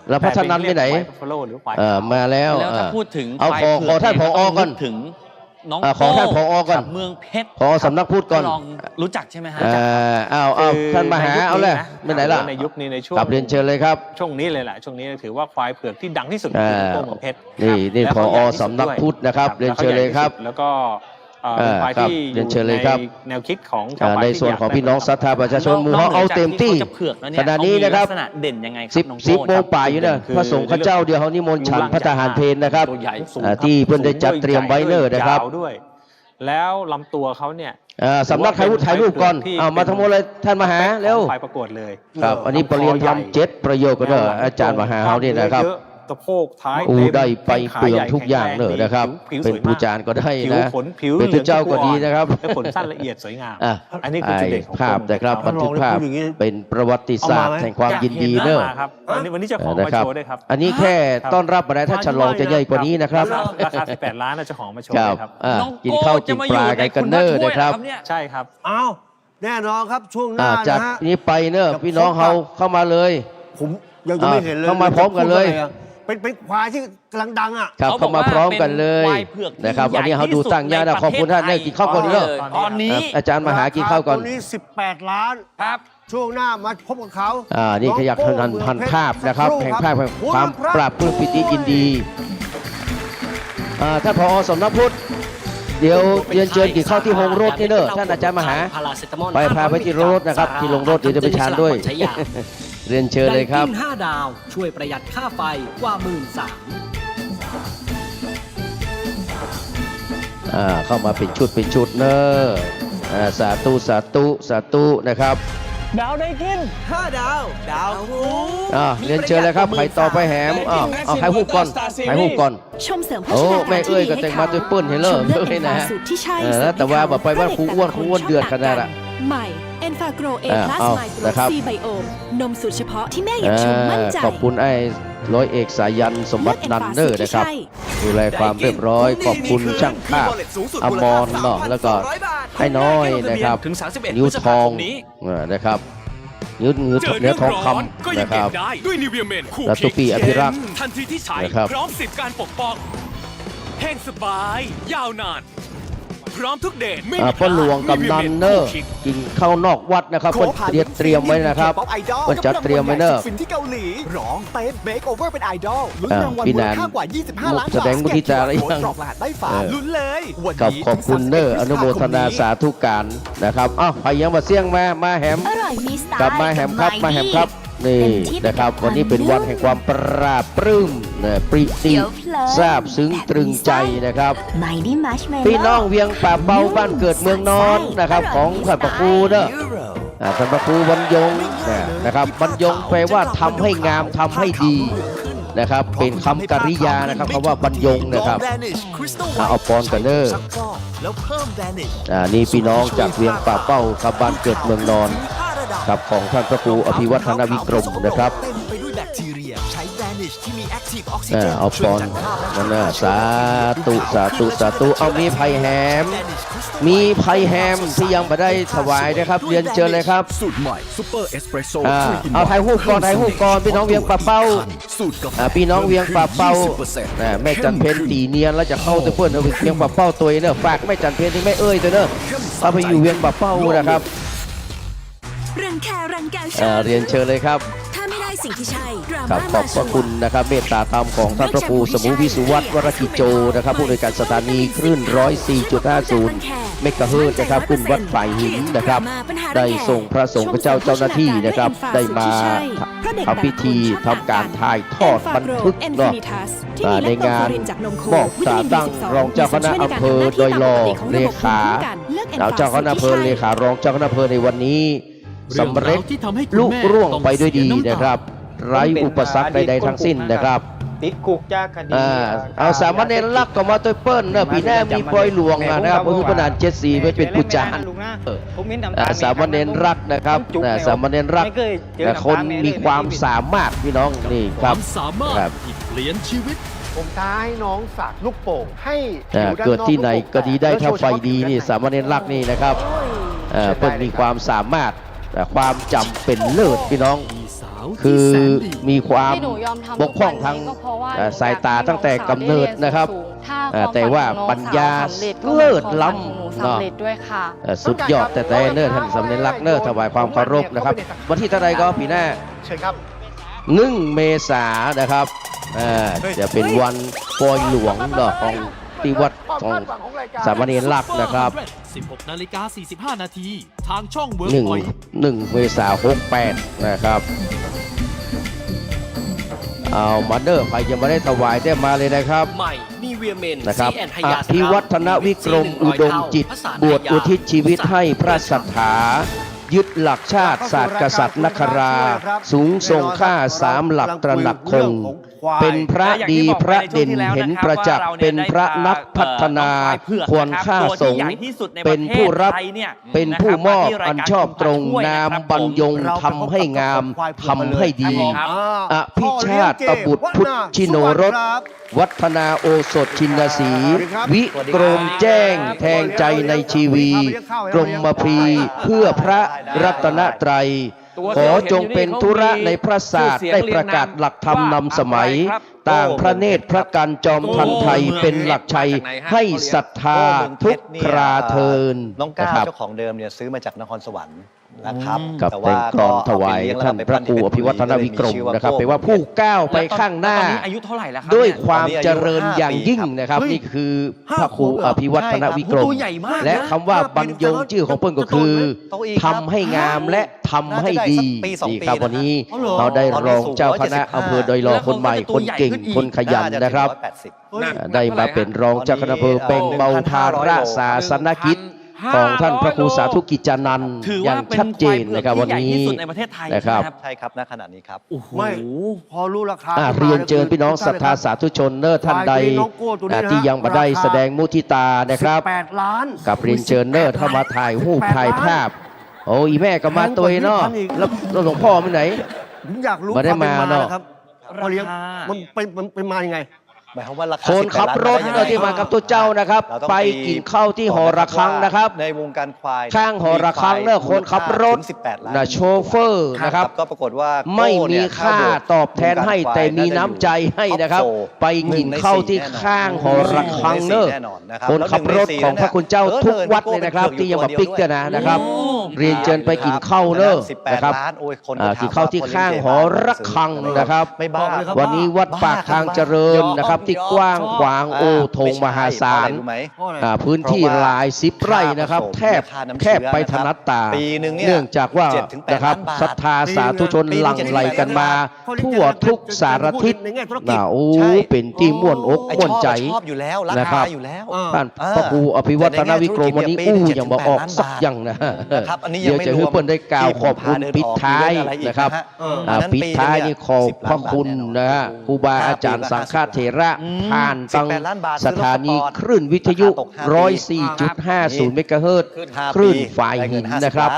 แล้วพัฒนันไปไหนมาแล้ว แล้วถ้าพูดถึง เอา ควาย ขอท่านผ เผื อ ก ก่อน ถึงน้อง ขอท่านผอก่อน เมืองเพชร ขอสำนักพูดก่อน ลองรู้จักใช่ไหมฮะ เอาท่านมหาเอาเลยไม่ไหนล่ะ ในยุคนี้ในช่วง กลับเรียนเชิญเลยครับ ช่วงนี้เลยแหละช่วงนี้ถือว่าควายเผือกที่ดังที่สุดคือตัวเมืองเพชร นี่ผอสำนักพุทธนะครับเรียนเชิญเลยครับ แล้วก็เป็นควายที่ เรียนเชิญเลยครับ แนวคิดของชาวบ้าน ในส่วนของพี่น้องศรัทธาประชาชนหมู่เขาเอาเต็มที่ นอกจากเขาจะเผือกแล้วเนี่ย ขณะนี้นะครับ เขามีลักษณะเด่นยังไงครับ สิบ น้อง สิบ โก้ โมงป่ายอยู่เนี่ยพระสงฆ์ข้าเจ้าเดียวเขานิมนต์ฉันพระทหารเพลนะครับ ตัวใหญ่ ที่เพื่อนได้จัดเตรียมไว้เนอร์นะครับ ยาวด้วย แล้วลำตัวเขาเนี่ย สำนักถ่ายรูปก่อนมาทั้งหมดเลยท่านมหาเร็ว ควายประกวดเลย ครับอันนี้ปรริยนธรรม7ประโยคก็เด้ออาจารย์มหาเขาเนี่ยนะครับ สะโพกท้าย ได้ไปเปลืองทุกอย่างเลยนะครับเป็นผู้จารย์ก็ได้ ผิว นะ ขนผิว เป็นเจ้าก็ดีนะครับ และขนสั้นละเอียดสวยงาม อ่ะ อันนี้คือจุดเด่นของ ภาพนะครับบันทึกภาพเป็นประวัติศาสตร์แห่งความยินดีเนอะ ครับวันนี้เจ้าของ นะ มา ครับ โชว์ด้วยครับ อันนี้แค่ต้อนรับอะไรถ้าฉลองจะใหญ่กว่านี้นะครับ ราคา18 ล้านนะเจ้าของมาโชว์ ครั เล บ ยครับ น้อง กิน โก้ ข้าวกิ จะ น มา ป อยู่ ลา ใน กัน คุณ เน พระ อร์ ช่วย นะครับ เนี่ย ใช่ครับ อ้าวแน่นอนครับช่วงหน้า จาก นะฮะ นี้ไปเนอะพี่น้องเขาเข้ามาเลย ผมยังไม่เห็นเลย เข้ามาพร้อมกันเลย เป็นควายที่กำลังดังอ่ะ ครับ เขาบ เข้า อก มา ว่า พร้อมกันเลย เป็นควายเผือกที่ นะครับ ใหญ่ อันนี้เขาดู ที่สุด ตั้งยา ใน นะขอบคุณท่าน ประเทศ เนี่ยกินข้าวก่อนเนอะ ตอนนี้ อาจารย์มหากินข้าวก่อน ตัวนี้18 ล้าน ครับ ช่วงหน้ามาพบกับเขา นี่ขยักทันพันภาพนะครับแห่งภาพแห่งความปราบปลื้มปิติยินดีท่านผอสำนักพุทธเดี๋ยวเรียนเชิญกินข้าวที่โฮงรถนี่เนอะท่านอาจารย์มหาไปพาไปที่รถนะครับที่ลงรถเดี๋ยวจะไปทานด้วย เรียนเชิญเลยครับ ไดกิ้ง5 ดาว ช่วยประหยัดค่าไฟกว่า เข้ามาเป็นชุดเนอะสาธุสาธุสาธุนะครับ ดาวได้กิน5 ดาว ดาวคุ้ม เรียนเชิญเลยครับไข่ต่อไปแหมเอาไข่หูกก่อนไข่หูกก่อน ชมเสริมโภช โอ้ นาการ แม่เอ้ยก็แต่งมาด้วยเปิ้ลเห็นเลย ชมเลือก เอ้ย เอ็น นะ ฟา ฮะ สูตรที่ใช่ แต่ว่าบอกไปว่าครูอ้วนเดือดขนาดอะ ใหม่เอ็นฟาโกรเอพลัส เอา ไมโคร นะครับ ซีไบโอมนมสูตรเฉพาะที่แม่อยากชมมั่นใจ ขอบคุณไอ้ร้อยเอกสายันสมบัตินันเนอร์นะครับดูแลความเรียบร้อยขอบคุณช่างภาพอมรเนาะแล้วก็ไอ้น้อยนะครับนิ้วทองนะครับนิ้วเนื้อทองคำนะครับ ด้วยนิเวียเมนคู่ แล้วตุปีอภิรักษ์ ทันทีที่ใช้ นะครับ พร้อมสิทธิ์การปกป้องแห้งสบาย ยาวนาน พร้อมทุกเดชไม่มี พ่อหลวงกำนันเนอร์กินข้าวนอกวัดนะครับก็เตรียมไว้นะครับก็จะเตรียมไว้เนอร์ ที่เกาหลีร้องเต้นเมคโอเวอร์เป็นไอดอลลุ้นรางวัล พี่ มู นา ล น ค่ากว่า 25 ล้าน แสดงมุทิตาหรือยัง กรอกรหัสใต้ฝาลุ้นเลยวัน กับ นี้ ขอบคุณเนอร์อนุโมทนาสาธุการนะครับพยังมาเสี่ยงมาแหม อร่อยมีสไตล์ กลับมาแหมครับมาแหมครับนี่นะครับวันนี้เป็นวันแห่งความปราบปลื้มปริติซาบซึ้งตรึงใจนะครับ ไมดี้มัชเมล พี่น้องเวียงป่าเบาบ้านเกิดเมืองนอนนะครับของท่านพระครูเนอะท่านพระครูบรรยงนะครับบรรยงแปลว่าทำให้งามทำให้ดีนะครับเป็นคำกริยานะครับคำว่าบรรยงนะครับเอาปอนกันเนอร์นี่พี่น้องจากเวียงป่าเป้าครับบ้านเกิดเมืองนอนครับของท่านพระครูอภิวัฒนวิกรมนะครับ เต็มไปด้วยแบคทีเรียใช้แบนิชที่มีแอคทีฟออกซิเจน เอาปอนนั่นนะสาธุเอามีไผ่แฮมมีไผ่แฮมที่ยังไม่ได้ถวายนะครับเรียนเชิญเลยครับ สูตรใหม่ซุปเปอร์เอสเปรสโซ่ เอาถ่ายรูปก่อนพี่น้องเวียงป่าเป้าพี่น้องเวียงป่าเป้าแม่จันเพนตีเนียนแล้วจะเข้าตัวเพื่อนเวียงป่าเป้าตัวเนอะฝากแม่จันเพนที่ไม่เอ้ยตัวเนอะเอาไปอยู่เวียงป่าเป้านะครับ รังแครังแกว เรียนเชิญเลยครับ ถ้าไม่ได้สิ่งที่ใช่ดรา ครับ ม่า ขอบพระคุณนะครับเมตตาธรรมของท่านพระครูสมุวิสุวัตรวรกิจโจนะครับผู้โดยการสถานีคลื่น 104.50 เมกะเฮิรตซ์นะครับขึ้นวัดฝ่ายหินนะครับได้ส่งพระสงฆ์พระเจ้าหน้าที่นะครับได้มา ราะเด็ก ทำพิธี แต่ละคนชอบ ทำการ ต่างกัน ถ่ายทอดบันทึก แอน เนาะ ฟินิทัสที่ ใน มี งาน เลคโตโฟรินจากนมโค มอบ วิ ตา ตามิน ตั้ง B12 รองเจ้าคณะอำเภอโดยรองเลขาแล้วเจ้าคณะอำเภอเลขารองเจ้าคณะอำเภอในวันนี้สำเร็จ ที่ทำให้คุณ ลุ แม่ ร่วง ต้อง ไปด้วยดี เสียน้ำตา นะครับ ไร้อุปสรรคใดๆทั้งสิ้นนะครับ ติดคุกจากคดี เอาสามเณรลักก็มาตัวเปิ้ลเนอะปีหน้ามีปล่อยหลวงนะครับเพราะคือขนาด74ไม่เป็นผู้จาร สามเณรรักนะครับสามเณรรักคนมีความสามารถพี่น้องนี่ ค ครั วา บ มสามารถ ครับ ที่เปลี่ยนชีวิต ผมท้าให้น้องสาดลูกโป่งให้ เกิดที่ไหนก็ดีได้ถ้าไฟดีนี่สามเณรรักนี่นะครับเพิ่นมีความสามารถความจำเป็นเลิศพี่น้อง คือมีความบกพร่องทางสายตาตั้งแต่กำเนิดนะครับแต่ว่าปัญญาเลิศล้ำเนาะสุดยอดแต่เนิ่นท่านสามเณรรักเนิ่นถวายความเคารพนะครับวันที่เท่าไรก็ปีหน้า เชิญครับ 1 เมษายนนะครับจะเป็นวันปล่อยหลวงเนาะของที่วัดของสามเณรรักนะครับ 16:45 นาทีทางช่องเวิร์กพอยต์ 1 เมษายน 68นะครับเอามาเด้อใครยังไม่ได้ถวายได้มาเลยนะครับ ใหม่นีเวียเมน นะครับ ซีแอนไฮ อย าส ภิวัฒนวิกรมอุดมจิต บวชอุทิศชีวิตให้พระสัทธา ยึดหลักชาติศาสตร์กษัตริย์นครา สูงทรงค่า3 หลักตระหนักคง เป็นพระดีพระเด่นเห็นประจักษ์เป็นพระนักพัฒนาควรค่าสงฆ์เป็นผู้รับเป็นผู้มอบอันชอบตรงนามบรรยงทำให้งามทำให้ดี อภิชาติบุตรพุทธชิโนรส วัฒนาโอสถชินสี วิกรมแจ้งแทงใจในชีวี กรมพรีเพื่อพระรัตนตรัย ขอจงเป็นธุระในพระศาสตร์ได้ประกาศหลักธรรมนำสมัย ต่างพระเนตรพระกันจอมพันไทยเป็นหลักชัยให้ศรัทธาทุกคราเทิน น้องก้า นะครับ เจ้าของเดิมเนี่ยซื้อมาจากนครสวรรค์นะครับ กับ แต่ เป็นกรอนถวายท่านพระครูอภิวัฒนวิกรมนะครับแปลว่าผู้ก้าวไปข้างหน้า ตอนนี้อายุเท่าไหร่แล้วครั ด้วย เนี่ย ความเจริญอย่างยิ่งนะครับ นี่คือพระครูอภิวัฒนวิกรม ตัวใหญ่มากนะ และคำว่าบรรยงชื่อของเพิ่นก็คือทำให้งามและทำให้ดีนี่ครับวันนี้เราได้รองเจ้าคณะอำเภอโดยรอคนใหม่คนเก่งคนขยันนะครับ ได้มาเป็นรองเจ้าคณะอำเภอเป็นเบาภาระศาสนกิจของท่านพระครูสาธุกิจจานันท์ ถือ อย่า ว่าง เป็น ชัดเจนนะครับวัน ควายเผือกที่ใหญ่ นี้ ที่สุดในประเทศไทย นะครับ ใช่ครับณขณะนี้ครับ โอ้โห ไม่พอรู้ราคา เรียนเชิญพี่น้องศรัทธาสาธุชนเนอร์ท่านใดที่ยังไม่ได้แสดงมุทิตานะครับ 18 ล้าน กับเรียนเชิญเนอร์เข้ามาถ่ายรูปถ่ายภาพ โอ้อีแม่ก็มาตัวเนาะแล้วหลวงพ่อไปไหน ผมอยากรู้ ไม่ได้มาเนอะ ครับพอเลี้ยงมันเป็นมายังไง หมายความว่าราคา คนขับรถ 18 เนอะที่มากับตัวเจ้านะครับ เราต้อง ไปกินข้าวที่หอระฆังนะครับ ในวงการควาย ข้างหอระฆังเนอะคนขับรถ ถึง18 ล้าน นะโชเฟอร์นะครับ ก็ปรากฏว่า ไม่มี โก้เนี่ย ค่าตอบแทนให้แต่มีน้ำใจให้นะครับ ไปกินข้าวที่ข้างหอระฆังเนอะคนขับรถของพระคุณเจ้าทุกวัดเลยนะครับ ที่ยังมาปิกกันนะครับ เรียนเชิญไปกินข้าวเนอะนะครับ กินข้าวที่ข้างหอระฆังนะครับ ไม่บ้า วันนี้วัดปากทางเจริญนะครับ ที่กว้างขวางโอโถงมหาศาล พื้นที่หลาย10 ไร่นะครับ แทบไปถนัดตา ปีหนึ่งเนี่ย เนื่องจากว่า 7-8 นะครับ ล้านบาท ศรัทธาสาธุชนหลั่งไหลกันมา ทั่วทุกสารทิศโอ้เป็นที่ม่วนอกม่วนใจ ชอบอยู่แล้วรา นะครั คา บ อยู่แล้ว ท่านพระครูอภิวัฒนวิกรมวันนี้ยังบอกออกสักอย่างนะ นะครับอันนี้ยั เดี๋ ง ยว ไม่ จะ ร ให้ วม เปิ้ลได้กล่าวขอบคุณ ที่ผมพาเดิน ปิดท้าย ออกมีเรื่องอะไรอีก นะครับ นะฮะ ปิดท้ายนี่ขอบพระคุณนะฮะครูบาอาจารย์สังฆเถระผ่านตั้ง 18 ล้านบาท สถานีคลื่นวิทยุ ราคาตก104.50 เมกะเฮิรตซ์คลื่นฝ่ายหินนะครับ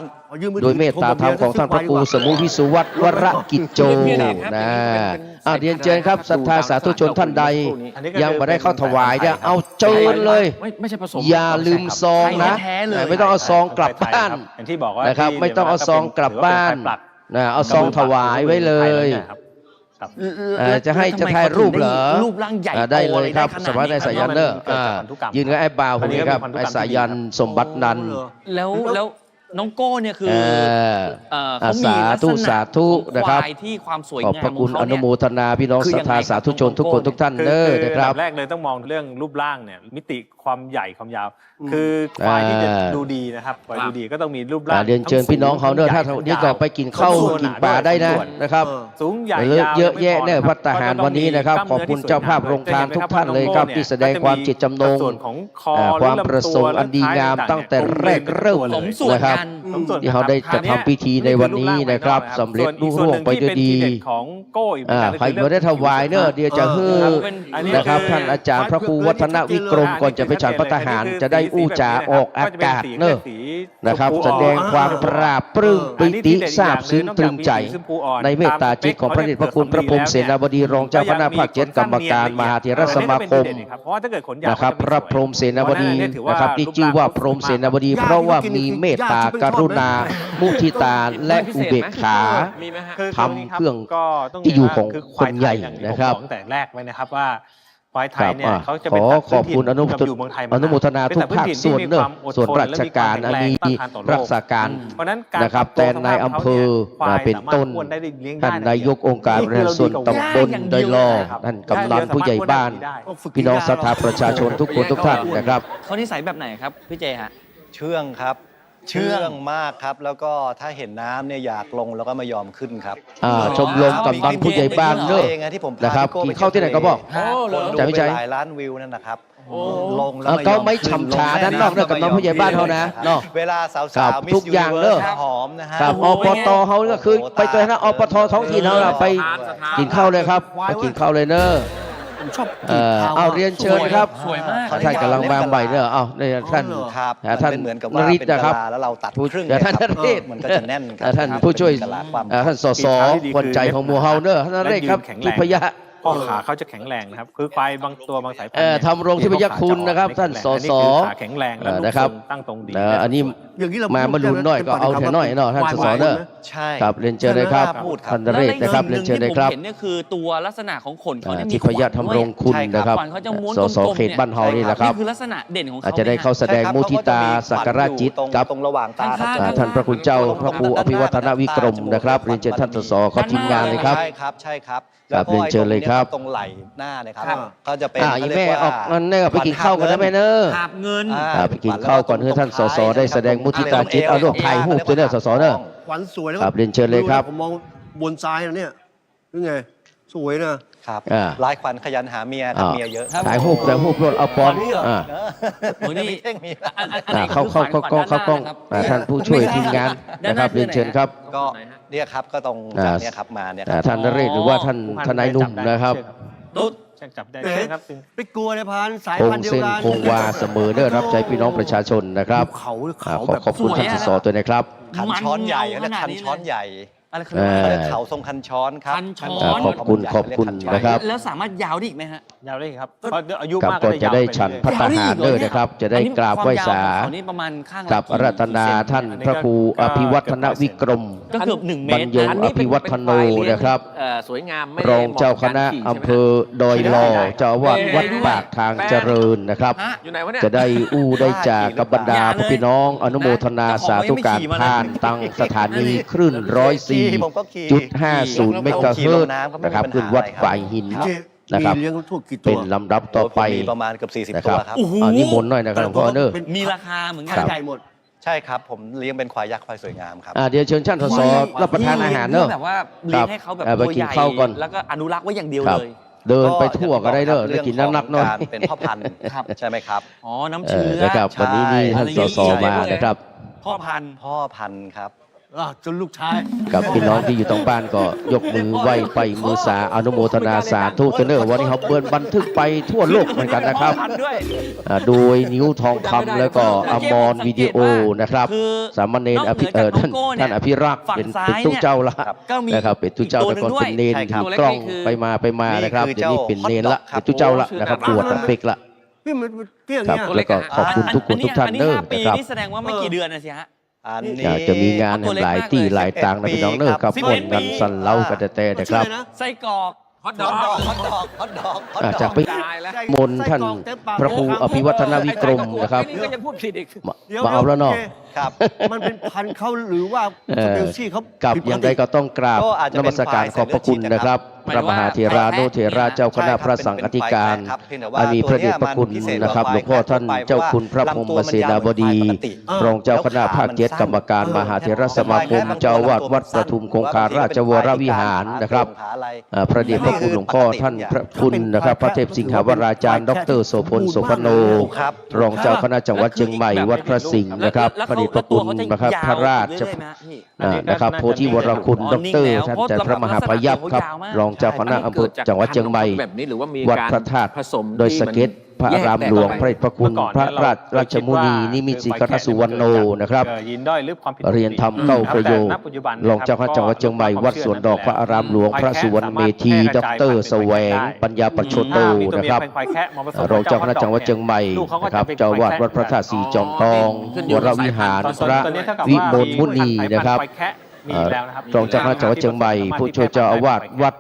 โดยเมตตาธรรมของท่านพระครูสมุวิสุวัตวรกิจโจนะเรียนเชิญครับศรัทธาสาธุชนท่านใด ยังไม่ได้เข้าถวายเนี่ยเอาเจิญเลย ไม่ใช่ผสม อย่าลืมซองนะ แท้ๆเลย ไม่ต้องเอาซองกลับบ้าน อย่างที่บอกว่า นะครับ ที่ ไม่ต้องเอาซองกลับบ้าน ถือว่เป็ไฟปลัก นะเอาซองถวายไว้เลย ครับ จะให้จะถ่ายรูปเหรอ รูปร่างใหญ่ ได้เลยครับ โต สมัยในสายันเนอร์ยืนกับไอ้บ่าวคนนี้ครับไอ้สายันสมบัตินันท์ แล้ว น้องโก้เนี่ยคือ อ่า เขามีลักษ สา ณะ ธุ ของ นะครับ ควายที่ความสวย ขอบ งา พระ มข คุ อง ณ เขา อนุ เนี่ย โมทนาพี่น้อง คือ ศรัทธา ยังไงครับ สาธุชนทุกคนทุกท่าน คือ เด้อ คือ นะครับ อันดับแรกเลยต้องมองเรื่องรูปร่างเนี่ยมิติความใหญ่ความยาว คือควายที่จะดูดีนะครับควายดูดีก็ต้องมีรูปร่าง เรียนเชิญพี่น้องเขาเนอะถ้านี่ก็ไปกินข้าวกินปลาได้นะนะครับ สูงใหญ่ เยอะแยะเนี่ยพัฒหารวันนี้นะครับขอบคุณเจ้าภาพโรงทานทุกท่านเลยครับที่แสดงความจิตจำนง ส่วนของคอ ความประสงค์อันดีงามตั้งแต่แรกเริ่ม สมส่วน นะครับ กัน ที่เขาได้จะทำพิธีในวันนี้นะครับสำเร็จรุ่งเรืองไปด้วยดี ของโก้อีกเหมือนกัน ใครมาได้ถวายเนอะเดี๋ยวจะฮือ นะครับท่านอาจารย์พระครูวัฒนวิกรมก่อนจะไปฉันพัฒหารจะได้อู้จาออกอากาศเนอะนะครับแสดงความปราบปลื้มปิติซาบซึ้งตรึงใจ ในเมตตาจิตของพระเดชพระคุณพระพรหมเสนาบดีรองเจ้าคณะภาคเจ็ดกรรมการมหาเถรสมาคมนะครับพระพรหมเสนาบดีนะครับที่ชื่อว่าพรหมเสนาบดี เพราะว่ามีเมตตากรุณามุทิตาและอุเบกขาทำเครื่องที่อยู่ของคนใหญ่นะครับ ตั้งแต่แรกไว้นะครับว่าควายไทยเนี่ย ครับ เขาจะ ข เป็น อ สัตว์ ขอบคุณ พื้นถิ่ อนุ อยู่เมืองไทย อนุโมทนาทุกภาคส่วนเนอะส่วนราชการอันนี้รักษาการ เพราะฉะนั้นการ นะครับแต่ในอำเภอเป็นต้นท่านนายกองค์การบริหารส่วนตำบลดอยลอท่านกำนันผู้ใหญ่บ้าน พี่น้องศรัทธาประชาชนทุกคนทุกท่านนะครับ เขานิสัยแบบไหนครับพี่เจฮะ เชื่องครับ เชื่องมากครับ แล้วก็ถ้าเห็นน้ำเนี่ยอยากลงแล้วก็ไม่ยอมขึ้นครับ ชมรมกำนันผู้ใหญ่บ้านเนอะ เองที่ผมพา นะครับ พี่โก้ กินข้าวที่ไหนก็บอก คนดู จ่ายไม่ ไป จ่าย หลายล้านวิวนั่นนะครับลงแล้ว ก็ ยอ ไม่ ขึ้ ฉ่ำชาด้านนอกเนอะกับน้องผู้ใหญ่บ้านเขานะเนอะ เวลาสา ครั ว บ ๆมิ ทุ ส ก ยู อย่าง นิ เน เวิ อะ ร์สหอมนะฮะ ครับอปตเขาก็คือไปตัวนั้นอปทท้องถิ่นเขาเราไปกินข้าวเลยครับไปกินข้าวเลยเนอะ ผมชอบ เอาเรียนเชิญครับ สวยมาก ท่านกำลังมาใหม่เนอะเอาเนี่ยท่าน ครับ ท่าน เป็นเหมือนกับว่า นฤทธิ์ เป็น นะครับ กะลาแล้วเราตัด ผู้ ครึ่ง ท่าน ครับ นฤทธิ์ มันก็จะแน่นครับ ท่านผู้ช่วย กะลาความ ท่านสสขวัญใจของหมู่เฮาเนอะท่านนฤทธิ์ครับทิพยะ ข้อขาเขาจะแข็งแรงนะครับคือควายบางตัวบางสายพันธุ์เนี่ย ทำโรงทิพยคุณนะครับท่านสส อัคือขาแข็งแรงและรูป นะครับ ทรงตั้งตรงดี อันนี้ อย่างนี้เรา มาลุนหน่อยก็เอาแค่น้อยเนาะท่านสสเนอะ ใช่ ครับเรียนเชิญเลยครับ พูดครับ ท่านนเรศนะครับเรียนเชิญเลยครับ สิ่งหนึ่งที่ผมเห็นเนี่ยคือตัวลักษณะของขนเขาเนี่ยมี ทิพยะทำรงคุณนะครับ ขวัญเขาจะม้วน ส กล ส มๆ เขตบ้านเฮานี่แหละครับ นี่คือลักษณะเด่นของเขา อาจจะได้เข้าแสดงมุทิตาสักการะจิตกับ ตรงระหว่างตา ข้างๆ ท่านพระคุณเจ้าพระครูอภิวัฒนวิกรมนะครับเรียนเชิญท่านสสขอทีมงานเลยครับ ใช่ครับใช่ครับ ครับ แล้วก็ เรียนเชิญเลยครับ ตรงไหล่หน้าเนี่ยครับ ครับ ก็จะเป็น อีแม่ออกนั่นเนี่ยไปกินข้าวกันได้ไหมเนอะ หาบเงิน ไปกินข้าวก่อนเพื่อท่านสสได้แสดงมุทิตาจิตเอารูปถ่ายรูปด้วยเนอะสสเนอะ ขวัญสวยแล้ว ครับเรียนเชิญเลยครับ ผมมองบนซ้ายนะเนี่ยนี่ไง สวยนะ ครับ อ่า หลายขวัญขยันหาเมียครับเมียเยอะ ถ่ายรูปแต่รูปรถเอาปอนอ่า โอ้ยนี่ ไม่ใช่เมีย อันไหน เข้า คือ กล้องเข้ากล้องท่านผู้ช่วยทีมงานนะครับเรียนเชิญครับ ก็เนี่ยครับก็ตรงจากเนี่ยครับมาเนี่ยครับ ท่านนเรศหรือว่าท่านทนายหนุ่มนะครับ ตุ๊ด จับได้ใช่ครับ ไปกลัวเลยพานสาย ค พัน ง ธุ์เดียว เส้น กัน คงวาเสมอเด้อรับใจพี่น้องประชาชนนะครับ เขา ขอบคุณท่านสสด้วยนะครับ คันช้อนใหญ่ มัน เรียก เงา คันช้อน ขนาดนี้เลย ใหญ่ อะไรคืออะไร เขาเรียกเขาทรงคันช้อนครับ คันช้อน ขอบคุณนะครับ แล้วสามารถยาวได้อีกไหมฮะ ยาวได้ครับเพราะอายุ กับ มาก ก็ ก็ จะ ยาว ได้ ไป ฉัน เรื่อย พัฒหารเด้อนะครับ จะได้กราบไหว้สา อันนี้ความยาวของเขานี่ประมาณข้างละ กับอารัตนาท่านพระครูอภิวัฒนวิกรม ก็เกือบ1 เม บร ต ร ร ยงอภิวัฒโนนะครับ สวยงามไม่ รองเจ้าคณะอำเภอดอยลอเจ้าอาวาสวัดปากทางเจริญนะครับ อยู่ไหนวะเนี่ย จะได้อู้ได้จากกับบรรดาพี่น้องอนุโมทนาสาธุการผ่านตั้งสถานีคลื่น104.50 เมกะเฮิรตซ์นะครับขึ้นวัดฝ่ายหินนะครับ มีเลี้ยงทั่วกี่ตัว เป็นลำดับต่อไป มีประมาณเกือบ40 นะค ตั รั ว บ ครับ อันนี้มนต์หน่อยนะครับหลวงพ่อเนอะ มีราคาเหมือนกั ครั น บ ใหญ่หมด ใช่ครับผมเลี้ยงเป็นควายยักษ์ควายสวยงามครับ เดี๋ยวเชิญท่านสสรับประทานอาหารเนอะ แบบว่าเลี้ยงให้เขาแบบ ไป ตัว กิ ให น ญ่ ข้าวก่อน แล้วก็อนุรักษ์ไว้อย่างเดียว ครับ เลย เดินไปทั่วก็ได้เนอะได้กินนักๆหน่อย การเป็นพ่อพันธุ์ ครับ ใช่ไหมครับ อ๋อ น้ำเชื้อ นะครับวันนี้นี่ท่านสสมานะครับ พ่อพันธุ์ พ่อพันธุ์ครับ จนลูกชาย กับพี่น้องที่อยู่ตรงบ้านก็ยกมือไหว้ไปมือสาอนุโมทนาสาธุเนอร์วันนี้เขาเบิร์นบันทึกไปทั่วโลกเหมือนกันนะครับโดยนิ้วทองคำแล้วก็อมรวิดีโอนะครับ คือ สามเณรอภิ นอกเหนือจาก ท่าน โลโก้เนี่ย ท่านอภิรักษ์ ฝั่ง เป็น ซ้าย ตุ๊กเจ้าละ ก็มี นะครับเป็นตุ๊กเจ้า อี แต่ กตัวหนึ่ง ก่อนเป็นเนน ใช่ครับ ถือกล้อง ตัวเล็กๆคือ ไปมานะครับ นี่คือ เดี๋ยวนี้เป็นเนนละ เจ้า เป็นตุ๊กเจ้าละนะครับบวชเป็กละ พี่มันเปี้ยง ครับ เนี่ย แล้วก็ขอบคุณทุกคนทุกท่านเนอร์ 5 ปี นะครับ นี่แสดงว่าไม่กี่เดือนนะสิฮะ อัน อ นี้ ยากจะมีงานหลายที่หลายต่างนะพี่น้องเนอร์ครับ 11 ผลกันสันเล่ากันแต่นะครับ ไส้กรอก ฮอตดอก ฮอตดอกฮอตดอกฮอตดอก จากไป ตายแล้ว มนต์ท่านพระครูอภิวัฒนวิกรมนะครับ นี่ก็ยังพูดผิดอีก มาเอาแล้วเนาะ ครับ มันเป็นพันธุ์เขาหรือว่าสเปลซี่เขา กับ ผิดป อย่าง ติ ใดก็ต้องกราบ ก็อาจจะ น เป็ มั น สการขอบพระคุณนะครับ หมาย พ ถึ ระ ง ม ว่า หาเถรานุเถระเจ้าคณะพระสังฆธิการ ครับเพียงแต่ว่า อันมีพระเดชพระคุณ ตัวเนี้ยมัน นะครับหลวงพ่อท่าน พิเศษกว่าควาย เจ้าคุณพระพรหมเสนาบดี รองเจ้าคณะภาคเจ็ดกรรมการมหาเถรสมาคม เจ้าวาดวัดประทุมคงคาราชวรวิหารนะครับพระเดชพระคุณหลวงพ่อท่านพระคุณนะครับพระเทพสิงหาวราจารย์ดรโสพลโสพโน รองเจ้าคณะจังหวัดเชียงใหม่วัดพระสิงห์นะครับพระเดชพระคุณนะครับพระราช นะครับโพธิวรคุณดรท่านอาจารย์พระมหาพยัพครับรองเจ้าคณะอำเภอจังหวัดเชียงใหม่วัดพระธาตุโดยสเก็ตพระอารามหลวงพระเดชพระคุณพระราชมุนีนิมิตศรีคทสุวรรณโนนะครับ ยินด้อยหรือความผิด เรียนธรรมเก้าประโยครองเจ้าคณะจังหวัดเชียงใหม่วัดสวนดอกพระอารามหลวงพระสุวรรณเมธีดรแสวงปัญญาปัจโชโตนะครับรองเจ้าคณะจังหวัดเชียงใหม่นะครับเจ้าวาดวัดพระธาตุสีจอมทองวรวิหารพระวิมลมุนีนะครับรองเจ้าคณะจังหวัดเชียงใหม่ผู้ช่วยเจ้าอาวาสวัด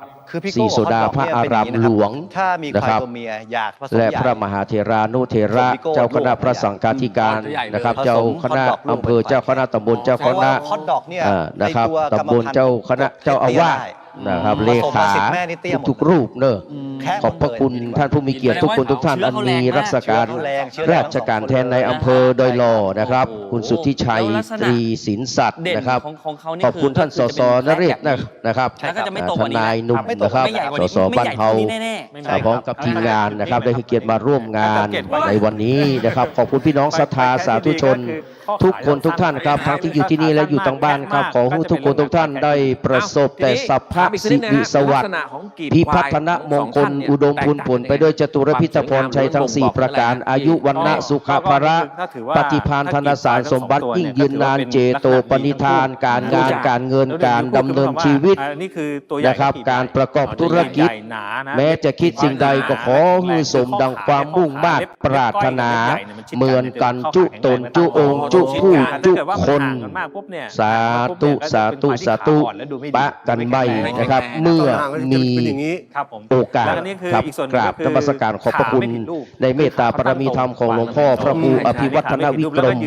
ศรีโสดาพระอารามหลวง ถ้ามีควายตัวเมียอยากผสม และพระมหาเถรานุเถระเจ้าคณะพระสังฆาธิการนะครับเจ้าคณะอำเภอเจ้าคณะตำบลเจ้าคณะ ฮอตดอกเนี่ย นะครับตำบลเจ้าคณะเจ้าอาวาสนะครับเลขาทุกๆรูปเนอะขอบพระคุณท่านผู้มีเกียรติทุกคนทุกท่านอันมีรักษาการราชการแทนในอำเภอโดยหล่อนะครับคุณสุทธิชัยตรีศิลสัตย์ เด่น นะครับ ของเขานี่ ขอบคุณท่านสสนเรศนะครับ แล้วก็จะไม่โตก ท ว่านี้ นายหนุ่มนะครับ ไม่ใหญ่กว่า ส นี้ ส ไม่ บ้าน ใหญ่ เฮา เท่านี้แน่ๆ พร้อมกับทีมงานนะครับได้ให้เกียรติมาร่วมงานในวันนี้นะครับขอบคุณพี่น้องศรัทธาสาธุชน ทุกคนทุกท่านครับทั้งที่อยู่ที่นี่และอยู่ทางบ้านครับขอให้ทุกคนทุกท่านได้ประสบแต่สัพพะสิริสวัสดิ์พิพัฒนมงคลอุดมพูนผลไปด้วยจตุรพิธพรชัยทั้ง4ประการอายุวันนะสุขภระปฏิภาณธนสารสมบัติยิ่งยืนนานเจโตปณิธานการงานการเงินการดำเนินชีวิตนะครับการประกอบธุรกิจแม้จะคิดสิ่งใดก็ขอให้สมดังความมุ่งมา่ปรารถนาเหมือนกันจุตนจุองค์จุผู้จุคนสาธุสาธุสาธุปะกันใบนะครับเมื่อมีโอกาสครับกราบนมัสการขอบพระคุณในเมตตาปรมีธรรมของหลวงพ่อพระครูอภิวัฒนวิกรม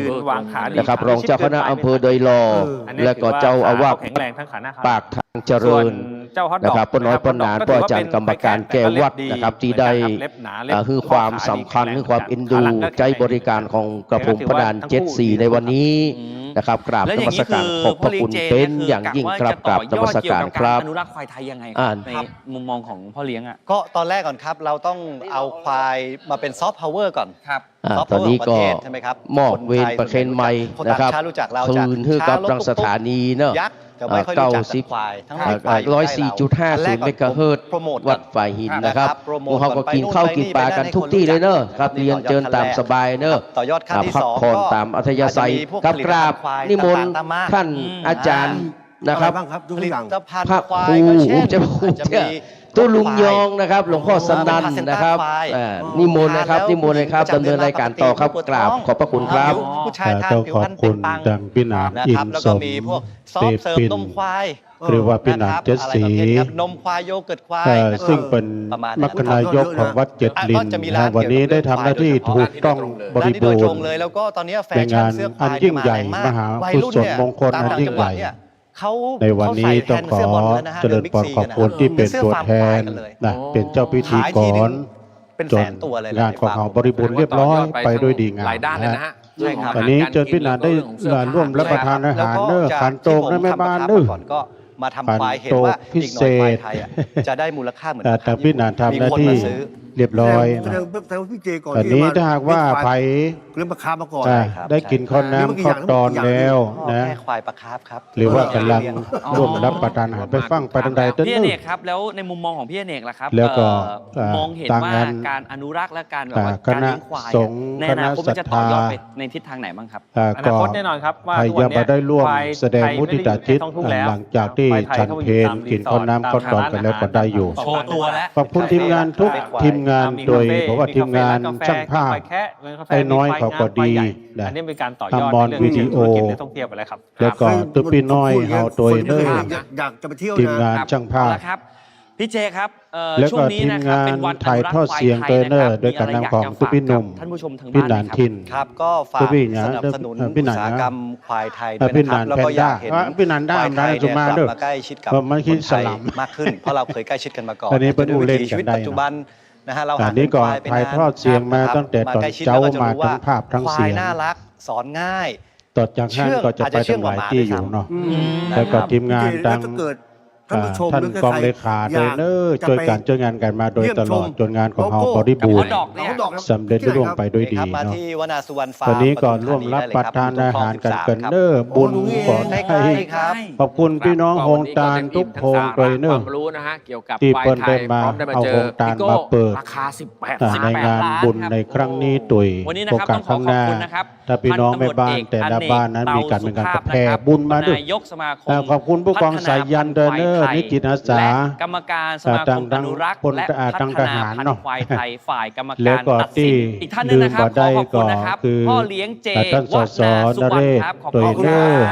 นะครับรองเจ้าคณะอำเภอโดยรอและก็เจ้าอาวาสปากทางเจริญนะครับป้าน้อยป้านานป้าอาจารย์กรรมการแก้ววัดนะครับที่ได้คือความสำคัญคือความเอ็นดูใจบริการของกระผมพระดาน74ในวันนี้นะครับกราบนมัสการขอบพระคุณเป็นอย่างยิ่งครับกราบนมัสการครับ อนุรักษ์ควายไทยยังไงในมุมมองของพ่อเลี้ยงอ่ะ ก็ตอนแรกก่อนครับเราต้องเอาควายมาเป็นซอฟต์พาวเวอร์ก่อน ครับ ตอนนี้ก็ ใช่ไหมครับ มอบเวรประเคนใหม่นะครับ นต่างชาติรู้จักเรา คืนให้กับทางสถานีเนอะ ยักษ์จะไม่ค่อยรู้จักสัตว์ควายทั้งหมดควายอยู่ใกล้เรา 104.50 เมกะเฮิรตซ์ โปรโมท วัดฝ่ายหินนะครับ โปรโม พว ท กเขาก็กินข้าวกินปลากันทุกที่เลยเนอะครับเรียนเชิญตามสบายเนอะ ต่อยอดขั้นที่ พัก สอง ผ่อน ก็ ตามอัธยาศัย อาจจะมีพวก ครับ ผลิต กราบ ภัณฑ์ควาย นิมนต์ ต่างๆตามมา ท่านอาจารย์นะครับ อะไรบ้างครับยก ผ ตัว ลิ อย่าง ตภัณฑ์ พระ ควา ค ย รู ก็เช่น เจ้าครู อาจจะมี ตัวลุงยองนะครับหลวงพ่อสนันนะครับ นิมนต์นะครับนิมนต์เลยครับดำเนินรายการต่อครับกราบขอบพระคุณครับ ผู้ชายทาน ต้อง ผิว ขอ พร บ รณ คุ เป็น ณ ปัง ดังพินาน นะ อิ ครับ น แล้ว ส ก็ ม มีพวกซอ เต ฟต์เสิร์ฟ ปิน นมควาย หรือว่าพินาน นะครับ เจ็ดสี อะไรประเภทนี้ครับนมควายโยเกิร์ตควายนะครับ ซึ่งเป็น ประมาณ ม นั้น รคนายกของวัดเจ็ดลิน ก็จะมีร้าน วันนี้ได้ทำหน้าที่ถูกต้องบ ร้าน ริ นี้โด บู ยต ร รง ณ์ เลยแล้วก็ตอนนี้แฟ ใน ชั่น งาน เสื้อควา อั ย นยิ่งใหญ่ มาแรง มหา วัย กุ รุ่น ศล เนี่ย มงคล ตาม อัน ต่าง ยิ่ง จังห ให วัด ญ่ เนี่ยเขา ในวันนี้ต้องขอเจริญพรขอบคุณที่เป็นตัวแทนนะเป็นเจ้าพิธีกร เป็น จ แส น นตัวเลย งานของเขาบริบูรณ์เรียบร้อยไปด้วยดีงาม หลายด้านเลยนะฮะ ใช่ครับ วันนี้เจอพี่นานได้ร่วมรับประทานอาหารเนอะขันโตกนะแม่บ้านเนอะ ก่อนก็มาทำควายเห็นว่า ขันโตกพิ อีกห เศ น่อยควาย ษ ไทยอ่ะจะได้มูลค่าเหมือน แต่พี่นานทำหน้าที่ มีคนมาซื้อ เรียบร้อย แส นะ ดงว่าพี่เจก่อน ตอนนี้ถ้าหากว่าไผ เรื่องราคามาก่อน ได้กินข้าวน้ำข้าวตอนแล้ว นะ นะ แค่ควายปลาคาร์ฟครับ หรือว่ากำลังร่วมรับประทานอาหารไปฟังไปทางใดต้น พี่อ นึ เนกครับแล้วในมุมมองของพี่อเนกล่ะครับ แล้วก็ มองเห็น ต่าง ว่า กัน การอนุรักษ์และการแบบว่า คณะ การเลี้ยงควาย สงฆ์ ในอนาคตมันจะต่อยอด คณะศรัทธา ไปในทิศทางไหนบ้างครับ อนาคตแน่นอนครับว่า ใคร ทุกวั ยัง นเนี้ มายได้ร่วม ควาย แสดง ไทย มุทิตาจิต ไม่ได้อยู่ในท้องทุ่งแล้ว หลังจากที่ ควายไทย ฉัน เขา เพ อยู่ ล ตาม กินข้าวน้ำข้าวตอนกันแล้วก็ได้อยู่ โชว์ตัวแล้ว ขอบคุณทีมงานทุกทีมงานโดยเพราะว่าทีมงานช่างภาพ ไอ้น้อยเขาก็ดีนะ อันนี้เป็นการต่อยอด ทำบอล ในเรื่อง วิดีโอ ธุรกิจและท่องเที่ยวไปแล้วครับ แล้วก็ตุ๊ปปี้น้อยเอาโดยเนอร์ อยากจะไปเที่ยว ทีม นะ งานช่างภาพ แล้วครับ พี่เจครับ แล้ว ช่ว ก็ งนี้ ทีม นะครับ งา เป็น นวัน ถ่ายทอดเสียง อ เต นุ อ รั ร์ กษ์ เนอร์โดยการนำของทุกพี่หนุ่ม ท่านผู้ชมทาง พี่ บ้าน หนาน ไหมครับ ทิน ครับ ก็ฝาก พี่หนาน สนับสนุน พี่ อุ หนาน ตสาหกรรมควายไทย อ่ะ ด้วยนะครับ พี่หนาน แล้วก็อยากเห็น แพนด้าพี่หนานด้าม ควายไทย ได้ เนี่ย มาก ลั เด้ บ อ มาใกล้ชิดกับ ผมไม่คิด คนไทย สลัม มากขึ้น เพราะเราเคยใกล้ชิดกันมาก่อน อันนี้เป็น ด้วย ผู้เล่น วิถีชีวิต กันได้ ปัจจุบันนะฮะเรา อั หาน นี้ก็ ควายไป ถ่าย นาน ทอดเสียงมาตั้งแต่ตอน ใกล้ชิด เจ้า แล้วก็จะ มา รู้ ทั้ ว่ งภาพทั้ง ควา เสี ย ยง น่ารักสอนง่าย ต่อจากนั้นก็จะไปทำหลายที่อยู่เนาะแล้วก็ทีมงาน แล้ ดั ว ง ถ้าเกิดท่านผู้ชม ท่าน หรื กองเลขา ใคร เดนเนอร์ช่วยกันช่วยงานกันมาโดยตลอดจนงานของเราบริบูรณ์ ดอกเนี่ย สำเร็จรุ่งไปด้วยดี ครับมา เนาะ ที่วนาสุวรรณฟาร์ม วันนี้ก่อน ปทุ ร่วม ธา รับ ได้เลย ประ คบ ทานอาหารกัน คลอง กัน 13 เนอร์บุญขอ ใกล้ ให้ ๆครับ ขอบคุณพี่น้องโฮงตาลทุกโฮงโดยเนอร์ ความรู้นะฮะเกี่ยวกับ ที่ ควาย เปิ้ล ไท ได้ ย มา พร้อมได้มา เอา เจ โฮ อง ตาล พี่โก้ มาเปิด ราคา 18 ในงานบุญในครั้งนี้ตุย วันนี้นะ โอ ครับ กาส ต้องข ข้า อง ข ห อบ น้า คุณนะครับ ถ้าพี่น้องแม่บ้านแต่ละบ้านนั้นมีการเป็นการกระแผ่บุญมาด้วย นายกสมาคม ขอบคุณผู้กองสายยันเดอเนอร์นิจิตอาสา และกรรมการสมาคมอนุรักษ์ พล และ ทางท พัฒ หา นาพัน รเนาะ ธุ์ควายไทยฝ่ายกรรม แล้ กาว ร ก็ ตัดสิน ที่ อีกท่านหนึงนะครับ ลืมบ่ได้ ขอขอบคุณนะครับ ก็คือ พ่อเลี้ยงเจ ท่านสส วัฒนาสุวรรณครับขอบ โดย คุณ เน ค อ รั ร์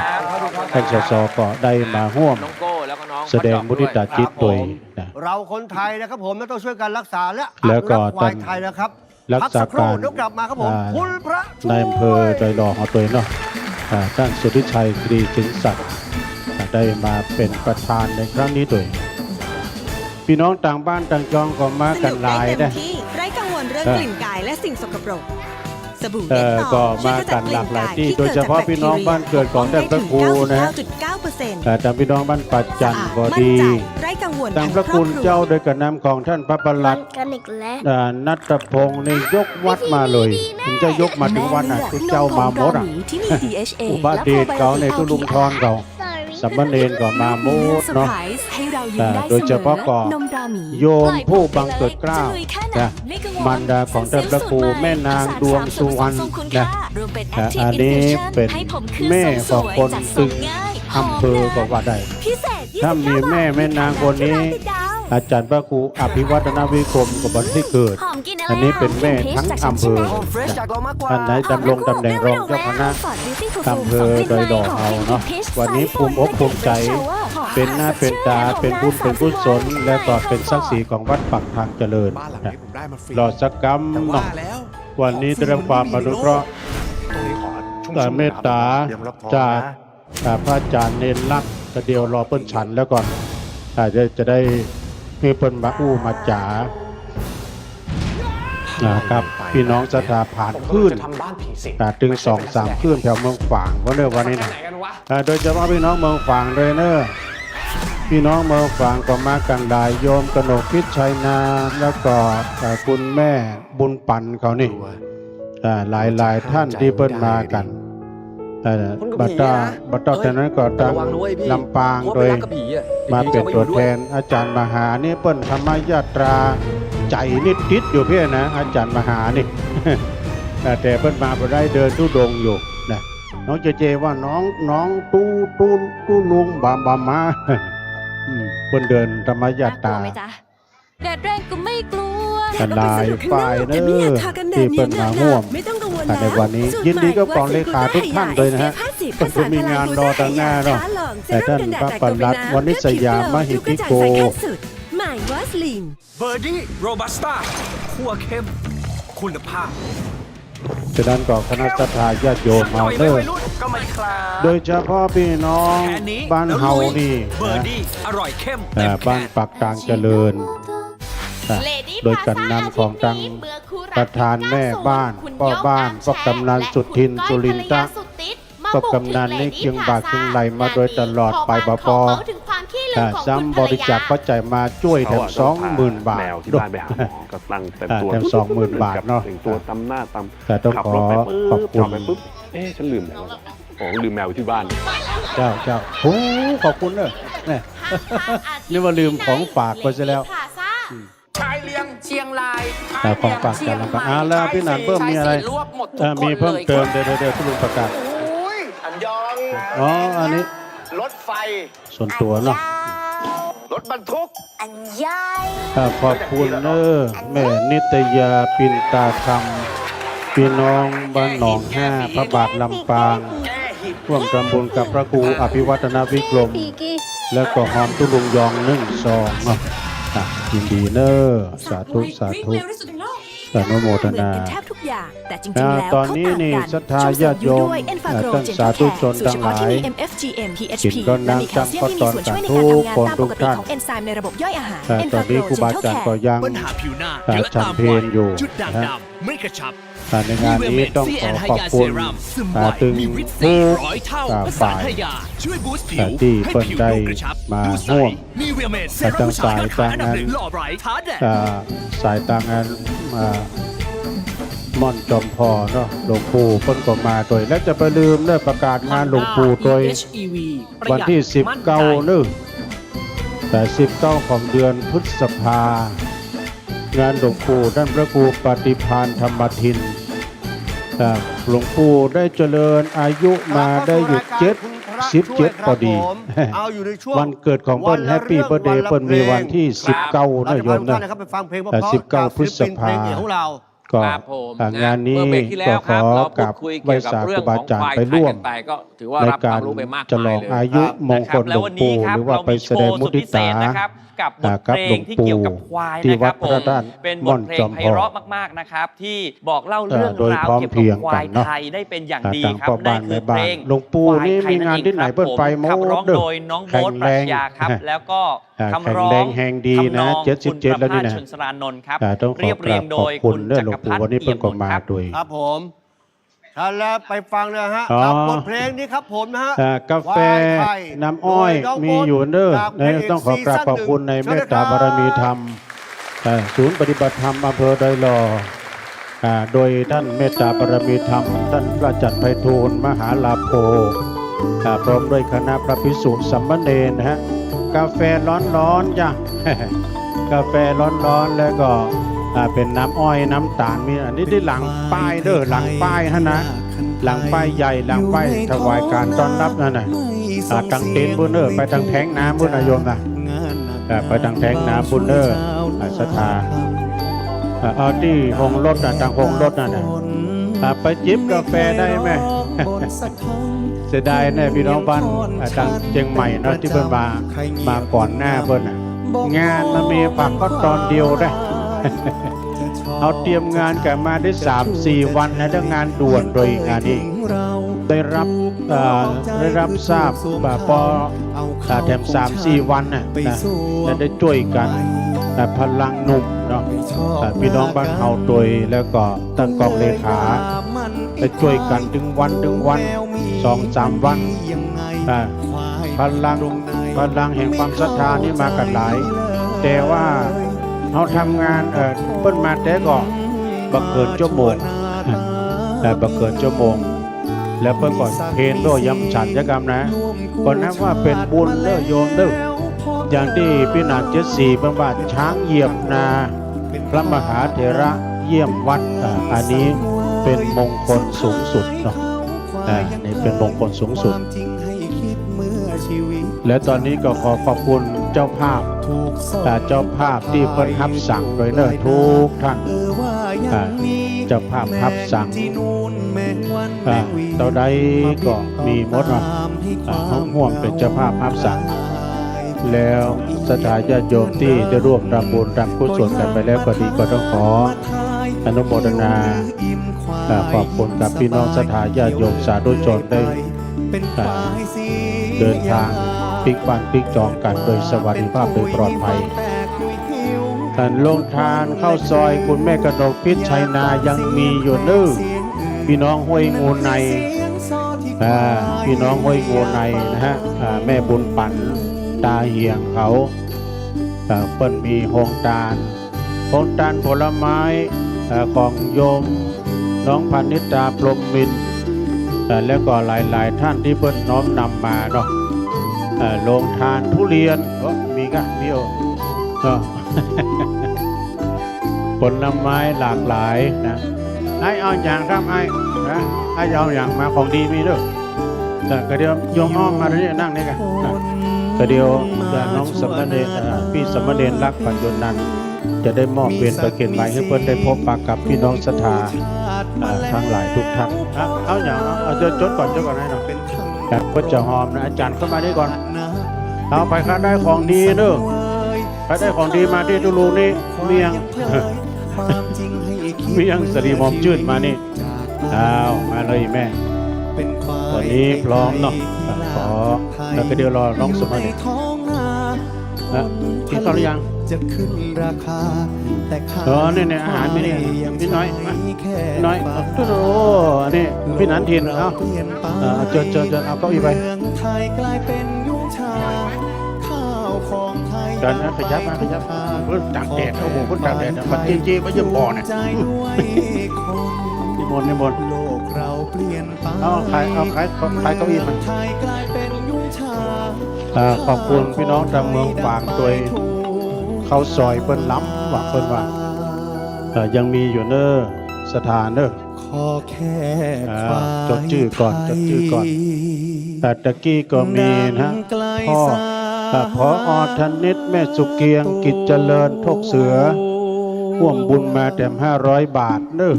บ ท่านสสก็ได้มาร่วม น้องโก้แล้วก็น้อง แสดงมุทิตาจิตตุยนะ เราคนไทยนะครับผมต้องช่วยกันรักษาและ แล้วก็ อนุรัษ์ควายไทยนะครับ รัก พัก ษา สักครู่ การ เดี๋ยวกลับมาครับผม อ่า คุณพระช่วย นายอำเภอโดยรองเอาตัวเนาะท่านสุทธิชัยกรีสินศักดิ์ได้มาเป็นประธานในครั้งนี้ด้วยพี่น้องต่างบ้านต่างจองก็มากันหลาย สนุกได้เต็ นะ มที่ไร้กังวลเรื่อง เออ กลิ่นกายและสิ่งสกปรกสบู่เด็กต่อ ก็ ช่วย มา ขจั กั ด น ก ห ลิ่ ลาก น หลาย กาย ที่ ที่ โดยเฉพาะพี่น้องบ้านเกิดของท่านพระครูนะ 99% แต่พี่น้องบ้านปัจจันทร์ก็ดี มั่นใจไร้กังวล ทางพระคุณเจ้าโดยกระนำของท่านพระประหลัด กันอีกแล้ว นัตพงศ์นี่ยกวัดมาเลยถึงจะยกมาถึงวันน่ะทุกเจ้ามาหมดอ่ะ ที่มี DHA อุบาเดชเขาในทุลุงทอนเขาสัมมเนรก็มาหมดเนาะ ให้เรายิ้มได้ โดยเฉพาะก็ นมราหมี โยมผู้บังเกิดเกล้านะมารดาของท่านพระครูแม่นางดวงสุวรรณนะอันนี้เป็นแม่ของคนตึงอำเภอก็ว่าได้ พิเศษ ถ้ามีแม่นางคนนี้ อาจารย์พระครูอภิวัฒนวิกรมกับวันที่เกิด หอมกินอะไร อันนี้เป็นแม่ทั้งอำเภอ เฟรชจากเรามากกว่า ท่านไหนดำรงตำแหน่งรองเจ้าคณะอำเภอโดยรองเอาเนาะวันนี้ภูมิอกภูมิใจ เป็นหน้าเป็นตาเป็นบุญเป็นกุศลและก็เป็นศักดิ์ศรีของวัดปักทางเจริญนะรอสักกรรมเนาะวันนี้ได้รับความอนุเคราะห์เมตตาจากพระอาจารย์เนรลักษณ์แต่เดียวรอเปิ้นฉันแล้วก่อนจะได้มีเปิ้นมาอู้มาจ๋านะครับพี่น้องสถาผ่านขึ้นถึง2-3ขึ้นแถวเมืองฝางวันเรื่องวันนี้นะโดยเฉพาะพี่น้องเมืองฝางเลยเนอะพี่น้องเมืองฝางก็มากันหลายโยมกนกพิชัยนาแล้วก็คุณแม่บุญปันเขานี่หลายท่านที่เปิ้นมากันบัตรจากนั้นก็ตั้งลำปางโดยมาเป็นตัวแทนอาจารย์มหานี่เปิ้นธรรมยาตราใจนิดอยู่เพี่อนนะอาจารย์มหานี่ แต่เปิ้นมาบ่ได้เดินทุดงอยู่นะน้องเจว่าน้องตู้ลุงบามมา เปิ้นเดินธรรมยาตรา แดดแรงก็ไม่กลัว กันหลายฝ่ายเนอะที่เปิ้นมาร่วมในวันนี้ยินดีกับกองเลขาทุกท่านเลยนะฮะก็จะมีงานรอต่างหน้าเนาะแต่ท่านพระประหลัดวณิสยามหิติโก หมายวาสลิน เบอร์ดี้โรบัสต้าคั่วเข้ม คุณภาพ ฉะนั้นก็คณะสัตยาติโยมมาเนอะโดยเฉพาะพี่น้องบ้านเฮานี่ เบอ นะ ร์ดี้อร่อยเข้มเต็มแข บ้าน น ปักกลางเจริญโดยการนำของตังประธานแม่บ้านพ่อบ้านพ่อกำนันสุทินสุรินทะพ่อกำนันนี่เคียงบ่าเคียงไหลมาโดยตลอดไปบปซ้ำบริจาคปัจจัยมาช่วยแถม20,000 บาท แมวที่บ้านไปหาหมอก็ตั้งแต่ตัว แถม20,000 บาทเนาะ แต่งตัวตำหน้าตำ แต่ต้อง ขับ ขอ รถไป ขอบคุณ จอดไปปุ๊บฉันลืมแมวของลืมแมวที่บ้าน เจ้าโอ้ขอบคุณเนอะเนี่ย นี่ว่าลืมของฝากไปซะแล้ว ชายเลียงเชียงราย ของฝากกันแล้วก็แล้วพี่หนันเพิ่มมีอะไรมีเพิ่มเติมเดี๋ยวทุกลุงประกาศ อันยอง อ๋ออันนี้ รถไฟ ส่วนตัวเนาะ รถบรรทุก อันใหญ่ ขอบคุณเนอะแม่นิตยาปินตาคำพี่น้องบ้านหนอง5พระบาทลำปางร่วมทำบุญกับพระครูอภิวัฒนวิกรมแล้วก็หอมตุลุงยอง1 2เนาะ ยินดีเนอสาธุสาธุอนุโมท เหมือน นา กันแทบทุกอย่างแต่จริงๆแล้ว ตอน เขา นี้ ต่าง นี่ กัน ศรัทธาญาติโยมท่านสาธุชนทั้งหลาย MFGM กิน PHP ก็ และ นั่ง มีแคล จำ เซียม ก็ ที่ ต มี อน ส่วน สา ช่วยใน ธุ การ คนทุกท่านทำงานตามปกติของเอนไซม์ในระบบย่อยอาหาร ตอนนี้ครูบาอาจารย์ก็ยัง ปัญหาผิวหน้า ฉั เยอะ น ตาม เพ วั ล ย อยู่ จุดด่าง นะ ดำไม่กระชับ ในงานนี้ต้องขอขอบคุณ ซึมไว ถึง มีฤทธิ์ ทุก 400 เท่าผสา ฝ่าน ย ทยาช่วยบูสต์ผิว ที่ ให้ เปิ้น ผิว ได้ ดูกระชับ มา ดูใส ร่วม มีเวลเมดเซ แต่ รั่ม ตั้ง ผู้ชายยอดขายอันดับ สาย หนึ่งหล่อไบรท์ท้าแดด สายต่างงานม่อนจอมพอเนาะหลวงปู่เพิ่นก็มาโดยและจะไปลืมได้ประกาศงานหลวงปู่โดยวันที่19นึแต่19ของเดือนพฤษภางานหลวงปู่ท่านพระครูปฏิภาณธรรมทินหลวงปู่ได้เจริญอายุมาได้อยู่77พอดี เอาอยู่ในช่วง วันเกิดของเปิ้ลแฮปปี้เบิร์ธเดย์เปิ้ลมีวันที่19นะโยมนะ นะครับไปฟังเพลงเพราะ 19พฤษภา เพลงของเรา ก็ ครับผม งานนี้ เมื่อเบรกที่แล้ ก็ ว ข ครับ อ เรา กั พู บ ดคุย ไว้ เกี่ยวกับ สา เรื่ ค อง รู ของ บาอาจาร ควา ย์ ย ไป ไทย ร่ว กั ม นไปก็ถือว่า ใน รับค กาว าร มรู้ไปมาก ฉล มา อย ง เลย อายุมงคลหลวงปู่ ครับ หรือว่าไปแสดงมุทิตา นะครับกับบทเพลงที่เกี่ยวกับควาย ที่ นะค วั รั ด บ พ ผ ระ ม ด้าน เป็นบ ม่อ ท น เพล จ ง อม ไพ พอ เราะมากๆนะครับที่บอกเล่าเรื่อง โดย ราว พร้อม เกี่ยว เพรี กับ ยง ควาย กันเนอะ ไทยได้เป็นอย่างดี ต่าง ครับ พ่อ นั่ บ้าน นคือ แม่ เพ บ้า ล น ง หลวงปู่นี่มีงานที่ไหนเปิ้ลไปหมด ขับร้อง เด้อ โดยน้องโบ๊ท แข็ ปรั ง ช แรง ญาครับ แล้วก็ แข็ง คำร้อ แรง งแห่งดีนะ ทำอง 77แล้วนี่นะ คุณประภาสชนสรานนท์ครับ ต้องขอ เรียบเรียงโดย ขอบคุ คุณ ณ เด้อ จั หลว ก ง ร ปู่ พัฒน์ วันนี้ เอี่ เปิ้ ย ล ม ก็ บุตร มา ครับ โดย ครับผมท่านแล้วไปฟังนะฮะ อ๋อ กับบทเพลงนี้ครับผมนะฮะ กาแฟน้ำอ้อยมีอยู่เด้อต้องขอกราบขอบคุณในเมตตาบารมีธรรมศูนย์ปฏิบัติธรรมอำเภอดอยหล่อโดยท่านเมตตาบารมีธรรมท่านพระจันทร์ไพฑูรย์มหาลาโภพร้อมด้วยคณะพระภิกษุสามเณรนะฮะกาแฟร้อนๆจ้ะ กาแฟร้อนๆแล้วก็เป็นน้ำอ้อยน้ำตาลมีอันนี้ที่หลังป้ายเด้อหลังป้ายฮะนะหลังป้ายใหญ่หลังป้ายถวายการต้อนรับนั่นน่ะตั้งเต็นท์บุญเนอร์ไปทางแทงน้ำบุญนายมนะไปทางแทงน้ำบุญเนอร์ศรัทธาเอาที่หงรถทางหงรถนั่นน่ะไปจิบกาแฟได้ไหม เสียดายแน่พี่น้องบ้านทางเชียงใหม่เนาะที่เพิ่นมาก่อนหน้าเพิ่นงานมันมีผักก็ตอนเดียวได้ เอาเตรียมงานกันมาได้3-4 วันนะถ้างานด่วนโดยงานนี้ได้รับทราบพอแถม3-4 วันนะได้ช่วยกันพลังหนุ่มเนาะพี่น้องบ้านเฮาโดยแล้วก็ตั้งกองเลขาได้ช่วยกันถึงวัน2-3 วันพลังแห่งความศรัทธานี่มากันหลาย แต่ว่าเขาทำงานเปิ้นมาแต่ก็บักเกินชั่วโมงแต่บักเกินชั่วโมง แล้วเปิ้นก็เพลนโดยย้ำฉันจะกรรมนะก็นับว่าเป็นบุญเด้อโยมเด้ออย่างที่พี่นาง74บางบาทช้างเหยียบนาพระมหาเถระเยี่ยมวัดอันนี้เป็นมงคลสูงสุดเนาะนี่เป็นมงคลสูงสุดและตอนนี้ก็ขอขอบคุณเจ้าภาพที่เพิ่นรับสั่งโดยเลิศทุกท่านเจ้าภาพรับสั่งต่อใดก็มีหมดเนาะเขาห่วงเป็นเจ้าภาพรับสั่งแล้วศรัทธาญาติโยมที่ได้ร่วมรำบุญรำกุศลกันไปแล้วก็ดีก็ต้องขออนุโมทนาขอบคุณกับพี่น้องศรัทธาญาติโยมสาธุชนได้เดินทางปิกปันปิกจองกันโดยสวัสดิภาพโดยปลอดภัยท่านลงทานเข้าซอยคุณแม่กระดกพิษชัยนายังมีอยู่นึพี่น้องห้วยงูในพี่น้องห้วยงูในนะฮะแม่บุญปั่นตาเหียงเขาเปิ้นมีโฮงตาลผลไม้ของโยมน้องพันนิตาพรหมมินทร์แล้วก็หลายๆท่านที่เปิ้นน้อมนำมาเนาะโรงทานทุเรียนมีกะมีผลไม้หลากหลายนะเอาอย่างครับไอ้เอาอย่างมาของดีมีด้วยก็เดี๋ยวโยมอ้อมมาเนี่ยนั่งนี่กันก็เดี๋ยวน้องสมณเณรพี่สมณเณรรักปัญญนันท์จะได้มอบเวียนประเคนใหม่ให้เพื่อนได้พบปะกับพี่น้องศรัทธาทั้งหลายทุกท่านเอาอย่างเอาจดก่อนให้หน่อยก็จะหอมนะอาจารย์เข้ามาได้ก่อนเอาไปข้าได้ของดีเด้อ ใครได้ของดีมาที่ตุลูนี่เมียง เมียงสรีมอมจืดมานี่อ้าวมาเลยแม่วันนี้พร้อมเนาะขอแล้วก็เดี๋ยวรอน้องสมัยกินข้าวหรือยังเนี่ยอาหารไม่เนี่ยพี่น้อยมาพี่น้อยโอ้โหอันนี้พี่นันทินเอาเจนเอาเก้าอี้ไปกันนะขยับมาตากแดดโอ้โหคนตากแดดมันจริงๆไม่ยังบ่อเนี่ยนิมนต์เอาขายเก้าอี้มันขอบคุณพี่น้องทางเมืองฝางตัวเขาซอยเปิ้นล้ำว่าเปิ้นว่ายังมีอยู่เนอสถานเนอจดชื่อก่อนแต่ตะกี้ก็มีนะพ่อธนิตแม่สุเกียงกิจเจริญทกเสือร่วมบุญมาแต้ม500 บาทเนอ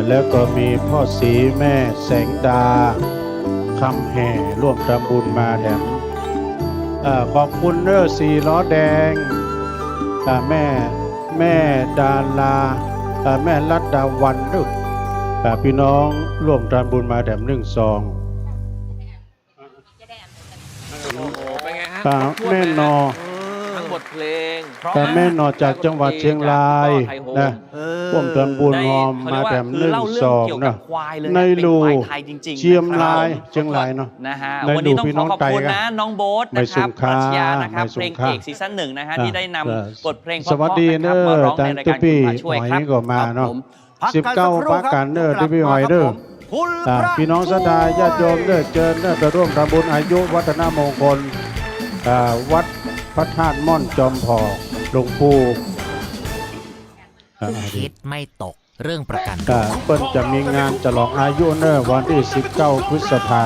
แล้วก็มีพ่อศรีแม่แสงดาคำแห่ร่วมทำบุญมาแถมขอบคุณเนอ4 ล้อแดงแม่ดาราแม่รัตดาวันเนอพี่น้องร่วมทำบุญมาแถม1 ซองแม่นอ ทั้งบทเพลง แต่แม่นอจากจังหวัดเชียงรายนะร่วมทำบุญหอมมาแถม1 ซองนะในรูเชียงรายเนาะนะฮะ ใน วัน รู นี้ต้อง พี่ ข น้ อ อง ขอบ ไต คุณ กัน นะน้องโบ๊ทนะครับปรัชญานะครับเพลงเอกซีซั่น 1นะฮะที่ได้นำบทเพลงเพ สวัส ราะ ดี ๆ เน นะครับ อ มาร้อง ตั ใน ง ราย ตุ การ ปี คุณพาช่วย หอย ครับ นี่ก็มาเนาะ19 พักกันเนอที่พี่หอยเด้อพี่น้องศรัทธาญาติโยมเด้อเจิญเด้อไปร่วมทำบุญอายุวัฒนมงคลวัดพระธาตุม่อนจอมพอหลวงปู่คิดไม่ตกเรื่องประกัน เปิ้นจะมีงานฉลองอายุเนอวันที่19 พฤษภา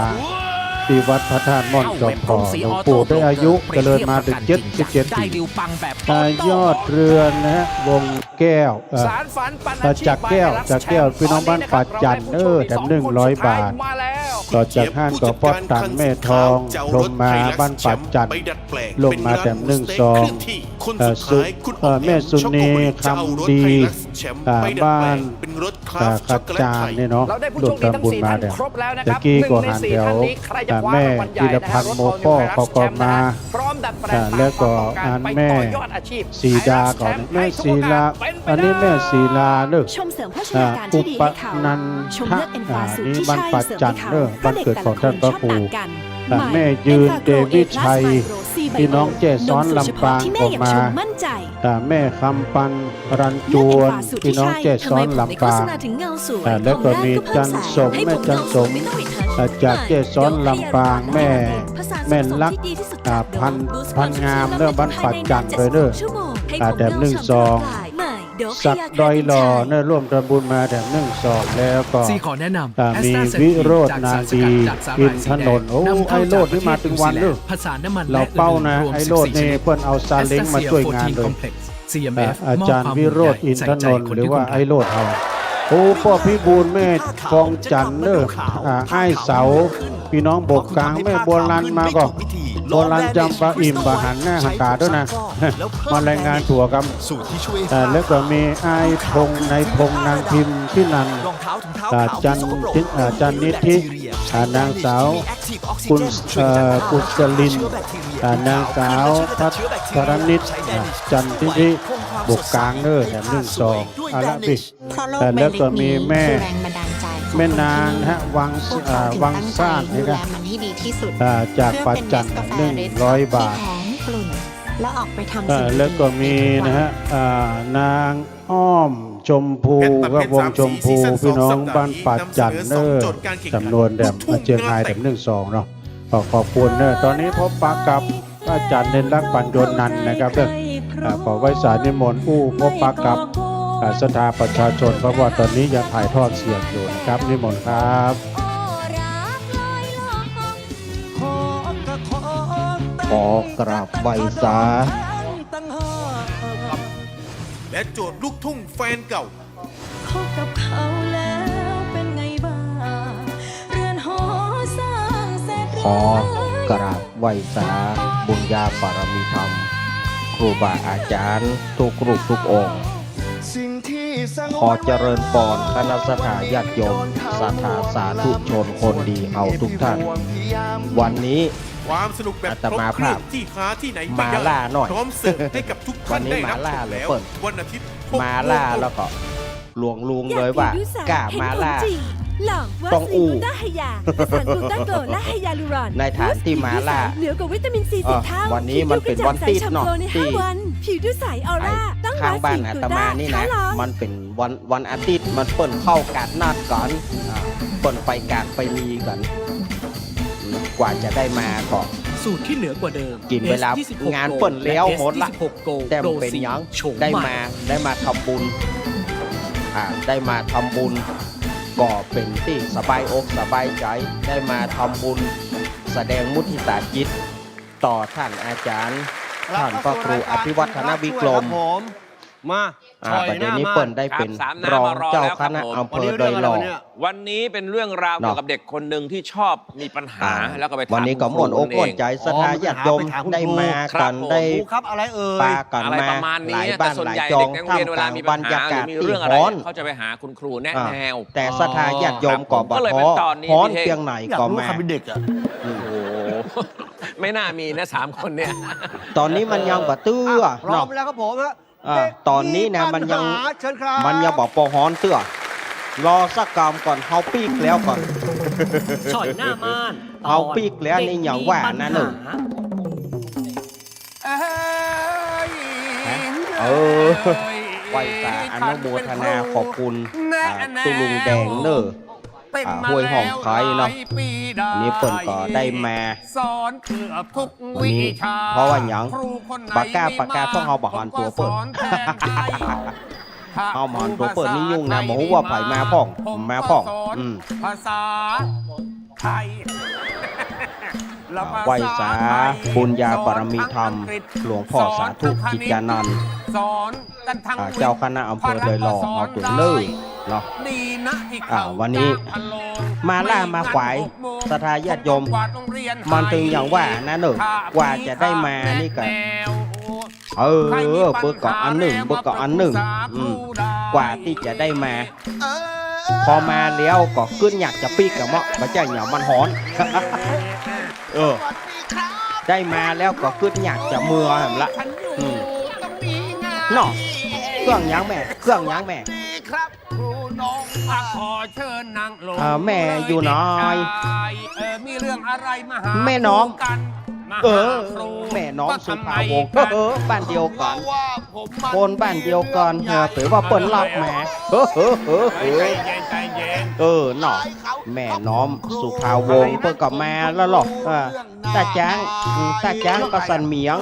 ที่วัดพระธาตุม่อนจอมพอหลวงปู่ได้อายุเจริญมาถึง77 ปียอดเรือนนะฮะวงแก้วจากแก้วพี่น้องบ้านป่าจันแถม100 บาทต่อจากห้างก็พอดตันแม่ทองลมมาบ้านป่าจันลงมาแถม1 ซองแม่สุนีคำดีบ้านขัดจานเนี่ยเนาะรวมทำบุญมาเนี่ยตะกี้ก็หันแถวแม่ธีรพันธ์โมป้อเขาก็มาแล้วก็อันแม่สีดาก่อนแม่สีลาอันนี้แม่สีลาเนอะ ชมเสริมโภชนาการ อุ ที่ดี ป ให้เขา นัน ชม ทะ เลือกเอ็นฟาสูตร นี่ ที่ บ้าน ใช่ ป่า เสริม จัน ให้ เน เขา อะบ้านเกิดของท่านพระครู แม่ยืนเดวิดชัยพี่น้องเจซ้อนลำปางก็มาแม่คำปันรันจวนพี่น้องเจซ้อนลำปางแล้วก็มีจันสมแม่จันสมจากเจซ้อนลำปางแม่ลักพันงามเรื่องบ้านปัดจันเลยเนอะแถม1 ซองสักดอยหล่อเนอะร่วมทำบุญมาแถม1 ซองแล้วก็ ซีขอแนะนำ มีวิโรจน์นาดีกินถนนโอ้ไอโรดนี่มาถึงวันเลย ผสานน้ำมัน เราเป้านะไอโรดนี่เพิ่นเอาซาเล้งมาช่วยงานเลยอาจารย์วิโรจน์อินทนนท์หรือว่าไอโรดเอาโอ้พ่อพี่บูลแม่กองจันเนอไอ้เสาพี่น้องบกกลางแม่โบราณมาก็โบราณจำปาอิ่มบะหันหน้าหันตาด้วยนะมารายงานถั่วกันแล้วก็มีไอ้พงในพงนางพิมพ์ที่นันจันนิธินางสาวกุศลินนางสาวพัทรนิตจันทิธิบกกลางเนอแถม1 ซองอะไรพี่แล้วก็มีแม่นางฮะวังซ่านนี่ครับจากปัจจัน100 บาทแล้วก็มีนะฮะนางอ้อมชมพูกับวงชมพูพี่น้องบ้านปัจจันเนอจำนวนแดมเชียงรายแถม1 ซองเนาะขอบคุณเนอตอนนี้พบปะกับอาจารย์เน้นรักปัญโยนันท์นะครับขอไว้สารนิมนต์ผู้พบปะกับสถาประชาชนเพราะว่าตอนนี้ยังถ่ายทอดเสียงอยู่นะครับนิมนต์ครับขอกราบไหว้สาและโจทย์ลูกทุ่งแฟนเก่า คบกับเขาแล้วเป็นไงบ้างเรือนหอสร้างเสร็จ ขอกราบไหว้สาบุญญาบารมีธรรมค รูบาอาจารย์ทุกรูปทุกองค์ขอเจริญพรคณะสัตยาติโยมศรัทธาสาธุชนคนดีเอาทุกท่าน วันนี้ ความสนุกแบบ อาตมาภาพ ที่หาที่ไหน มาล่าหน่อย พร้อมเสิร์ฟให้กับทุก วั ท่าน น นี้ ได้ มา รับ ล่า ชม เลย แล้ว เปิด วันอาทิตย์ มาล่าแล้วก็หลวงลุงเลยว่ากล้ามาล่า หลองว่า ต้อง ส อู้ ลิมูต้าไฮยาเป็นสารกลูตาโกรและไฮยาลูรอน ในฐานที่มาล่า เหนือกว่าวิตามินซี10 เท่า วันนี้มันเป็นวันติดเนาะ ใน ที่ 5 วันผิวดูใสออร่าต้อง ข้างบ้าน ว อา ส ตมานี่นะ มันเป็นวันอาทิตย์มันเปิ่นเข้าการนัดก่อนเปิ่นไปการไปรีกันกว่าจะได้มาก็ สูตรที่เหนือกว่าเดิม กินเวลางานเปิ่นแล้วหมดละแต่เป็นหยังได้มาทำบุญได้มาทำบุญก็เป็นที่สบายอกสบายใจได้มาทำบุญแสดงมุทิตาจิตต่อท่านอาจารย์ท่านพระครูอภิวัฒนวิกรม ผมมาชอย ประ ห เด็น น้า นี้ มา เปิ่นได้เป็นรองเจ้าคณะอำเภอโดยรอง วันนี้เป็นเรื่องราวเกี่ยวกับเด็กคนหนึ่งที่ชอบมีปัญหาแล้วก็ไปถาม วันนี้ก็ม่วนอกม่วนใจศรัทธาญาติโยมได้มากันได้ ครูครับอะไรเอ่ย ปากัน อะไร มา ประมาณ ห นี้ ลาย แต่ บ้าน ส่วน หลาย ใหญ่ จอง เด็กนักเรียนเวลา ท่าม มี กลาง ปัญ บรร หาย ากาศ มี ที่ เรื่องอะไร ร้อน เขาจะไปหาคุณครูแนะแนว แต่ศรัทธาญาติโยมก็บ่ ก็เลย ท้ เป็ อน ตอนนี้ ฮ้อน พี่เท่ง เพียงไหน อยาก ก็ รู้ มา คำเป็นเด็กอ่ะ โอ้โหไม่น่ามีนะ3 คนเนี่ย ตอนนี้มันยังบ่ตื้อ พร้อ เนาะ มแล้วครับผมฮะ ตอนนี้นะมันยัง ปัญหาเชิญครับ มันยังบอกปอฮ้อนเตื้อรอสักกรรมก่อนเฮาปีกแล้วก่อน ช่อยหน้าม่าน เฮาปีกแล้วนี่อย่างว่านะหนึ่งไหวสาอนุโมทนาขอบคุณตุลุงแดงเนอห้วยห้องไคเนาะอันนี้เปิ่นก็ได้มาวันนี้เพราะว่าหยังปากกาต้องเอาบะหอนตัวเปิ่นเอาหมอนตัวเปิ่นนี่ยุ่งนะบอกว่าไผมาพ่องภาษาไทย ไหวสาบุญญาปรมีธรรมหลวงพ่อสาธุกิจจานันท์เจ้าคณะอำเภอโดยรองเอาตัวเลื่อเนาะวันนี้มาล่ามาขวายศรัทธาญาติโยมมันถึงอย่างว่านะหนึ่งกว่าจะได้มานี่ก็เบิกเกาะอันหนึ่งกว่าที่จะได้มาพอมาแล้วก็ขึ้นอยากจะปีกกับเมาะพระเจ้าเหนียวมันหอนได้มาแล้วก็ขึ้นอยากจะมือแหมละเนาะเครื่องยังแม่ครับครูน้องขอเชิญนางลง แม่อยู่น้อย มีเรื่องอะไรมาหา แม่น้อง กันแม่น้องสุภาวงศ์บ้านเดียวกันคนบ้านเดียวกันเผื่อว่าเปิ้นรับแม่เนาะแม่น้องสุภาวงศ์เปิ้นก็มาแล้วหรอกตาจ้างก็สันเหมียง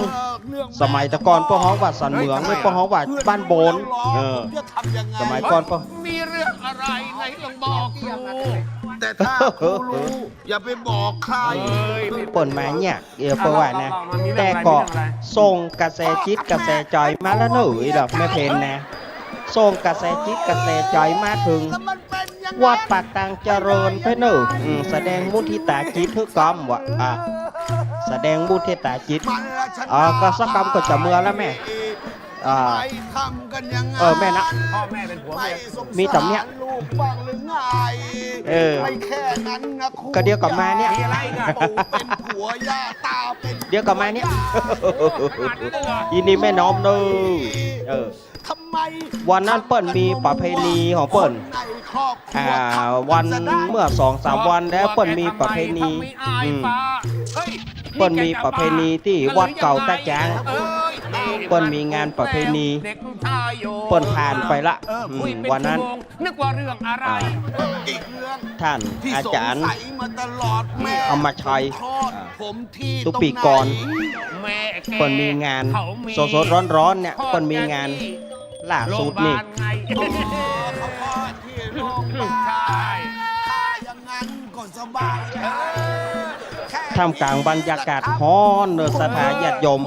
สมัยตะกอนป้อฮ้องว่าสันเหมืองไม่ป้อฮ้องว่าบ้านโบนสมัยก่อนป้อ มีเรื่องอะไรไหนลองบอกครู แต่ถ้าครูรู้อย่าไปบอกใคร เปิ่นมาเนี่ยเปิ่นว่านะแต่ก็ส่งกระแสจิตกระแสใจมาแล้วหนุ่ยดอกแม่เพนนะส่งกระแสจิตกระแสใจมาถึงวัดปากตังเจริญเพื่อหนึ่งแสดงมุทิตาจิตทุกกรรมวะแสดงมุทิตาจิตก็สักกรรมก็จะเมื่อแล้วแม่แม่นะ พ่อแม่เป็นผัวเมีย มีตำเนี้ยไม่แค่นั้นนะครู ก็เดียวกับมาเนี่ย เป็นผัวย่าตาเป็น เดี๋ยวกลับมาเนี่ย ยินดีแม่น้อมเนอะทำไม วันนั้นเปิ้ลมีประเพณีของเปิ้ล ในครอบครัว วันเมื่อ2-3 วันแล้วเปิ้ลมีประเพณีเปิ้ลมีประเพณีที่วัดเก่าตาจางเปิ้ลมีงานประเพณีเปิ้ลผ่านไปละวันนั้น นึกว่าเรื่องอะไร อีกเรื่อง ท่าน ที่ อา สง จารย์ สัยมาตลอดแม่ เอามาชัย คลอดผมที่ ทุกปีก่อน แม่แก เปิ้ลมีงานสดๆร้อนๆเนี่ยเปิ้ลมีงานล่าสุดนี่ เขาคลอดที่โรงพยาบาลถ้าอย่างนั้นก็สบายท่ามกลางบรรยากาศฮ้อนเนอศรัทธาญาติโยม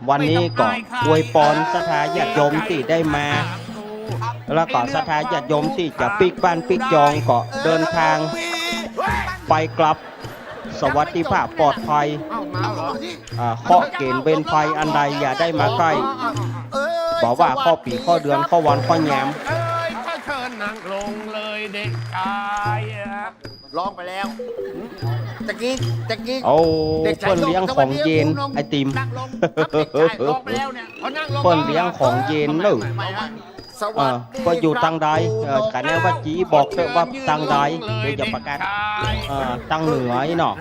วันนี้ก็อวยพรศรัทธาญาติโยมที่ได้มา แล้วก็ศรัทธาญาติโยมที่จะปิกบ้านปิกจองก็เดินทางไปกลับ สวัสดิภาพปลอดภัย เอามาเหรอ เคาะเกณฑ์เบนไฟอันใดอย่าได้มาใกล้ บอกว่าข้อปีข้อเดือนข้อวันข้อแยม เอ้ยถ้าเชิญนั่งลงเลยเด็กชายร้องไปแล้วตะกี้ เอาเปิ้นเลี้ยงของเย็นไอติม นั่งลงครับเด็กชายร้องไปแล้วเนี่ยพอนั่งลง เปิ้นเลี้ยงของเย็นเนอะ สวัสดี ก็อยู่ตังใดกันแน่ว่าจีบอกด้วยว่าตังใดเดี๋ยวจะประกาศตังเหนือเนาะ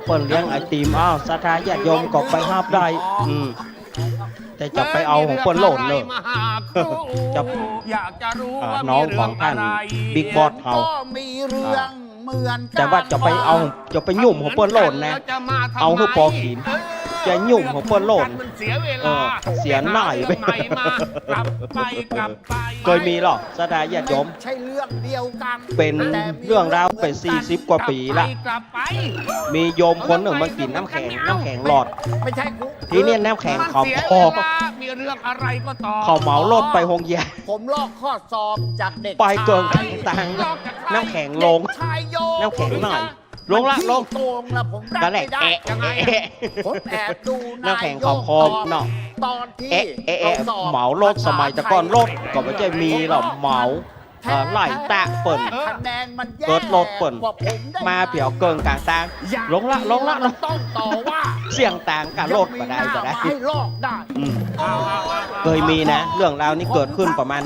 เปิ้นเลี้ยงไอติมอ้าวศรัทธาญาติโยมก็ไปห้าบได้แต่จะไปเอาของเปิ้นโหลดเลยจะ อยากจะรู้ว่า น้องของท่านบิ๊กบอสเอา ก็มีเรื่องเหมือนกัน แต่ว่าจะไปเอาจะไปยุ่มของเปิ้นโหลดนะเอาให้พอกินจะยุ่มของเปิ้นโหลด มันเสียเวลา เสียหน่ายไป ใหม่มากลับไป เคยมีหรอศรัทธาญาติโยม ใช่เรื่องเดียวกัน เป็นเรื่องราวเป็น40 กว่าปีละ กลับไป มีโยมคนหนึ่งมากินน้ำแข็งหลอด ไม่ใช่กู ทีนี้น้ำแข็งเขา มันสีย พอ เวลามีเรื่องอะไรก็ตอบ เขาเหมารถไปหงแย ผมลอกข้อสอบจากเด็ก ไปเกิน ชาย ตังค์ ลอกจากใคร น้ำแข็งลง เด็กชายโย น้ำแข็งหน่อยลงละลง ขี้โกงละผมรับ นั่นแหละ ไม่ได้ แอะ ยังไง แอะ ผมแอบดู น้ำแข็งเขาพอเนาะ ตอนที่ เอะเหมารถสมัยแต่ก่อนรถก็ไม่ใช่มีหรอกเหมาไล่แตะเปิ่น คะแนนมันแย่ เกิดรถเปิ่น กว่าผมได้ มาเปี่ยวเกินกลางทาง อย่าง ลงละลงละลง ต้องต่อว่า เสี่ยงต่างกับรถก็ได้ก็ได้ ให้ลอกได้ อืมเคยมีนะ เรื่องราวนี้เกิดขึ้นประมาณ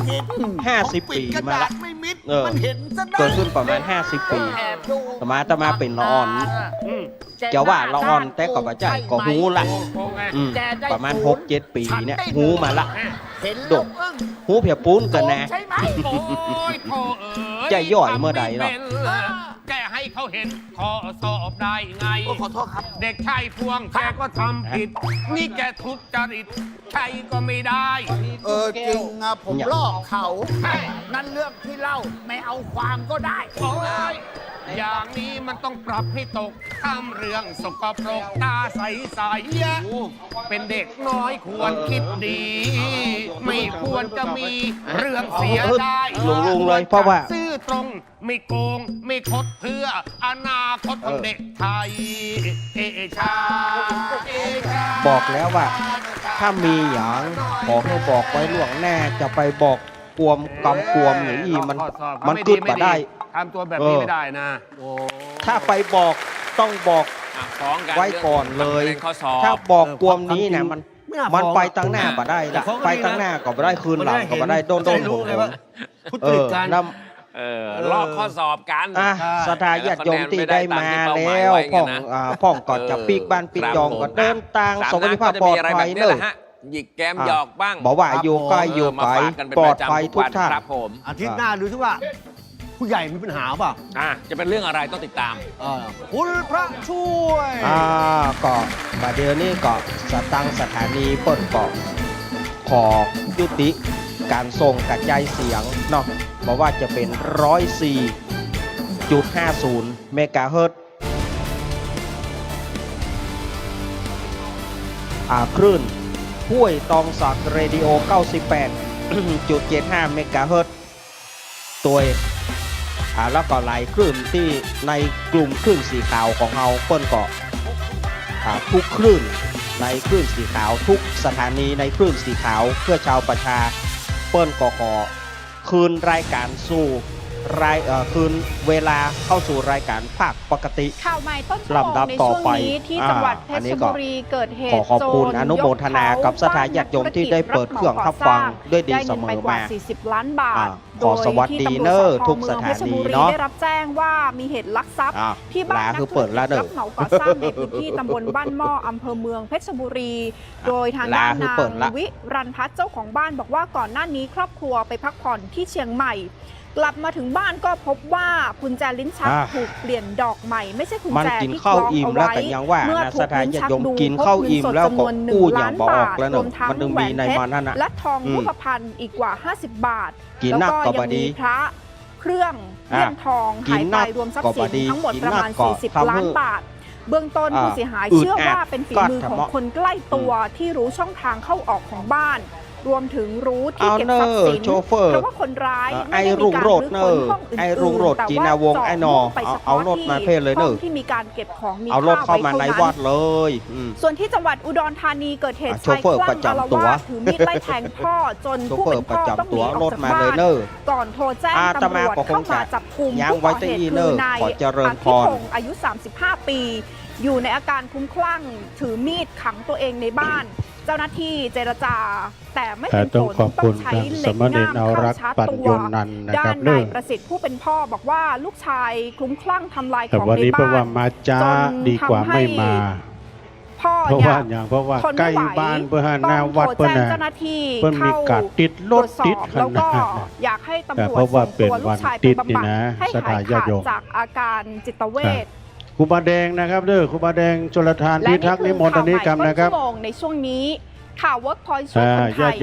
50 ปีมาละ ไม่มิด มันเห็นเกิดขึ้นประมาณ 50 ปีสมาตมาเป็นละอ่อนจะว่าละอ่อนแต่ก็บ่ใจก็หูละประมาณ 6-7 ปีเนี่ยหูมาละ เห็น โดดหูเพียปูนกันนะ ใช่ไหมโอ้ยโธ่เอ้ย ใจย่อยเมื่อใดหรอก แกให้เขาเห็นข้อสอบได้ไงขอโทษครับ เด็กชายพวงแกก็ทำผิด นี่แกทุจริตใครก็ไม่ได้ จริงอะผมลอกเขานั่นเรื่องที่เล่าไม่เอาความก็ได้โอ้ยอย่างนี้มันต้องปรับให้ตกทำเรื่องสกปรกตาใสๆเป็นเด็กน้อยควรคิดดี ไม่ควรจะมีเรื่องเสียได้ ลุงเลยเพราะว่า ซื่อตรงไม่โกงไม่คดเพื่ออนาคตของเด็กไทยเอชาเอชา บอกแล้วว่า ถ้ามีอย่างขอให้บอกไว้ล่วงหน้าจะไปบอกกวมกำกวมอย่างนี้มันกึดมาได้ ทำตัวแบบนี้ไม่ได้นะ ถ้าไปบอกต้องบอก ฟ้องกัน ไว้ก่อนเลย ข้อสอบ ถ้าบอกกวมนี้นะมัน ไม่น่าฟ้อง มันไปตั้งหน้าก็ได้ละ แต่ฟ้องก็ ไป ดีนะ ตั้งหน้าก็ไม่ได้คืนหลังก็ไม่ได้โดน จะรู้เลยว่าทุจริตกัน น้ ลอกข้อสอบกัน ำศรัทธาญาติโยมที่ได้มาแล้วพ่องก่อนจะปีกบ้านปีกยองก็เดินทางสวัสดิภาพปลอดภัยเนอะ หยิกแกมหยอกบ้าง บอกว่าอยู่ใกล้อยู่ไกล มาฝากกันเป็น ปลอ ป ด ระจำ ภัยทุกท่าน ครับผม อาทิตย์หน้าดูซิว่า ผู้ใหญ่มีปัญหาเปล่า จะเป็นเรื่องอะไรต้องติดตาม คุณพระช่วย ก็มาเดี๋ยวนี้ก็สถานีเปิดกขอยุติการส่งกระจายเสียงเนาะบอกว่าจะเป็น 104.50 เมกะเฮิรตซ์คลื่นห้วยตองสักเรดิโอ 98.75 เมกะเฮิรตซ์ตัวแล้วก็หลายคลื่นที่ในกลุ่มคลื่นสีขาวของเราเปิ้นก็ทุกคลื่นในคลื่นสีขาวทุกสถานีในคลื่นสีขาวเพื่อชาวประชาเปิ้นก็ขอคืนรายการสู่คืนเวลาเข้าสู่รายการภาคปกติ ข่าวใหม่ต้นชั่วโมง ลำดับ ใน ต่อ ช่วง ไป นี้ที่จังหวัดเพ อันนี้ ชร ก็ บุรีเกิดเหตุ ขอขอบคุณ โจร อนุโมทนากับศรัทธาญาติโยมที่ได้เปิดเครื่องรับฟังด้วยดีเสมอ ได้เงินไปกว่า มา 40 ล้านบาท ขอสวัสดีเนอร์ทุกสถานีเนาะ ได้รับแจ้งว่ามีเหตุลักทรัพย์ที่บ้าน ลา นัก คือ ธุ เปิ ร ด กิจ แล้วเด้อ รับเหมาก่อสร้างในพื้นที่ตำบลบ้านหม้ออำเภอเมืองเพชรบุรี โดยทางด้าน ลาคือ นา เปิดละ งวิรันพัฒน์เจ้าของบ้านบอกว่าก่อนหน้านี้ครอบครัวไปพักผ่อนที่เชียงใหม่ กลับมาถึงบ้านก็พบว่ากุญแจลิ้นชักถูกเปลี่ยนดอกใหม่ไม่ใช่กุญ มัน แจ กิน ที่ค ข้าว ล้อง อิ่ม เอา แล้ว ไว้ แต่ยังว่า เมื่อ นะ ถู ส ก ถาน ลิ้น ญา ชั ติ ก โยม ดู กิน พบ ข้าว เงิน อิ่ม สด แล้ว จำน ก็ วน กู้ 1 อย่า ล้าง น บอก บาท แล้ว ร เน ว อะ มทั้ง มันถึง แหว มี น ใน เพช มันนั่น ร น่ะ และทองรูปพรรณอีกกว่า 50 บาท กิน แล้ว นัก ก็ ก็ ยั บ่ ง ดี มีพระเครื่องเลี่ยมทอง กิ หาน ย นั ไป ก รวมทรัพ ก็ ย์สิ บ่ น ดี ทั้งหมด กิน ประ นัก มาณ ก็ 40 ล้าน ทำให้ บาท เบื้องต้นผู้เสียหาย อึด เชื่อว่า อัด เป็นฝี ก็ มือของ ทำ คนใกล้ตัวที่รู้ช่องทางเข้าออกของบ้าน รวมถึงรู้ที่เก็บทรัพย์สิน โชเฟอร์ เพราะว่าคนร้ายไม่ ไอ้ ได้ รุ่ มี ง การ โรจน์ รื้อค้นห้องอื่น ไอ้รุ่งโรจน์ แต่ จี ว่า นาวงศ์ เจาะ ไอ้หนอ มุ่งไปเฉ เอา พาะ รถมา ที่ เพศเลยเน ห้ อะ องที่มีการเก็บของมี เอารถ ค่า เข้า ไว้ มา เท่า ใน นั้น วัดเลยอืม ส่วนที่จังหวัดอุดรธานีเกิดเหตุ โช ชาย เฟอร์ คลั่ง ประจำ อาละ ตัว วาดถือมีดไล่แทงพ่อจน โช ผู้ เฟอ เป็ ร์ น ประ พ่อ จำ ต้องหนี ตัว ออก รถ จาก มา บ้า เลย น เนอะ ก่อนโทรแจ้ง อาต ตำ มาร วจ ก็คง เข้ามา จะ จับกุม ยัง ผู้ ไว้ ก่อ ที่ เหตุ นี่ คื เน อ อะ นาย ขอเจริญ อา พ ทิ ร พงศ์อายุ 35 ปี อยู่ในอาการคลุ้มคลั่งถือมีดขังตัวเองในบ้าน เจ้าหน้าที่เจรจาแต่ไม่เป็นผ ต้อง ล ขอบคุณ ใช้ ท่าน เหล็ก สมณเณร ง่าม เอา เข้า รักษ์ ชาร์จ ปัญ ตั โยว นันท์นะค ด้า รับ น เน นา อะ ยประสิทธิ์ผู้เป็นพ่อบอกว่าลูกชายคลุ้มคลั่งทำลายข แต่ อง วัน ใน นี้เพราะ บ้า ว่าน มาจ้า จน ดีกว่า ทำให้ ไม่มา พ่อ เพราะ เนี่ ว่าย อย่างเพราะว่า ทน ใกล้ ไม่ไหว บ้านเพื่อหาห ต้ น้า อง วัด โทร เพื่อ แจ้ง น่ะ เจ้าหน้าที่ เพื่อนมี เข้า การติดรถ ตรวจสอบ ติดข แล้วก็ นาด อยากให้ตำรวจ เพราะว่า ส่งตัว เป็น ลู วั ก น ชายไป ติด บำ นี่ บัด นะ ให้ ส หาย ถานญา ขา ติ ด โยม จากอาการจิตเวช ครูบาแดงนะครับเด้อครูบาแดงชลทานพิทักษ์นิมนต์ตอนนี้กรรมนะครับ และนี่คือข่าวใหม่ต้นชั่วโมงในช่วงนี้ข่าว Workpoint ช่วยคนไท ญาติ ย โยม